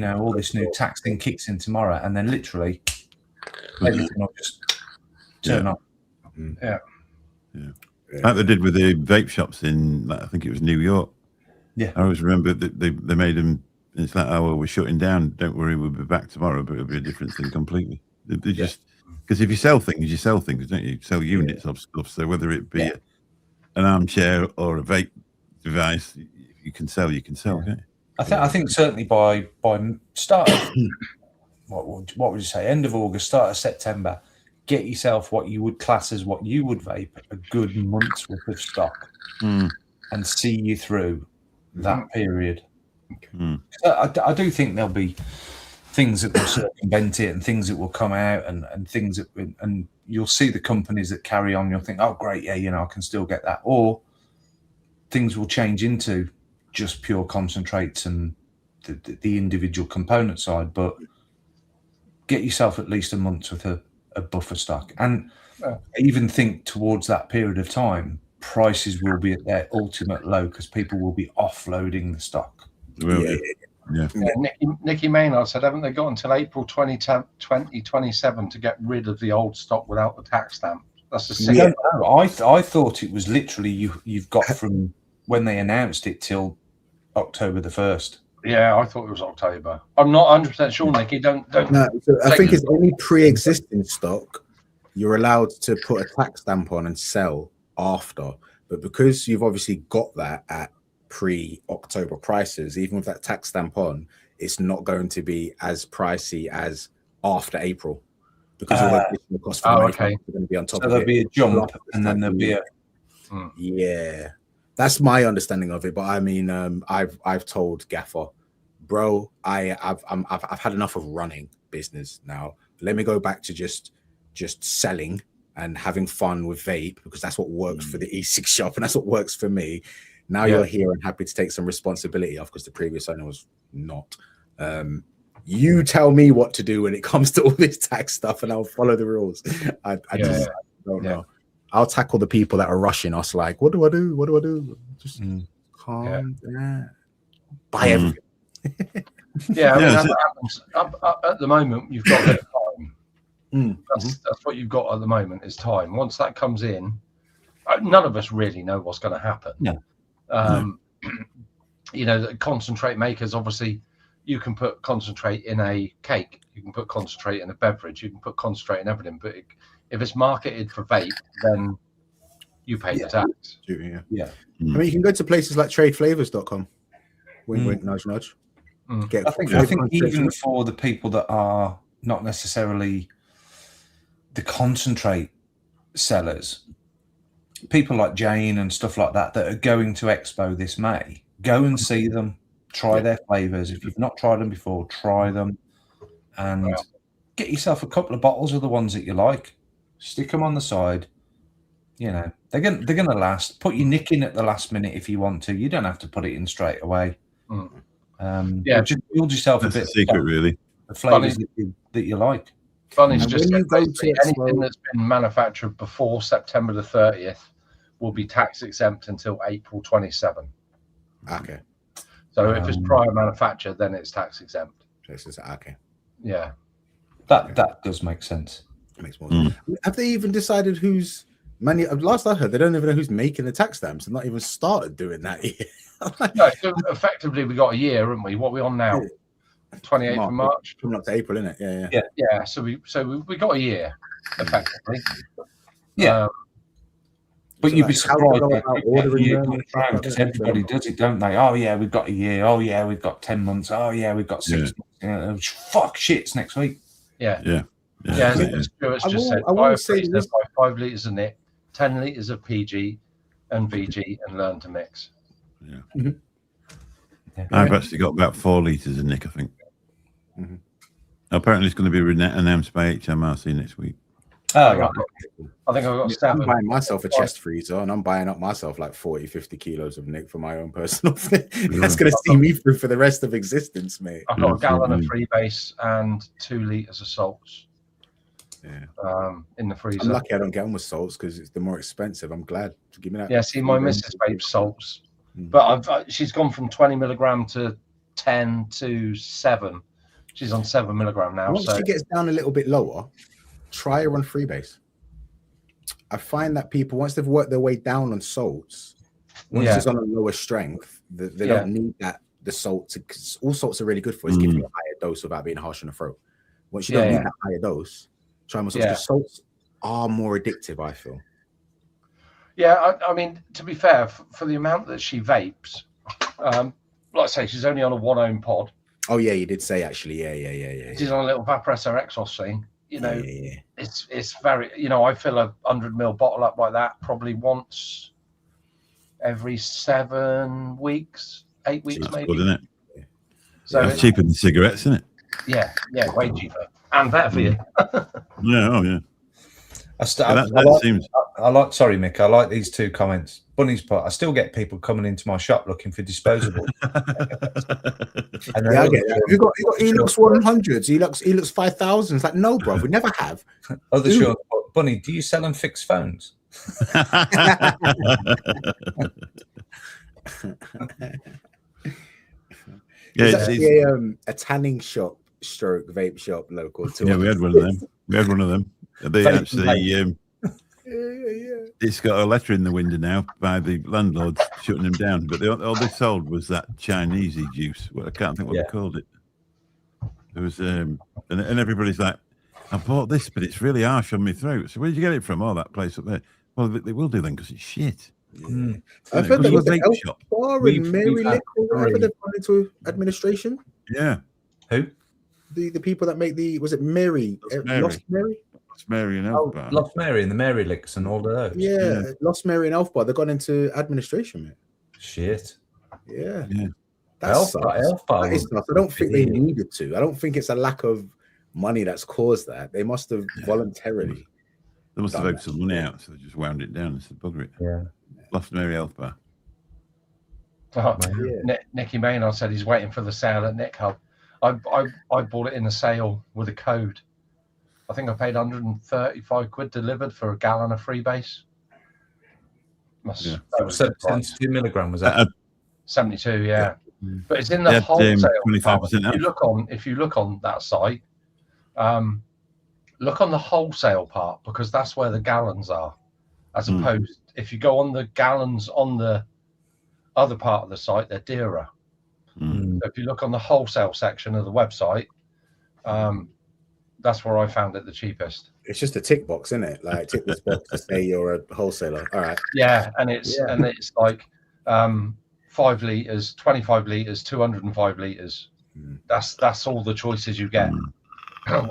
all this new tax thing kicks in tomorrow, and then literally everything will just turn up. Like they did with the vape shops in, I think it was New York. I always remember that they made them. It's like, oh, well, we're shutting down. Don't worry, we'll be back tomorrow, but it'll be a different thing completely. They just, because if you sell things, don't you? Sell units of stuff. So whether it be an armchair or a vape device, you can sell. Okay. I think certainly by start of, what would you say, end of August, start of September, get yourself what you would class as what you would vape a good month's worth of stock, and see you through that period. I do think there'll be things that will circumvent it, and things that will come out, and things that, and you'll see the companies that carry on. You'll think, oh great, I can still get that, or things will change into just pure concentrates and the individual component side, but get yourself at least a month with a buffer stock. And I even think towards that period of time, prices will be at their ultimate low because people will be offloading the stock. Well, yeah. Nicky Maynard said, haven't they got until April 2027 to get rid of the old stock without the tax stamp? That's the same. I thought it was literally you've got from when they announced it till October the 1st. Yeah, I thought it was October. I'm not 100% sure, Nicky. Don't. No, so I think it's any pre-existing stock you're allowed to put a tax stamp on and sell after. But because you've obviously got that at pre-October prices, even with that tax stamp on, it's not going to be as pricey as after April because all the additional costs for the manufacturer are going to be on top of it. So there'll be a jump and then there'll be a... Yeah. That's my understanding of it, but I mean, I've told Gaffer, bro, I've had enough of running business now. Let me go back to just selling and having fun with vape because that's what works for the E6 shop and that's what works for me. Now you're here and happy to take some responsibility off because the previous owner was not. You tell me what to do when it comes to all this tax stuff, and I'll follow the rules. I don't know. I'll tackle the people that are rushing us. Like, what do I do? What do I do? Just calm down. Buy everything. I mean, that's what happens. At the moment, you've got a bit of time. That's what you've got at the moment is time. Once that comes in, none of us really know what's going to happen. You know, the concentrate makers, obviously, you can put concentrate in a cake. You can put concentrate in a beverage. You can put concentrate in everything. But if it's marketed for vape, then you pay the tax. I mean, you can go to places like tradeflavors.com. Wink, wink, nudge, nudge. I think even for the people that are not necessarily the concentrate sellers, people like Jane and stuff like that that are going to Expo this May, go and see them, try their flavors. If you've not tried them before, try them and get yourself a couple of bottles of the ones that you like. Stick them on the side. You know, they're gonna last. Put your nick in at the last minute if you want to. You don't have to put it in straight away. Just build yourself That's a bit. The secret, really. The flavors that you like. Funny's just anything that's been manufactured before September the 30th will be tax exempt until April 27. Okay. So if it's prior manufacture, then it's tax exempt. Okay. Yeah. That does make sense. It makes more sense. Have they even decided who's last I heard, they don't even know who's making the tax stamps and not even started doing that yet. No, so effectively we got a year, haven't we? What are we on now? 28th of March. Coming up to April, isn't it? Yeah. So we got a year, effectively. But you'd be surprised because everybody does it, don't they? Oh yeah, we've got a year. Oh yeah, we've got 10 months. Oh yeah, we've got 6 months. Fuck shit's next week. Stuart's just said 5 litres by 5 litres of nick, 10 litres of PG and VG, and learn to mix. I've actually got about 4 litres of nick, I think. Apparently, it's going to be announced by HMRC next week. Oh, right. I think I've got 7. I'm buying myself a chest freezer and I'm buying up myself like 40-50 kilos of nick for my own personal thing. That's going to see me through for the rest of existence, mate. I've got a gallon of freebase and 2 litres of salts. In the freezer. I'm lucky I don't get on with salts because they're more expensive. I'm glad to give me that. Yeah, see, my missus vapes salts, but she's gone from 20 milligram to 10 to 7. She's on 7 milligram now. Once she gets down a little bit lower, try her on freebase. I find that people, once they've worked their way down on salts, once it's on a lower strength, they don't need the salt because all salts are really good for is giving you a higher dose without being harsh on the throat. Once you don't need that higher dose, try more salts. The salts are more addictive, I feel. Yeah, I mean, to be fair, for the amount that she vapes, like I say, she's only on a 1-ohm pod. Oh yeah, you did say actually, yeah. She's on a little Vaporesso Exos thing. You know, it's very. You know, I fill a 100ml bottle up like that probably once every 7 weeks, 8 weeks, That's maybe. good, isn't it? So it's cheaper than cigarettes, isn't it? Yeah, way cheaper and better for you. Yeah. Sorry, Mick. I like these 2 comments. Bunny's part, I still get people coming into my shop looking for disposable. And Yeah, I get that. You got Elux 100s, Elux 5000s. It's like, no, bro, we never have. Other Sean, Bunny, do you sell and fix phones? There's actually a tanning shop stroke vape shop local too. Yeah, we had one of them. They actually it's got a letter in the window now by the landlords shutting them down. But all they sold was that Chinesey juice. Well, I can't think what they called it. There was and everybody's like, I bought this, but it's really harsh on my throat. So where did you get it from? Oh, that place up there. Well, they will do then because it's shit. I've heard that was the Elf Bar and Mary Lick or whatever they've gone into administration. Yeah. Who? The people that make was it Mary? Lost Mary? Lost Mary and Elf Bar. Lost Mary and the Mary Licks and all of those. Yeah, Lost Mary and Elf Bar. They've gone into administration, man. Shit. Yeah. Elf Bar. I don't think they needed to. I don't think it's a lack of money that's caused that. They must have voluntarily. They must have owed some money out, so they just wound it down and said, bugger it. Yeah. Lost Mary Elf Bar. Oh, Nicky Maynard said he's waiting for the sale at Nick Hub. I bought it in a sale with a code. I think I paid 135 quid delivered for a gallon of freebase. That was 72 milligram, was that? 72, yeah. But it's in the wholesale. 25%. If you look on that site, look on the wholesale part because that's where the gallons are. As opposed, if you go on the gallons on the other part of the site, they're dearer. So if you look on the wholesale section of the website, that's where I found it the cheapest. It's just a tick box, isn't it? Like tick this box to say you're a wholesaler. All right. Yeah, and it's like 5 liters, 25 liters, 205 liters. That's all the choices you get,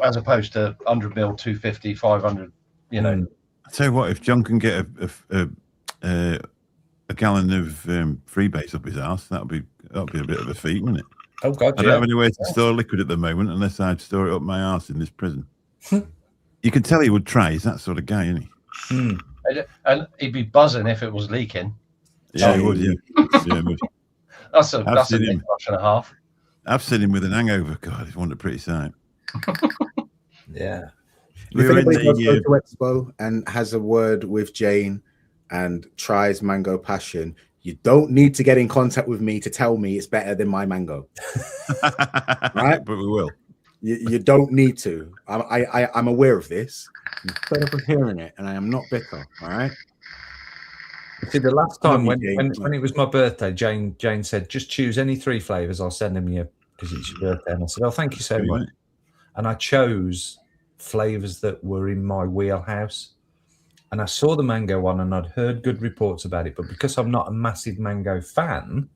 as opposed to 100 mil, 250, 500. You know. I tell you what, if John can get a gallon of freebase up his arse, that'll be a bit of a feat, wouldn't it? Oh God! I don't have anywhere to store liquid at the moment unless I'd store it up my arse in this prison. You can tell he would try. He's that sort of guy, isn't he? And he'd be buzzing if it was leaking. Yeah, he would. Yeah, he would. That's a brush and a half. I've seen him with an hangover. God, he's one a pretty sight. Yeah. If anybody does go to Expo and has a word with Jane and tries Mango Passion, you don't need to get in contact with me to tell me it's better than my mango. Right? But we will. You don't need to. I'm aware of this. I'm fed up of hearing it, and I am not bitter. All right. See, the last time when it was my birthday, Jane said, just choose any 3 flavors. I'll send them you because it's your birthday. And I said, oh, thank you so much. And I chose flavors that were in my wheelhouse. And I saw the mango one and I'd heard good reports about it. But because I'm not a massive mango fan,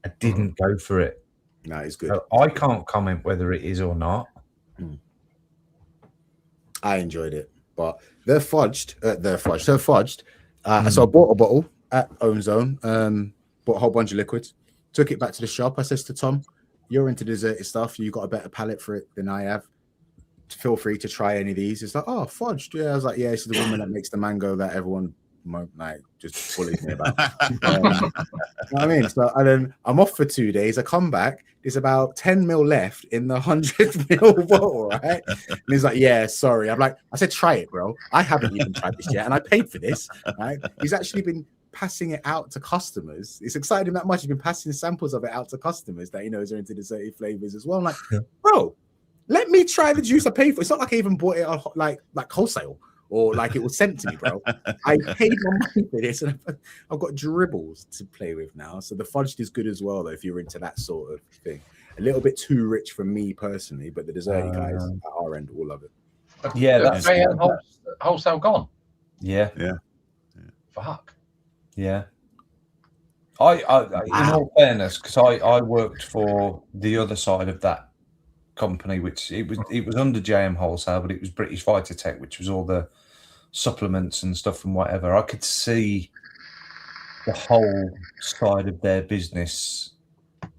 I didn't go for it. No, it's good. So I can't comment whether it is or not. I enjoyed it. But they're fudged. So I bought a bottle at Own Zone, bought a whole bunch of liquids, took it back to the shop. I says to Tom, you're into desserty stuff. You got a better palate for it than I have. Feel free to try any of these. It's like, oh, fudged. Yeah, I was like, yeah, this is the woman that makes the mango that everyone like just bullies me about. You know what I mean? So and then I'm off for 2 days. I come back. There's about 10 mil left in the 100 mil bottle, right? And he's like, yeah, sorry. I'm like, I said, try it, bro. I haven't even tried this yet, and I paid for this. Right? He's actually been passing it out to customers. It's excited him that much. He's been passing samples of it out to customers that he knows are into desserty flavors as well. I'm like, bro, let me try the juice I paid for. It's not like I even bought it like wholesale or like it was sent to me, bro. I paid my money for this, and I've got dribbles to play with now. So the fudged is good as well, though, if you're into that sort of thing. A little bit too rich for me personally, but the desserty guys at our end all love it. Yeah, that's wholesale gone. Yeah. Fuck. Yeah. I in all fairness, because I worked for the other side of that company, which it was under JM Wholesale, but it was British Vitatech, which was all the supplements and stuff and whatever. I could see the whole side of their business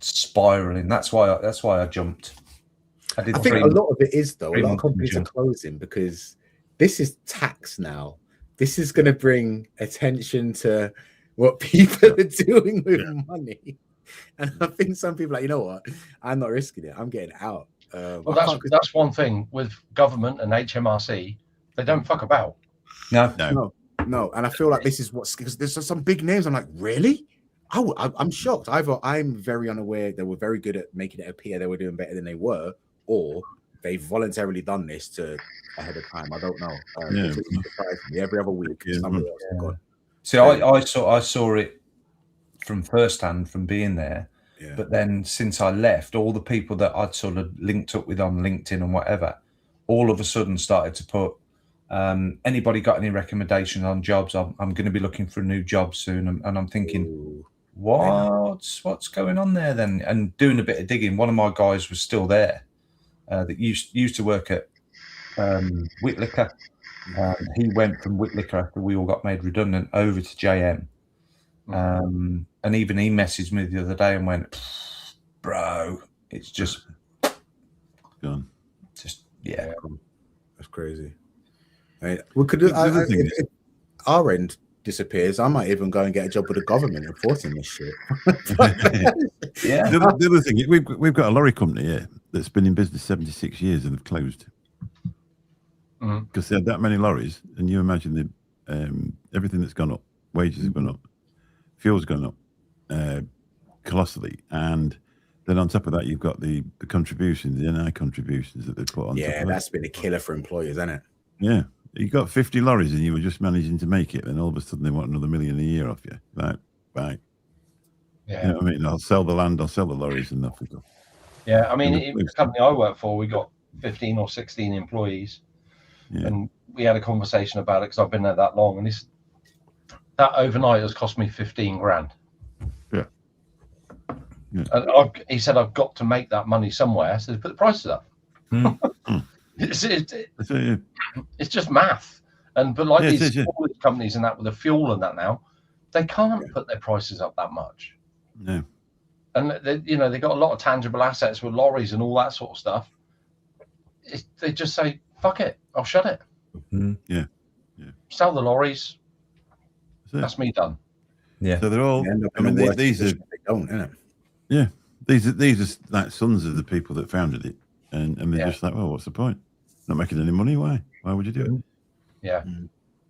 spiraling. That's why I jumped. I think a lot of it is though. A lot of companies are closing because this is tax now. This is going to bring attention to what people are doing with money. And I think some people are like, you know what? I'm not risking it. I'm getting out. Well, that's one thing with government and HMRC. They don't fuck about. No. And I feel like this is because there's some big names. I'm like, really? I'm shocked. Either I'm very unaware they were very good at making it appear they were doing better than they were, or they voluntarily done this to ahead of time. I don't know. It surprised me every other week. Somebody else has gone. See, I saw it from firsthand from being there. Yeah. But then since I left, all the people that I'd sort of linked up with on LinkedIn and whatever, all of a sudden started to put, anybody got any recommendations on jobs? I'm going to be looking for a new job soon. And I'm thinking, what's going on there then? And doing a bit of digging, one of my guys was still there that used to work at Whitlicker. He went from Whitlicker after we all got made redundant over to JM. And even he messaged me the other day and went, bro, it's just gone. Just that's crazy. We could do if our end disappears. I might even go and get a job with the government enforcing this shit. Yeah. The other thing, we've got a lorry company here that's been in business 76 years and have closed because they had that many lorries. And you imagine the everything that's gone up, wages have gone up, fuel's gone up colossally, and then on top of that, you've got the contributions, the NI contributions that they put on. Yeah, that's been a killer for employers, hasn't it? Yeah. You got 50 lorries and you were just managing to make it, and all of a sudden they want another $1 million a year off you. Like, right. Yeah. You know what I mean? I'll sell the land, I'll sell the lorries, and off we go. Yeah, I mean, in the company I work for, we got 15 or 16 employees, and we had a conversation about it because I've been there that long, and that overnight has cost me 15 grand. Yeah. And he said, I've got to make that money somewhere, so put the prices up. It's just math. But like these companies and that with the fuel and that now, they can't put their prices up that much. No. And they got a lot of tangible assets with lorries and all that sort of stuff. They just say, fuck it, I'll shut it. Yeah. Sell the lorries. That's me done. Yeah. So they're all. I mean, these are. They don't, innit? Yeah. These are like sons of the people that founded it, and they're just like, well, what's the point? Not making any money. Why would you do it? Yeah.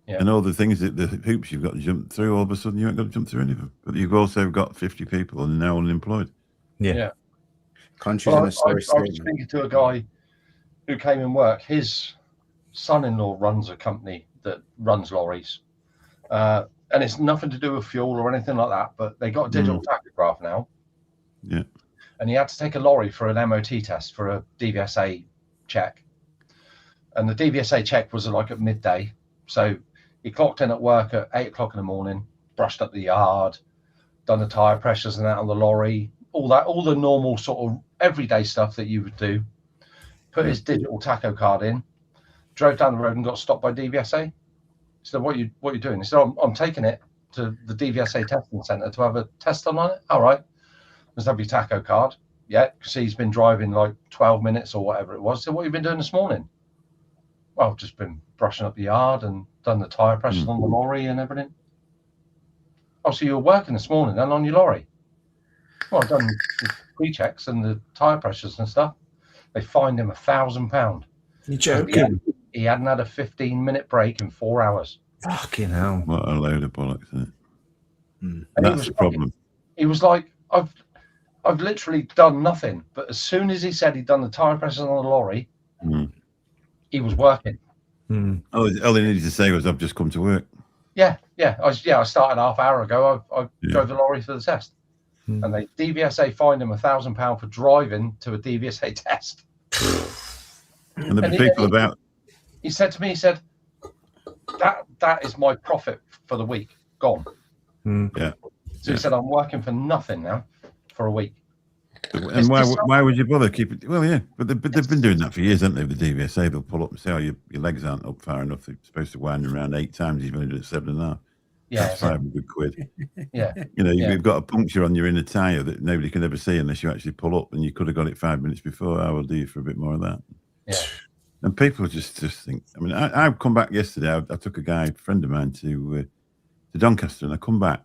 And all the things that the hoops you've got to jump through, all of a sudden you ain't got to jump through any of them. But you've also got 50 people and now unemployed. Yeah. Countries I in a was speaking to a guy who came in work. His son-in-law runs a company that runs lorries, and it's nothing to do with fuel or anything like that. But they got a digital tachograph now. Yeah. And he had to take a lorry for an MOT test for a DVSA check, and the DVSA check was like at midday. So he clocked in at work at 8 o'clock in the morning, brushed up the yard, done the tire pressures and that on the lorry, all the normal sort of everyday stuff that you would do. Put his digital tacho card in, drove down the road and got stopped by DVSA. He said, what are you doing? He said, I'm taking it to the DVSA testing centre to have a test on it. All right. Let's have your tacho card. Yeah, because he's been driving like 12 minutes or whatever it was. So what have you been doing this morning? Well, I've just been brushing up the yard and done the tyre pressures on the lorry and everything. Oh, so you were working this morning then on your lorry? Well, I've done the pre-checks and the tyre pressures and stuff. They fined him £1,000. You're joking? He hadn't had a 15-minute break in 4 hours. Fucking hell. What a load of bollocks, isn't it? And that's the problem. He was like, I've literally done nothing. But as soon as he said he'd done the tyre pressures on the lorry, he was working. All he needed to say was, I've just come to work. Yeah. I started half hour ago. I drove the lorry for the test. And they DVSA fined him £1,000 for driving to a DVSA test. And the people about. He said to me, that is my profit for the week. Gone. Yeah. So he said, I'm working for nothing now for a week. And why would you bother keeping it? Well, yeah, but they've been doing that for years, haven't they? With the DVSA, they'll pull up and say, "Oh, your legs aren't up far enough. They're supposed to wind around 8 times. You've only done 7.5. Yeah, that's £500. Yeah, you've got a puncture on your inner tyre that nobody can ever see unless you actually pull up, and you could have got it 5 minutes before. I will do you for a bit more of that. Yeah, and people just think. I mean, I've come back yesterday. I took a friend of mine to Doncaster, and I come back,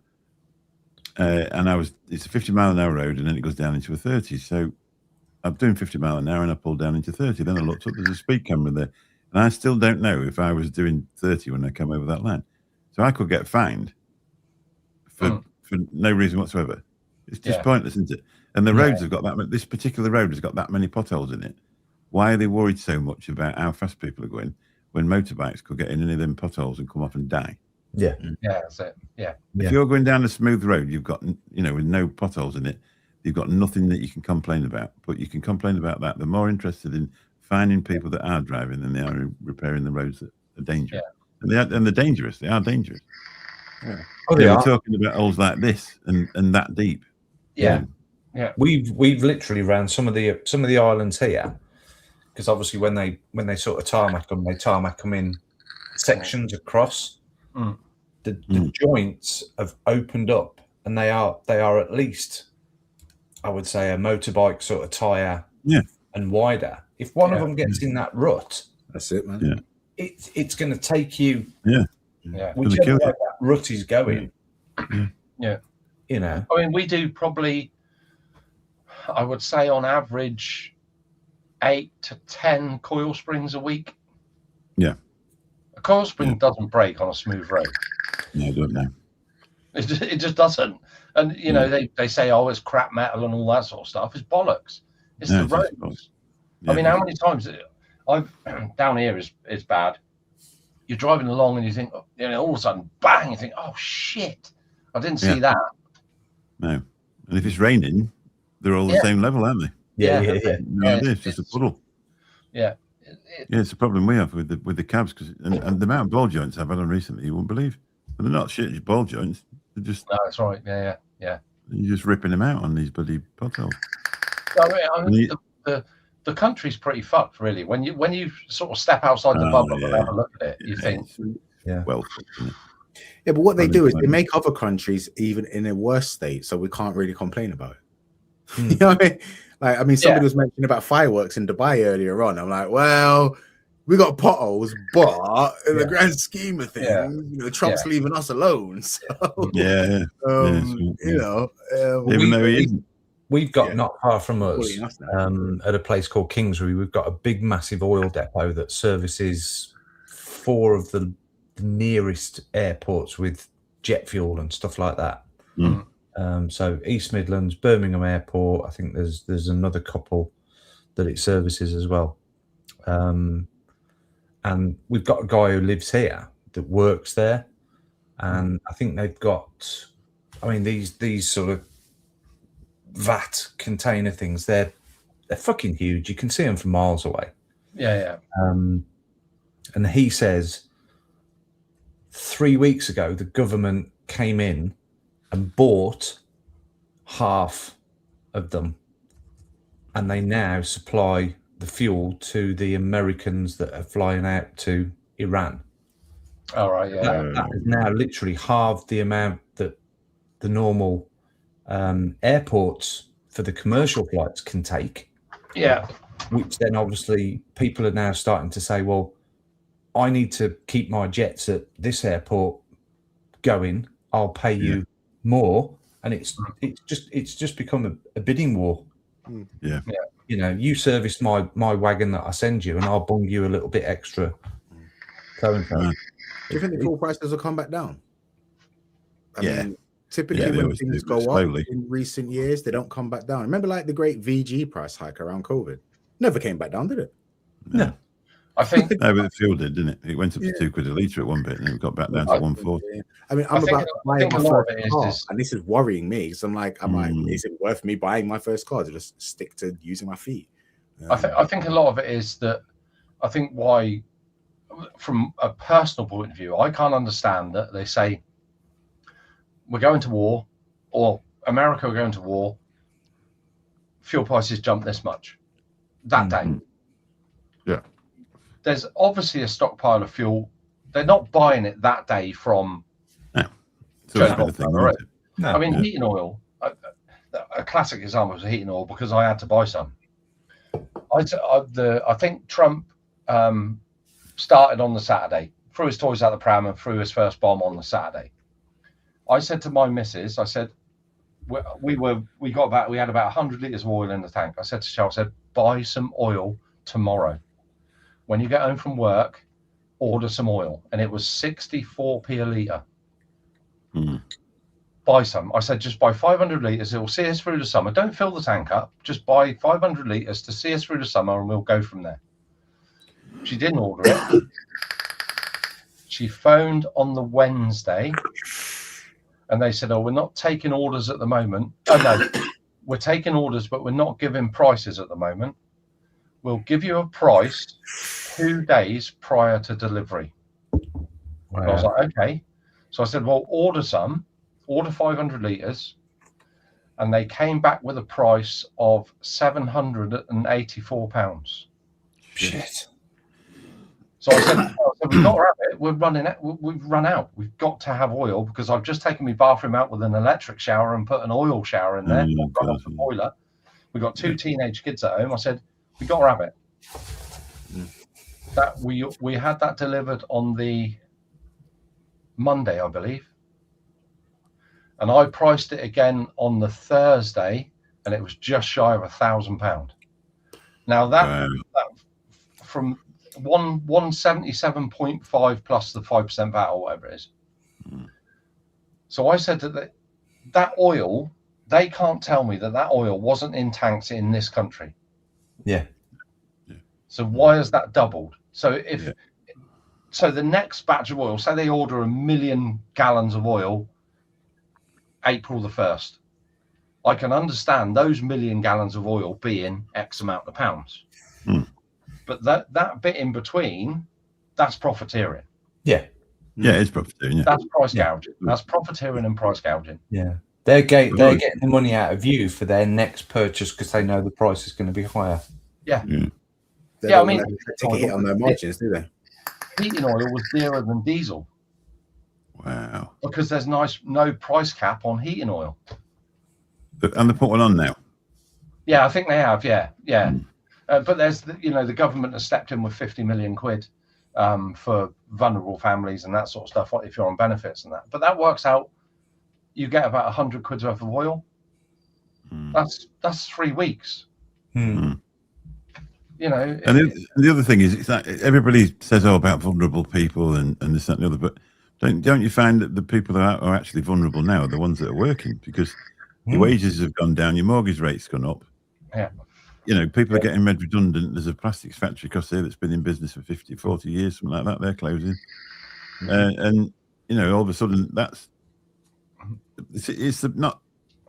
and it's a 50-mile-an-hour road, and then it goes down into a 30. So I'm doing 50 mile an hour, and I pulled down into 30. Then I looked up, there's a speed camera there, and I still don't know if I was doing 30 when I come over that line. So I could get fined for no reason whatsoever. It's just pointless, isn't it? And the roads have got this particular road has got that many potholes in it. Why are they worried so much about how fast people are going when motorbikes could get in any of them potholes and come off and die? Yeah. Yeah, that's it. Yeah. If you're going down a smooth road, you've got, with no potholes in it, you've got nothing that you can complain about. But you can complain about that. They're more interested in finding people that are driving than they are in repairing the roads that are dangerous. Yeah. And they're dangerous. They are dangerous. Yeah. We're talking about holes like this and that deep. Yeah. Yeah. We've literally ran some of the islands here, because obviously when they sort of tarmac them in sections across. The joints have opened up, and they are at least, I would say, a motorbike sort of tire and wider. If one of them gets in that rut, that's it, man. Yeah. It's going to take you. Yeah. Whichever way that rut is going. Yeah. I mean, we do probably, I would say, on average, 8 to 10 coil springs a week. Yeah. A coil spring doesn't break on a smooth road. No, I don't know. It just doesn't. And, they say, oh, it's crap metal and all that sort of stuff. It's bollocks. It's the roads. I mean, how many times down here is bad. You're driving along and you think, all of a sudden, bang, you think, oh, shit, I didn't see that. No. And if it's raining, they're all the same level, aren't they? Yeah. It's just a puddle. Yeah. It's a problem we have with the cabs, and the amount of ball joints I've had on recently, you won't believe. But they're not shit ball joints. They're just. No, that's right. Yeah. You're just ripping them out on these bloody potholes. I mean, the country's pretty fucked, really. When you sort of step outside the bubble and have a look at it, you think, well, isn't it? Yeah, but what they do is they make other countries even in a worse state, so we can't really complain about it. You know what I mean? Like, somebody was mentioning about fireworks in Dubai earlier on. I'm like, well, we got potholes, but in the grand scheme of things, Trump's leaving us alone. So, even though he isn't. We've got not far from us, at a place called Kingsbury, we've got a big, massive oil depot that services 4 of the nearest airports with jet fuel and stuff like that. So East Midlands, Birmingham Airport, I think there's another couple that it services as well. And we've got a guy who lives here that works there, and I think they've got, these sort of VAT container things, they're fucking huge. You can see them from miles away. And he says 3 weeks ago the government came in and bought half of them, and they now supply the fuel to the Americans that are flying out to Iran. All right, that has now literally halved the amount that the normal airports for the commercial flights can take. Yeah. Which then obviously people are now starting to say, well, I need to keep my jets at this airport going. I'll pay you more, and it's just become a bidding war. Yeah. You service my wagon that I send you, and I'll bung you a little bit extra. Do you think the fuel prices will come back down? I mean, typically when things go up in recent years, they don't come back down. Remember, like the great VG price hike around COVID, never came back down, did it? No. I think no, but the fuel did, didn't it? It went up to £2 a litre at one bit, and it got back down to 140. I'm about to buy my first car, and this is worrying me. because I'm like, is it worth me buying my first car to just stick to using my feet? I think a lot of it is that I think why, from a personal point of view, I can't understand that they say we're going to war, or America are going to war. Fuel prices jump this much that day. Yeah. There's obviously a stockpile of fuel. They're not buying it that day from. No. I mean, heating oil. A classic example is heating oil, because I had to buy some. I think Trump started on the Saturday, threw his toys out the pram and threw his first bomb on the Saturday. I said to my missus, I said, we had about 100 litres of oil in the tank. I said to Shell, I said, buy some oil tomorrow. When you get home from work, order some oil. And it was 64p a litre. Buy some. I said, just buy 500 litres. It will see us through the summer. Don't fill the tank up. Just buy 500 litres to see us through the summer, and we'll go from there. She didn't order it. She phoned on the Wednesday, and they said, oh, we're not taking orders at the moment. Oh, no, we're taking orders, but we're not giving prices at the moment. We'll give you a price 2 days prior to delivery. Wow. I was like, okay. So I said, well, order 500 litres. And they came back with a price of £784. Shit. So I said, we've got to have it. We've run out. We've got to have oil, because I've just taken my bathroom out with an electric shower and put an oil shower in there. Run off the boiler. We've got 2 teenage kids at home. I said, we got to have it. That we had that delivered on the Monday, I believe. And I priced it again on the Thursday, and it was just shy of £1,000. Now that from 177.5 plus the 5% VAT or whatever it is. So I said that oil, they can't tell me that oil wasn't in tanks in this country. Yeah. So why has that doubled? So so the next batch of oil, say they order 1 million gallons of oil April the 1st. I can understand those 1 million gallons of oil being X amount of pounds. But that bit in between, that's profiteering. Yeah, it's profiteering. Yeah. That's price gouging. That's profiteering and price gouging. Yeah, they're getting the money out of you for their next purchase because they know the price is going to be higher. Yeah. I mean, take a hit on their margins, do they? Heating oil was dearer than diesel. Wow. Because there's no price cap on heating oil. And they put one on now. Yeah, I think they have. Yeah. But there's the government has stepped in with 50 million quid for vulnerable families and that sort of stuff if you're on benefits and that. But that works out. You get about 100 quid worth of oil. That's 3 weeks. And the other thing is, it's like everybody says about vulnerable people and this, that, and the other, but don't you find that the people that are actually vulnerable now are the ones that are working, because your wages have gone down, your mortgage rate's gone up. Yeah. People are getting made redundant. There's a plastics factory across there that's been in business for 50, 40 years, something like that. They're closing. And all of a sudden it's not,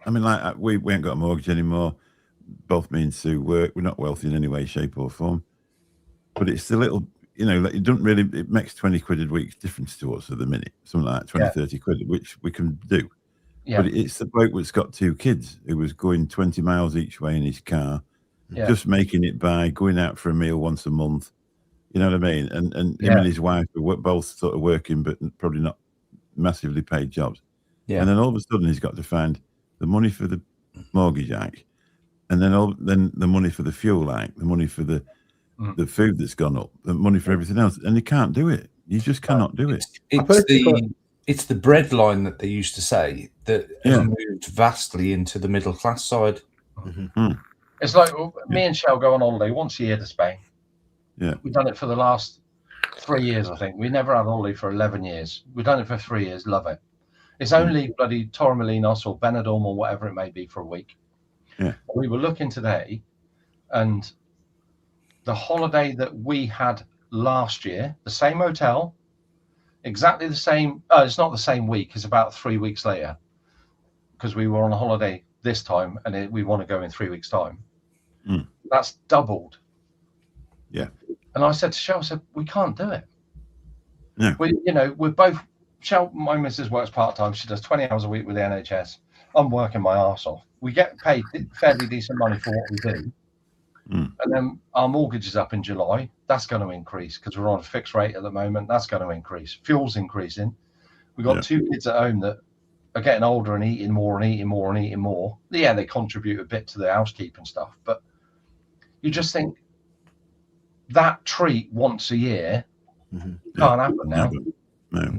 I mean, like we ain't got a mortgage anymore. Both me and Sue work. We're not wealthy in any way, shape or form, but it's a little, it doesn't really, it makes 20 quid a week difference to us at the minute, something like that, 20, 30 quid, which we can do. Yeah. But it's the bloke that's got 2 kids who was going 20 miles each way in his car, just making it by going out for a meal once a month. You know what I mean? And him and his wife are both sort of working, but probably not massively paid jobs. Yeah. And then all of a sudden he's got to find the money for the mortgage hike, and then the money for the fuel hike, the money for the food that's gone up, the money for everything else, and you can't do it. You just cannot do it. It's the bread line that they used to say that has moved vastly into the middle class side. It's like me and Shell go on holiday once a year to Spain. Yeah, we've done it for the last 3 years, I think. We never had holiday for 11 years. We've done it for 3 years. Love it. It's only bloody Torremolinos or Benidorm or whatever it may be for a week. Yeah. We were looking today, and the holiday that we had last year, the same hotel, exactly the same. It's not the same week. It's about 3 weeks later, because we were on a holiday this time, and we want to go in 3 weeks' time. That's doubled. Yeah. And I said to Shell, we can't do it. No. We're both. Shell, my missus works part-time. She does 20 hours a week with the NHS. I'm working my arse off. We get paid fairly decent money for what we do. And then our mortgage is up in July. That's going to increase because we're on a fixed rate at the moment. That's going to increase. Fuel's increasing. We've got 2 kids at home that are getting older and eating more and eating more and eating more. Yeah, they contribute a bit to the housekeeping stuff. But you just think that treat once a year can't happen now. No.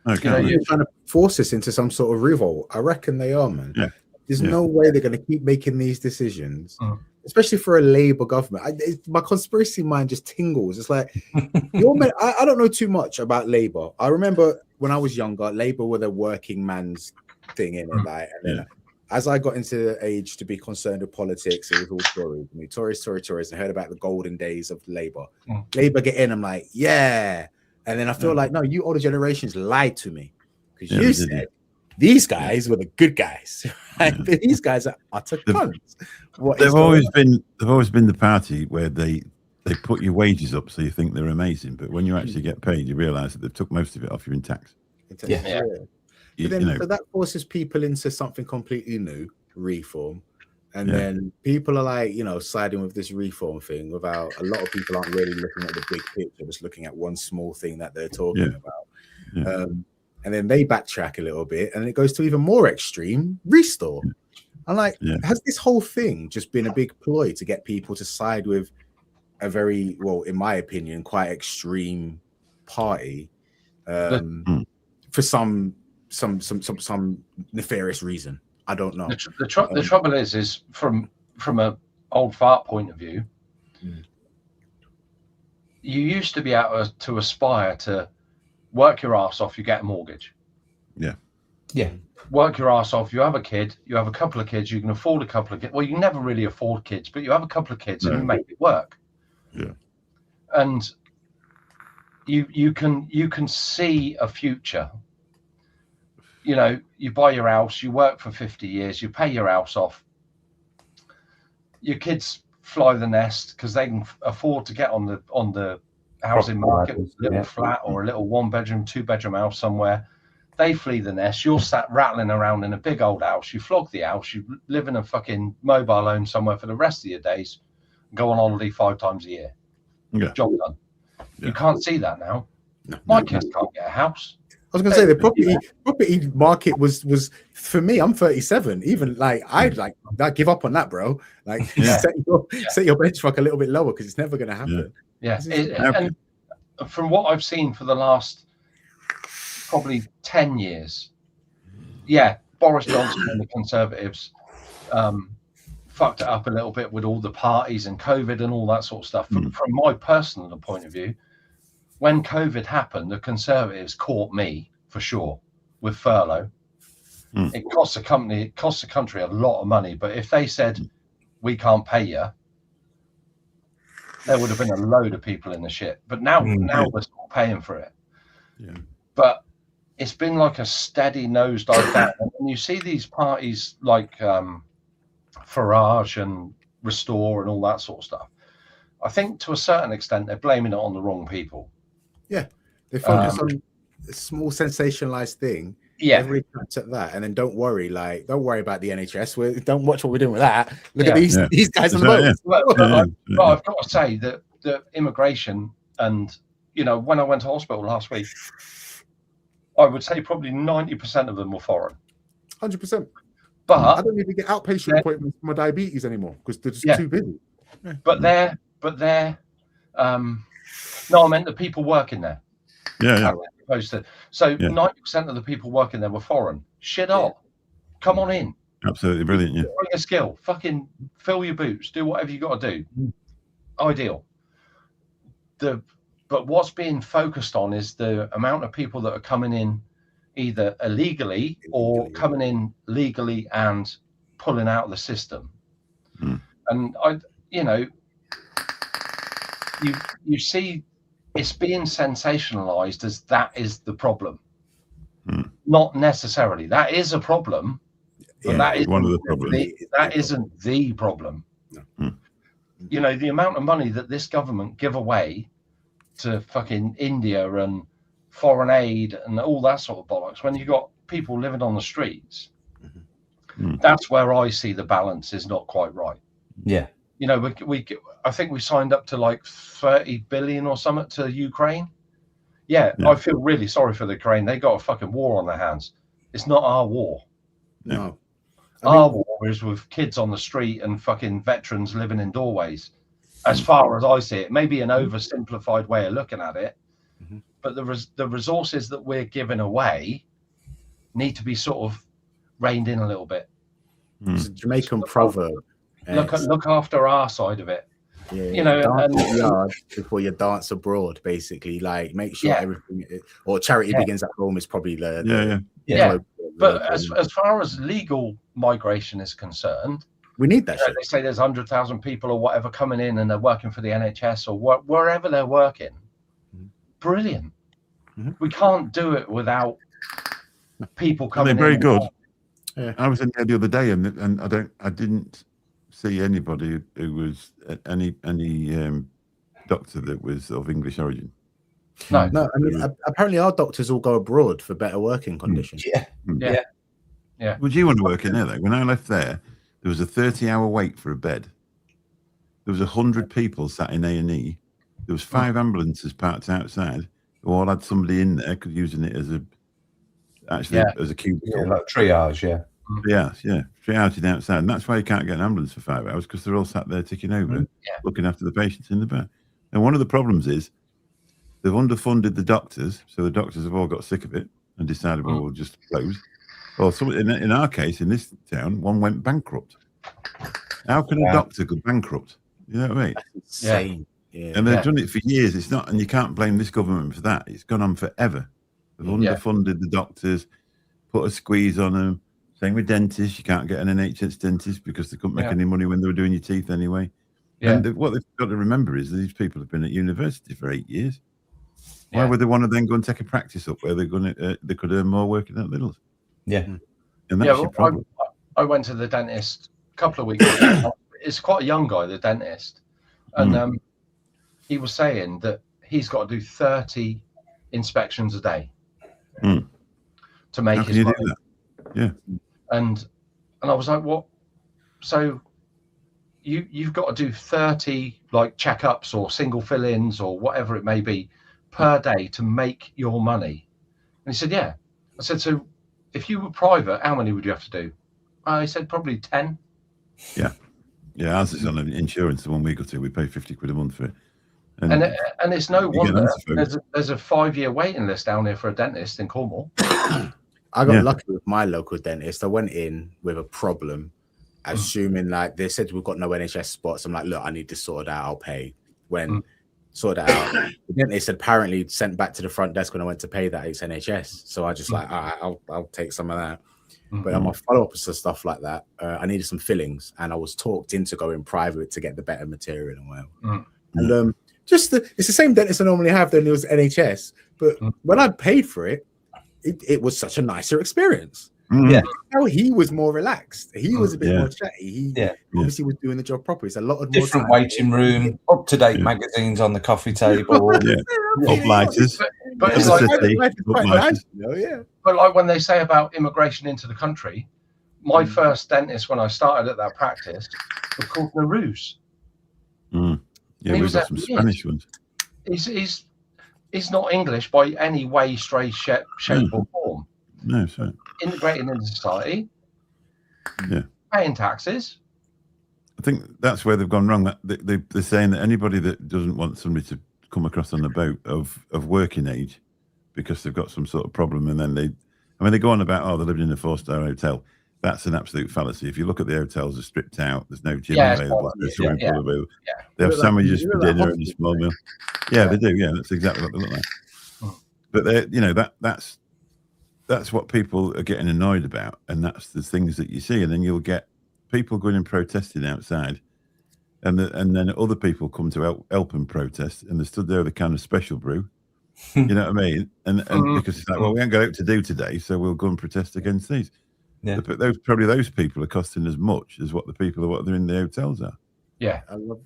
You're trying to force us into some sort of revolt. I reckon they are, man. Yeah. There's no way they're going to keep making these decisions, especially for a Labour government. My conspiracy mind just tingles. It's like, I don't know too much about Labour. I remember when I was younger, Labour were the working man's thing in it. Like, and then as I got into the age to be concerned with politics, it was all Tories. I mean, Tories. I heard about the golden days of Labour. Labour get in, I'm like, yeah. And then I feel like, no, you older generations lied to me because you said these guys were the good guys. Right? But these guys are utter cunts. They've always been the party where they put your wages up so you think they're amazing, but when you actually get paid, you realise that they've took most of it off you in tax. But then so that forces people into something completely new, reform. And then people are like, siding with this reform thing without a lot of people aren't really looking at the big picture, just looking at one small thing that they're talking about. And then they backtrack a little bit and it goes to even more extreme restore. I'm like, has this whole thing just been a big ploy to get people to side with a very, well, in my opinion, quite extreme party for some nefarious reason? I don't know. The trouble is from an old fart point of view, you used to be able to aspire to work your ass off, you get a mortgage. Work your ass off, you have a kid, you have a couple of kids, you can afford a couple of kids. Well, you can never really afford kids, but you have a couple of kids and you make it work. And you can see a future. You buy your house, you work for 50 years, you pay your house off. Your kids fly the nest because they can afford to get on the housing market with a little flat or a little 1-bedroom, 2-bedroom house somewhere. They flee the nest. You're sat rattling around in a big old house. You flog the house. You live in a fucking mobile home somewhere for the rest of your days. Go on holiday 5 times a year. Job done. You can't see that now. My kids can't get a house. I was going to say the property market was for me. I'm 37. Even like I'd give up on that, bro. Like set your benchmark a little bit lower because it's never going to happen. And from what I've seen for the last probably 10 years, Boris Johnson and the Conservatives fucked it up a little bit with all the parties and COVID and all that sort of stuff. From my personal point of view, when COVID happened, the Conservatives caught me for sure with furlough. It costs the country a lot of money. But if they said we can't pay you, there would have been a load of people in the shit. But now we're still paying for it. But it's been like a steady nosedive down. And you see these parties like Farage and Restore and all that sort of stuff. I think to a certain extent they're blaming it on the wrong people. They focus on a small sensationalized thing. Everybody cuts at that, and then don't worry about the NHS. Don't watch what we're doing with that. Look at these guys on the boat. But I've got to say that the immigration and when I went to hospital last week, I would say probably 90% of them were foreign. 100%. But I don't even get outpatient appointments for my diabetes anymore because they're just too busy. But they're no, I meant the people working there. Opposed to, 90% of the people working there were foreign. Shit up. Come on in. Absolutely brilliant. Bring a skill. Fucking fill your boots. Do whatever you got to do. Ideal. But what's being focused on is the amount of people that are coming in either illegally or coming in legally and pulling out of the system. And you see it's being sensationalized as that is the problem. Not necessarily. That is a problem, but that is one of the problems. That isn't the problem. The amount of money that this government give away to fucking India and foreign aid and all that sort of bollocks, when you got people living on the streets, that's where I see the balance is not quite right. I think we signed up to like 30 billion or something to Ukraine. I feel really sorry for the Ukraine. They got a fucking war on their hands. It's not our war. No. Our war is with kids on the street and fucking veterans living in doorways. As far as I see it, maybe an oversimplified way of looking at it, but the resources that we're giving away need to be sort of reined in a little bit. It's a Jamaican proverb. Look after our side of it. Yeah, you know, dance in the yard before you dance abroad. Basically, like make sure everything or charity begins at home is probably the But as far as legal migration is concerned, we need that shit. They say there's 100,000 people or whatever coming in and they're working for the NHS or wherever they're working. Brilliant. We can't do it without people coming in. They're very good. Yeah. I was in there the other day and I didn't see anybody who was any doctor that was of English origin. No. I mean, apparently our doctors all go abroad for better working conditions. Yeah. Would you want to work in there though? When I left there was a 30-hour wait for a bed. There was 100 people sat in A&E. There was 5 ambulances parked outside who all had somebody in there using it as a cubicle. Like triage, triaging outside. And that's why you can't get an ambulance for 5 hours, because they're all sat there ticking over, looking after the patients in the back. And one of the problems is they've underfunded the doctors, so the doctors have all got sick of it and decided, well, we'll just close. Or in our case, in this town, one went bankrupt. How can a doctor go bankrupt? You know what I mean? That's insane. Yeah. And they've done it for years. It's not, and you can't blame this government for that. It's gone on forever. They've underfunded the doctors, put a squeeze on them. Same with dentists. You can't get an NHS dentist because they couldn't make any money when they were doing your teeth anyway. Yeah. And what they've got to remember is these people have been at university for 8 years. Why would they want to then go and take a practice up where they're going to they could earn more working at Lidl's? Yeah. And that's your problem. I went to the dentist a couple of weeks ago. It's quite a young guy, the dentist. And he was saying that he's got to do 30 inspections a day to make his money. Yeah. And I was like, what? So you've got to do 30 like checkups or single fill-ins or whatever it may be per day to make your money. And he said, yeah. I said, so if you were private, how many would you have to do? I said, probably 10. Yeah. Yeah, ours is on insurance. The one we go to, we pay 50 quid a month for it. And it's no wonder there's a 5-year waiting list down here for a dentist in Cornwall. I got lucky with my local dentist. I went in with a problem, assuming like they said we've got no NHS spots. I'm like, look, I need this sorted out. I'll pay. When sorted out, the dentist apparently sent back to the front desk when I went to pay that it's NHS. So I just like, all right, I'll take some of that. But on my follow-ups and stuff like that, I needed some fillings, and I was talked into going private to get the better material and whatever. And it's the same dentist I normally have. Then it was NHS, but when I paid for it, it was such a nicer experience. Yeah, how he was more relaxed. He was a bit more chatty. He obviously was doing the job properly. It's a lot of different waiting room, up-to-date magazines on the coffee table. Uplighters. But it's like, but like when they say about immigration into the country, my first dentist when I started at that practice was called Narouz. Yeah, we've got some Spanish ones. He's not English by any way, shape or form. No, sorry. Integrating into society. Yeah. Paying taxes. I think that's where they've gone wrong. They're saying that anybody that doesn't want somebody to come across on the boat of working age because they've got some sort of problem, and then they go on about, they're living in a 4-star hotel. That's an absolute fallacy. If you look at the hotels, they're stripped out. There's no gym available. There's no swimming pool available. They have sandwiches for dinner and a small meal. Yeah, they do. Yeah, that's exactly what they look like. But that's what people are getting annoyed about, and that's the things that you see. And then you'll get people going and protesting outside, and then other people come to help them protest, and they stood there with a can of special brew. You know what I mean? And because it's like, well, we ain't got out to do today, so we'll go and protest against these. Yeah. But those people are costing as much as what the people what they're in the hotels are. Yeah,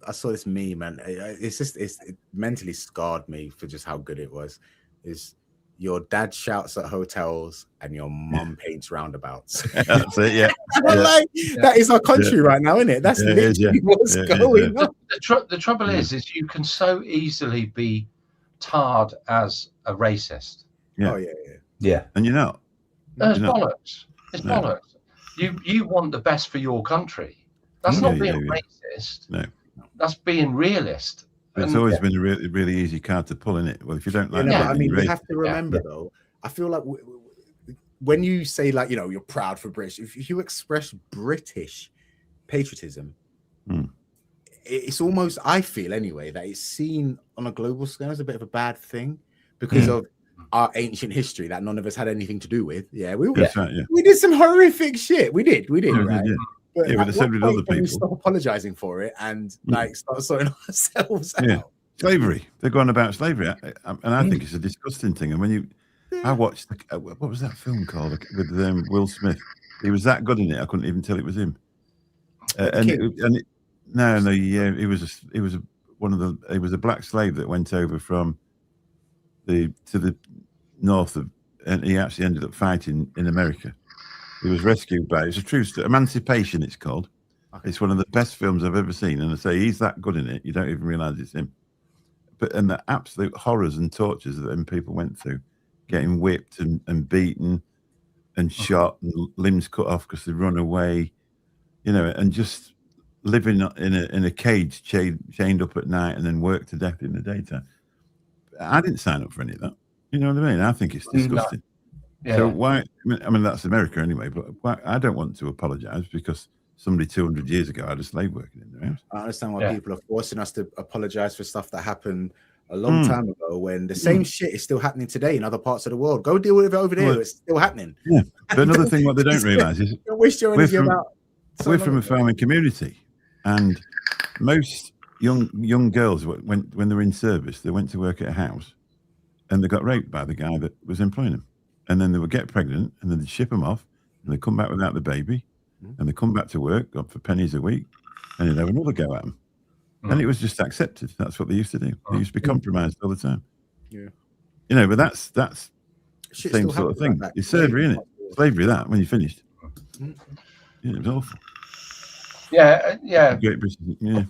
I saw this meme, man. It mentally scarred me for just how good it was. Is your dad shouts at hotels and your mum paints roundabouts. That's it. Yeah, that is our country right now, isn't it? That's literally what's going on. The trouble is you can so easily be tarred as a racist. Yeah. Oh yeah. And you're not. It's bollocks. It's bollocks. You want the best for your country. That's not being racist. No. That's being realist. But it's always been a really, really easy card to pull, isn't it? Well, if you don't like, I mean, we have to remember though. I feel like when you say like you're proud for British, if you express British patriotism, it's almost, I feel anyway, that it's seen on a global scale as a bit of a bad thing because of our ancient history that none of us had anything to do with. Yeah, we did some horrific shit. We did, right? But yeah, but the same with other people. We stop apologizing for it and like start sorting ourselves out. Slavery. They're going about slavery, and I think it's a disgusting thing. And when you, I watched what was that film called with Will Smith? He was that good in it. I couldn't even tell it was him. He was a black slave that went over from to the north of, and he actually ended up fighting in America. He was rescued by, it's a true story. Emancipation, it's called. Okay. It's one of the best films I've ever seen. And I say he's that good in it, you don't even realize it's him. And the absolute horrors and tortures that them people went through, getting whipped and beaten and shot and limbs cut off because they run away, and just living in a cage chained up at night and then work to death in the daytime. I didn't sign up for any of that. You know what I mean? I think it's disgusting. Yeah. So why? I mean, that's America anyway. But why, I don't want to apologize because somebody 200 years ago had a slave working in their house. I understand why people are forcing us to apologize for stuff that happened a long time ago when the same shit is still happening today in other parts of the world. Go deal with it over there. It's still happening. Yeah. But another thing what they don't realize is don't waste your energy about. We're from a farming community, and most young girls when they were in service, they went to work at a house, and they got raped by the guy that was employing them. And then they would get pregnant, and then they'd ship them off, and they'd come back without the baby, and they come back to work, got for pennies a week, and they'd have another go at them. And it was just accepted. That's what they used to do. They used to be compromised all the time. Yeah. But that's the same sort of thing. It's slavery, isn't it? Slavery, that, when you finished. Yeah, it was awful. Yeah. Great Britain, yeah.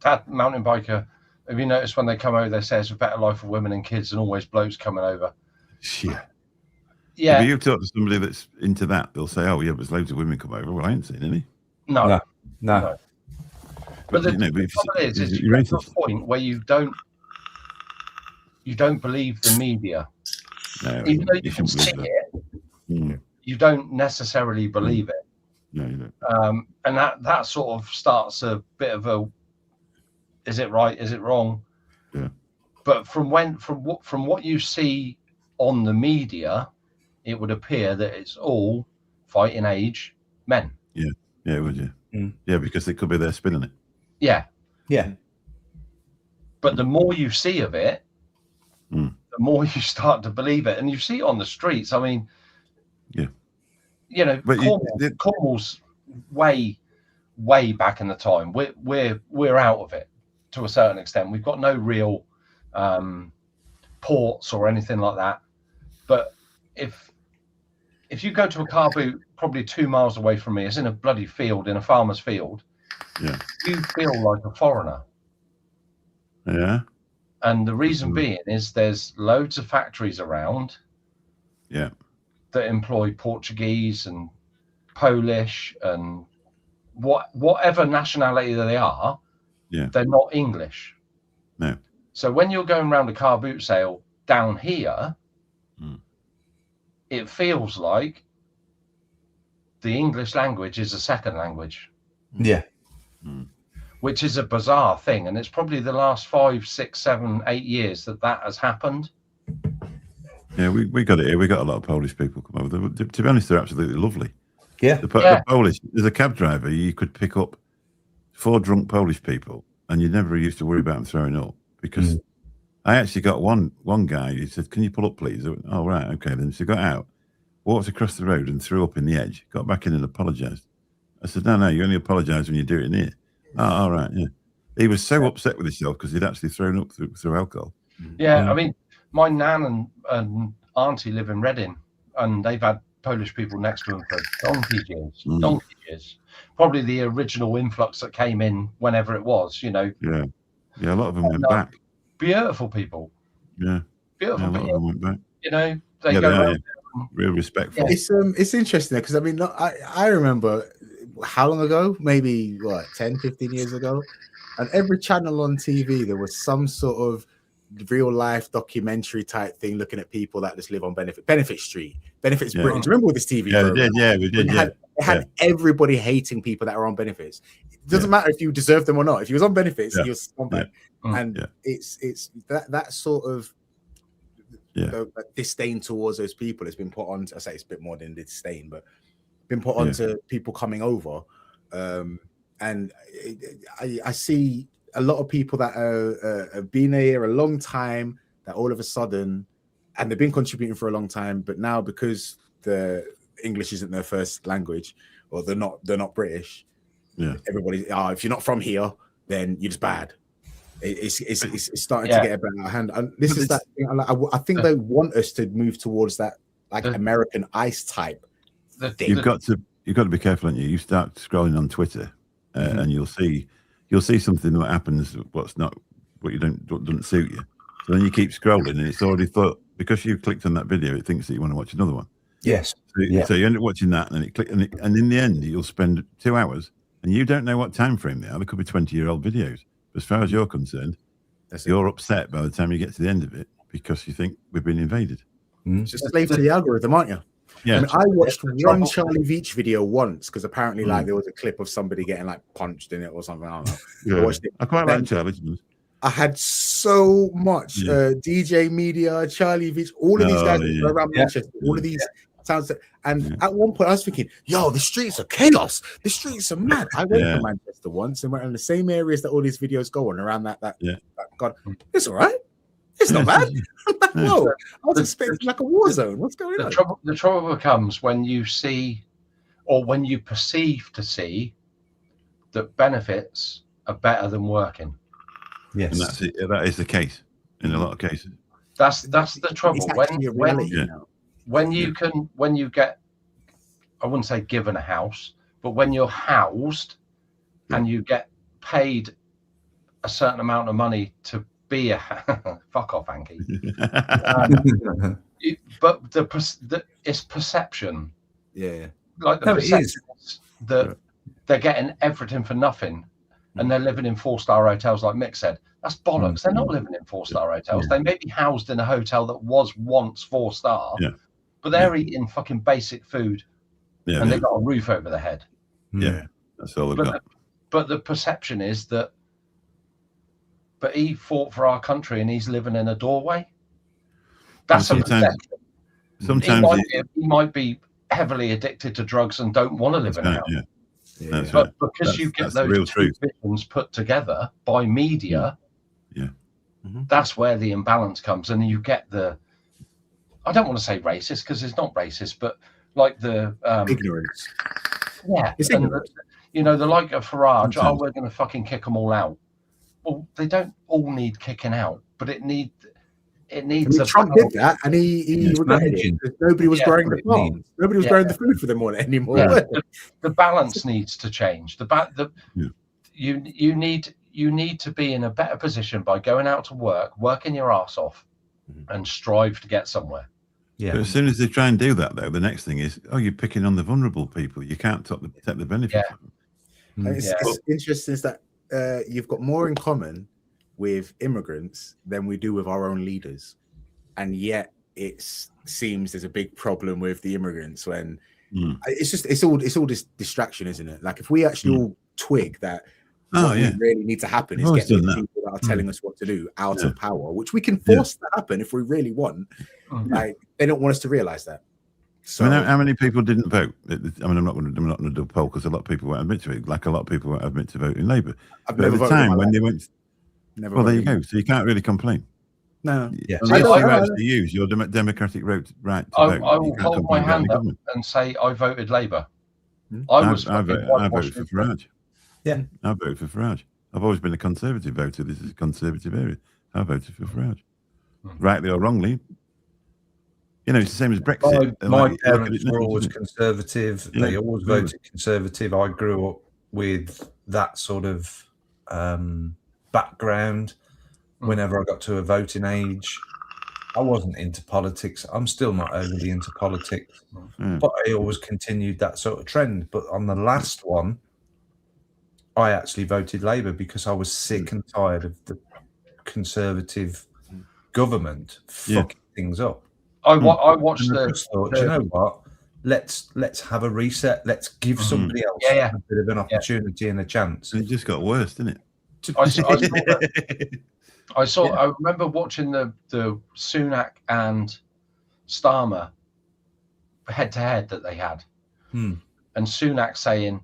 That mountain biker, have you noticed when they come over, they say it's a better life for women and kids and always blokes coming over? Yeah. But you talk to somebody that's into that, they'll say, "Oh, yeah, there's loads of women come over." Well, I ain't seen any. No. But the problem is you get to a point where you don't believe the media. No, even though you can see it, you don't necessarily believe it. No, you don't. And that sort of starts a bit of a, is it right? Is it wrong? Yeah. But from what you see on the media, it would appear that it's all fighting age men. Yeah, it would. Yeah, yeah, because they could be there spinning it. Yeah. But the more you see of it, the more you start to believe it, and you see it on the streets. I mean, but Cornwall's way back in the time. We're out of it to a certain extent. We've got no real ports or anything like that. But if you go to a car boot probably 2 miles away from me, it's in a bloody field, in a farmer's field. Yeah. You feel like a foreigner. Yeah. And the reason being is there's loads of factories around. Yeah. That employ Portuguese and Polish and whatever nationality they are. Yeah. They're not English. No. So when you're going around a car boot sale down here, it feels like the English language is a second language. Yeah. Which is a bizarre thing. And it's probably the last 5, 6, 7, 8 years that has happened. Yeah, we got it here. We got a lot of Polish people come over. To be honest, they're absolutely lovely. Yeah. The Polish, as a cab driver, you could pick up 4 drunk Polish people and you never used to worry about them throwing up because I actually got one guy who said, "Can you pull up, please?" I went, "Oh, right, okay." Then so got out, walked across the road and threw up in the edge, got back in and apologised. I said, no, you only apologise when you do it in here. Oh, all right, yeah. He was so upset with himself because he'd actually thrown up through alcohol. Yeah, I mean, my nan and auntie live in Reading, and they've had Polish people next to them for donkey years. Probably the original influx that came in whenever it was, Yeah, a lot of them went back. Beautiful people. Yeah. Beautiful people. A lot of them went back. They go around. Real respectful. Yeah. It's interesting because I mean, I remember how long ago, maybe 10, 15 years ago, And every channel on TV, there was some sort of real life documentary type thing looking at people that just live on Benefit Street, Benefits Britain. Do you remember all this TV program? We did. It had everybody hating people that are on benefits. It doesn't matter if you deserve them or not. If you was on benefits, you was scumbag. And it's that sort of disdain towards those people has been put on. I say it's a bit more than disdain, but been put on to people coming over. And I see a lot of people that have been here a long time that all of a sudden, and they've been contributing for a long time, but now because the English isn't their first language, or they're not British. Everybody, if you're not from here, then you're just bad. It's starting to get a bit out of hand. And this is that thing. I think they want us to move towards that American ice type. You've got to be careful, aren't you? You start scrolling on Twitter, and you'll see something that happens what doesn't suit you. So then you keep scrolling, and it's already thought, because you clicked on that video, it thinks that you want to watch another one. Yes. So you end up watching that, and and in the end, you'll spend 2 hours, and you don't know what time frame they are. They could be 20-year-old videos. As far as you're concerned, you're upset by the time you get to the end of it because you think we've been invaded. It's just a slave to the algorithm, aren't you? Yeah. I mean, I watched one Charlie Veach video once because apparently, there was a clip of somebody getting punched in it or something. I don't know. Yeah. I watched it. I quite like Charlie. I had so much DJ Media, Charlie Veach, all of these guys around Manchester, all of these towns. And at one point, I was thinking, yo, the streets are chaos. The streets are mad. I went to Manchester once and went in the same areas that all these videos go on around that God, it's all right. It's not bad. Whoa, I was expecting a war zone. What's going on? The trouble becomes when you see, or when you perceive to see, that benefits are better than working. Yes, and that's it. That is the case in a lot of cases. That's the trouble. When you get, I wouldn't say given a house, but when you're housed and you get paid a certain amount of money to be a fuck off, Anki. But it's perception. Yeah, like the perception is that they're getting everything for nothing, and they're living in 4-star hotels, like Mick said. That's bollocks. They're not living in 4-star hotels. They may be housed in a hotel that was once 4-star, but they're eating fucking basic food, and they've got a roof over their head. Yeah, that's all they've got. But the perception is that, but he fought for our country and he's living in a doorway. That's a perception. Sometimes he might be heavily addicted to drugs and don't want to live in a house. But because you get those two visions put together by media, that's where the imbalance comes, and you get the, I don't want to say racist because it's not racist, but like the ignorance. Yeah, it's ignorance. The like of Farage, we're going to fucking kick them all out. Well, they don't all need kicking out, but it needs. Trump did that, and he regretted it because nobody was growing the farms. Nobody was growing the food for them anymore. Yeah. The balance needs to change. You need to be in a better position by going out to work, working your ass off, and strive to get somewhere. Yeah. But as soon as they try and do that, though, the next thing is, you're picking on the vulnerable people. You can't take the benefit of them. It's interesting is that you've got more in common with immigrants than we do with our own leaders, and yet it seems there's a big problem with the immigrants when it's all this distraction, isn't it? Like if we actually all twig that what really needs to happen is get the people that are telling us what to do out of power, which we can force to happen if we really want. Like they don't want us to realize that. So, I mean, how many people didn't vote? I mean, I'm not going to do a poll because a lot of people won't admit to it. Like a lot of people won't admit to voting Labour. But at the time when they went, well, there you go. So you can't really complain. No. Yeah. Unless you actually use your democratic right to vote. I will hold my hand up and say I voted Labour. I voted for Farage. Yeah, I voted for Farage. I've always been a Conservative voter. This is a Conservative area. I voted for Farage, rightly or wrongly. It's the same as Brexit. My parents were always Conservative. Yeah. They always voted Conservative. I grew up with that sort of background. Whenever I got to a voting age, I wasn't into politics. I'm still not overly into politics, but I always continued that sort of trend. But on the last one, I actually voted Labour because I was sick and tired of the Conservative government fucking things up. I watched I just thought, do you know what? Let's have a reset. Let's give somebody else a bit of an opportunity and a chance. And it just got worse, didn't it? I remember watching the Sunak and Starmer head to head that they had, and Sunak saying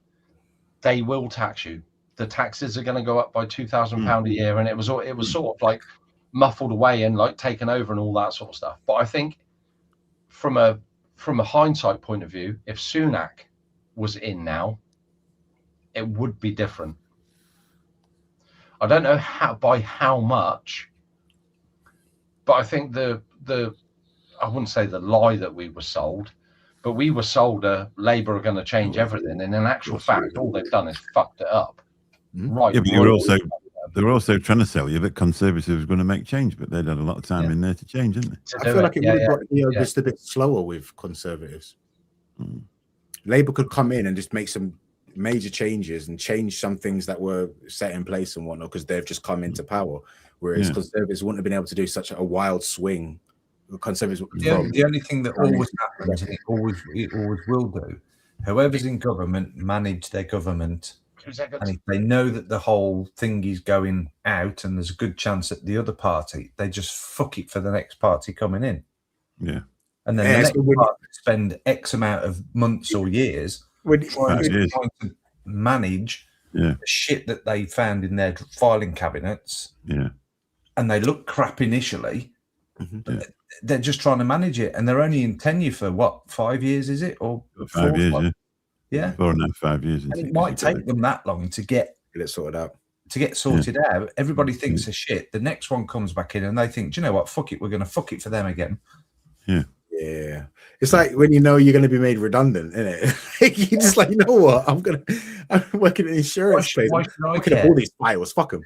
they will tax you. The taxes are going to go up by £2,000 a year, and it was sort of like muffled away and like taken over and all that sort of stuff. But I think from a hindsight point of view, if Sunak was in now, it would be different. I don't know by how much, but I think the I wouldn't say the lie that we were sold, but we were sold Labour are going to change everything, and in actual fact, all they've done is fucked it up. Right. Yeah, but they were also trying to sell you that Conservatives were going to make change, but they'd had a lot of time in there to change, didn't they? I feel like it would have got just a bit slower with Conservatives. Labour could come in and just make some major changes and change some things that were set in place and whatnot because they've just come into power, whereas Conservatives wouldn't have been able to do such a wild swing. Conservatives the only thing that always happens, and it always will do, whoever's in government manage their government, and if they know that the whole thing is going out and there's a good chance that the other party, they just fuck it for the next party coming in, and then the next party spend X amount of months or years trying to manage the shit that they found in their filing cabinets, and they look crap initially. They're just trying to manage it, and they're only in tenure for what, 5 years, is it, or 5 years? 4.5, 5 years. And it might take them that long to get it sorted out. Everybody thinks they're shit. The next one comes back in, and they think, do you know what? Fuck it, we're going to fuck it for them again. Yeah, it's like when you know you're going to be made redundant, isn't it? You're just like, you know what? I'm working in insurance space. I'm looking at all these files. Fuck them.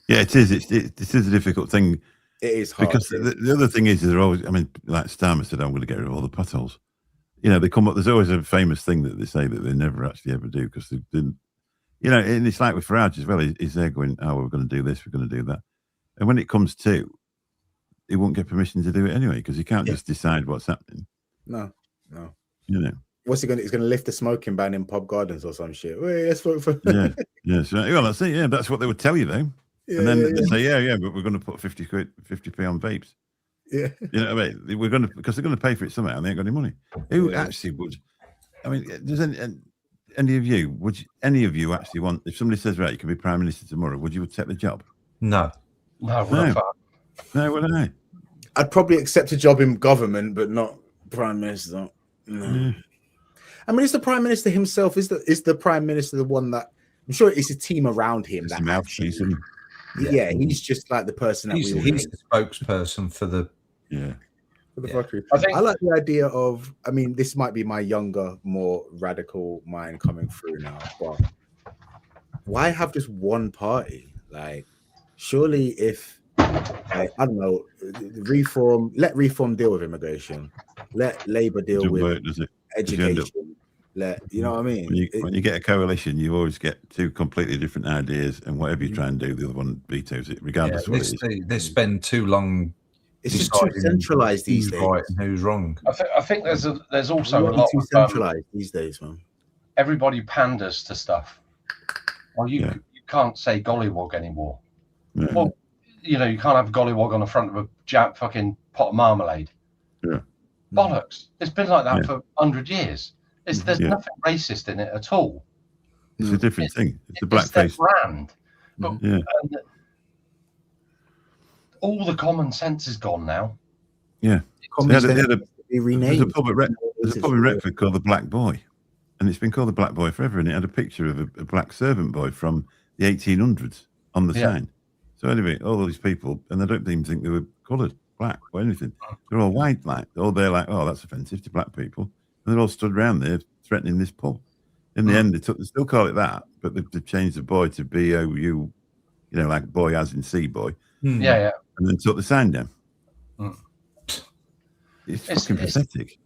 Yeah, it is. It is a difficult thing. It is hard because the other thing is they're always. I mean, like Starmer said, I'm going to get rid of all the potholes. You know, they come up. There's always a famous thing that they say that they never actually ever do because they didn't. You know, and it's like with Farage as well. He's there going, "Oh, we're going to do this, we're going to do that," and when it comes to, he won't get permission to do it anyway because he can't just decide what's happening. No. You know. What's he going to? He's going to lift the smoking ban in pub gardens or some shit. Wait, let's vote for. Yeah. So, well, that's it. Yeah, that's what they would tell you though. And then they say, but we're going to put 50p on vapes. Yeah. You know what I mean? We're going to, because they're going to pay for it somehow and they ain't got any money. Who actually would? I mean, does any of you actually want, if somebody says, right, you can be Prime Minister tomorrow, would you take the job? No. No, would I? I'd probably accept a job in government, but not Prime Minister. No. Yeah. I mean, it's the Prime Minister himself. Is the Prime Minister the one that, I'm sure it's a team around him that actually. Yeah, he's just like the person that he's the spokesperson for the fuckery. I like the idea of, I mean, this might be my younger, more radical mind coming through now, but why have just one party? Like, surely if, I don't know, let reform deal with immigration, let Labour deal with education. You know what I mean? When you get a coalition, you always get two completely different ideas, and whatever you try and do, the other one vetoes it, regardless of what it is. They spend too long. It's just too centralized these days. Right and who's wrong? I think there's also a lot too centralized these days, man. Everybody panders to stuff. Well, you can't say gollywog anymore. Yeah. Well, you know, you can't have a gollywog on the front of a fucking pot of marmalade. Yeah. Bollocks. It's been like that for 100 years. There's nothing racist in it at all. It's a different thing. It's a blackface brand. But, all the common sense is gone now. Yeah. There's a pub in Retford called the Black Boy, and it's been called the Black Boy forever. And it had a picture of a black servant boy from the 1800s on the sign. So anyway, all these people, and they don't even think they were coloured, black or anything. They're all white, like they're like, oh, that's offensive to black people. And they're all stood around there threatening this pub. In the end, they still call it that, but they've changed the boy to B-O-U, you know, like boy as in sea boy. Yeah. And then took the sign down. It's fucking pathetic.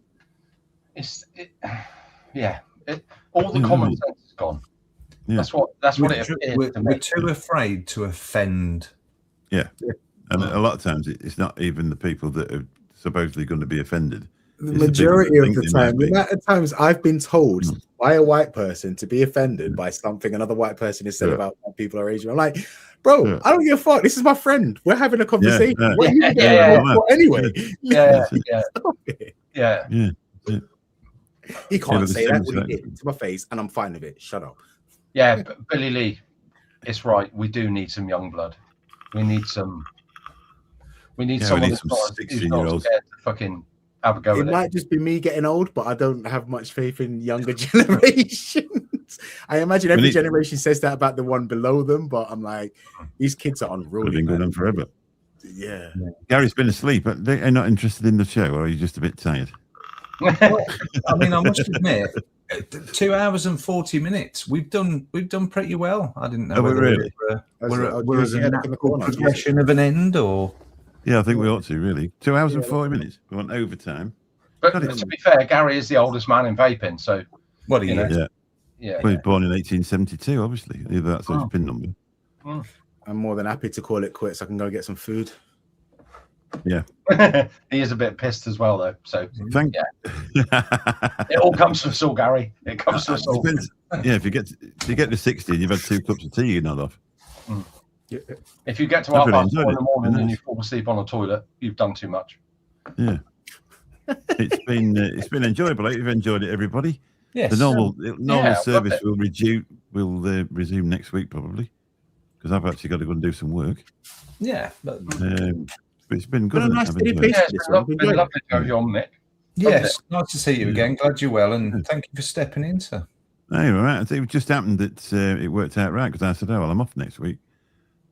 All the common sense is gone. Yeah. That's what it appears to me. We're too afraid to offend. Yeah. And a lot of times it's not even the people that are supposedly going to be offended. The majority of the time, the amount of times I've been told by a white person to be offended by something another white person has said about how people are Asian. I'm like, bro, I don't give a fuck. This is my friend. We're having a conversation. What are you doing? Anyway. Yeah. He can't say that when he did to my face, and I'm fine with it. Shut up. Yeah, but Billy Lee, it's right. We do need some young blood. We need some. We need someone who's not scared to fucking have a go. It might just be me getting old, but I don't have much faith in younger generations. I imagine every generation says that about the one below them, but I'm like, these kids are unruly. They've been going on forever. Yeah. Gary's been asleep. They're not interested in the show, or are you just a bit tired? Well, I mean, I must admit, 2 hours and 40 minutes. We've done pretty well. I didn't know whether really? we're at a natural progression of an end, or yeah, I think we ought to really. 2 hours and 40 minutes. We want overtime. But to be fair, Gary is the oldest man in vaping, so what are you? Yeah. Well, he was born in 1872, obviously. Either that's his pin number. I'm more than happy to call it quits. I can go get some food. Yeah. He is a bit pissed as well, though. So thank it all comes to us all, Gary. It comes to us all. Yeah, if you get to 60 and you've had 2 cups of tea, you're not off. If you get to 4:30 in the morning and you fall asleep on a toilet, you've done too much. Yeah. It's been enjoyable. You've enjoyed it, everybody. Yes. The normal service will resume next week probably, because I've actually got to go and do some work. Yeah, but it's been good. It's been lovely to have you on, Mick. Yes, nice to see you again. Glad you're well, and thank you for stepping in, sir. Hey, all right. It just happened that it worked out right, because I said, "Oh, well, I'm off next week,"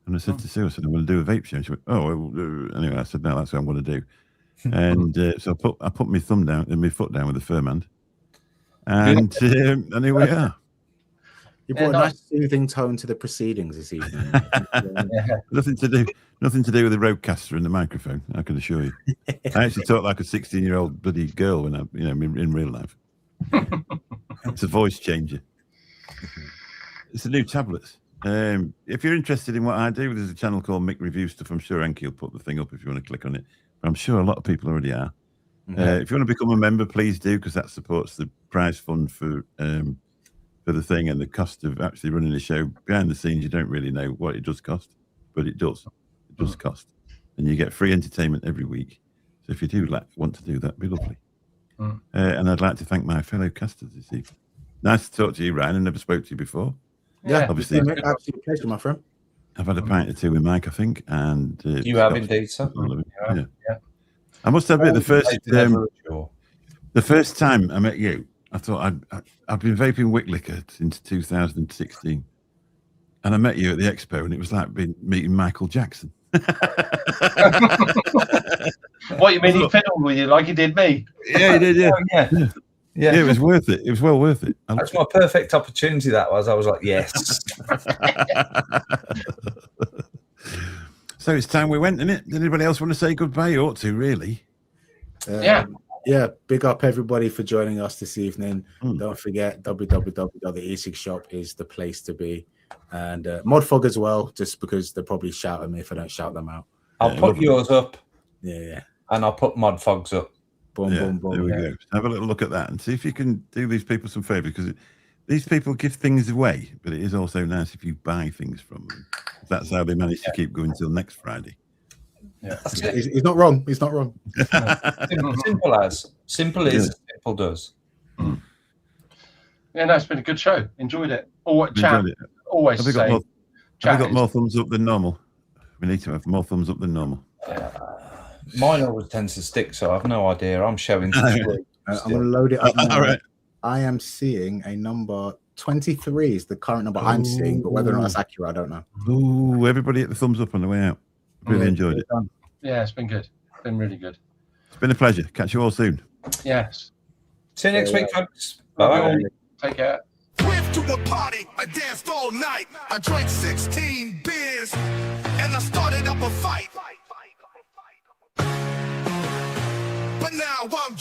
and I said to Sue, "I said I'm going to do a vape show." And she went, "Oh, well, anyway." I said, "No, that's what I'm going to do." And so I put my thumb down and my foot down with a firm hand, and here we are. You brought a nice soothing tone to the proceedings this evening. Nothing to do with the roadcaster and the microphone, I can assure you. I actually talk like a 16-year-old bloody girl when in real life. It's a voice changer. It's the new tablets. If you're interested in what I do, there's a channel called Mick Review Stuff. I'm sure Enki will put the thing up if you want to click on it. But I'm sure a lot of people already are. If you want to become a member, please do, because that supports the prize fund for the thing and the cost of actually running the show. Behind the scenes, you don't really know what it does cost, but it does. It does cost. And you get free entertainment every week. So if you do want to do that, it'd be lovely. And I'd like to thank my fellow casters this evening. Nice to talk to you, Ryan. I never spoke to you before. Yeah, obviously. Absolute pleasure, my friend. I've had a pint or two with Mike, I think. And you have indeed, sir. Yeah. I must admit, the first time I met you, I thought I'd been vaping wick liquor since 2016, and I met you at the expo, and it was like meeting Michael Jackson. What you mean? He fiddled with you like he did me? Yeah, he did. Yeah. Yeah, it was worth it. It was well worth it. That's my perfect opportunity. That was. I was like, yes. So it's time we went, isn't it? Did anybody else want to say goodbye? You ought to, really. Yeah, big up everybody for joining us this evening. Don't forget, www.theeSig.shop is the place to be. And Modfog as well, just because they'll probably shout at me if I don't shout them out. I'll put yours up. Yeah. And I'll put Modfog's up. Boom. There we go. Have a little look at that and see if you can do these people some favor, because these people give things away, but it is also nice if you buy things from them. That's how they manage to keep going until next Friday. Yeah, he's not wrong. He's not wrong. Simple as simple does. Yeah, no, it's been a good show. Enjoyed it. Always. Have we got more thumbs up than normal? We need to have more thumbs up than normal. Mine always tends to stick, so I have no idea. I'm showing. I'm going to load it up now. All right. I am seeing a number 23 is the current number I'm seeing, but whether or not that's accurate, I don't know. Ooh, everybody hit the thumbs up on the way out. Really enjoyed it. Yeah, it's been good. It's been really good. It's been a pleasure. Catch you all soon. Yes. See you next week, folks. Bye. Take care. Went to a party, I danced all night. I drank 16 beers, and I started up a fight. But now I'm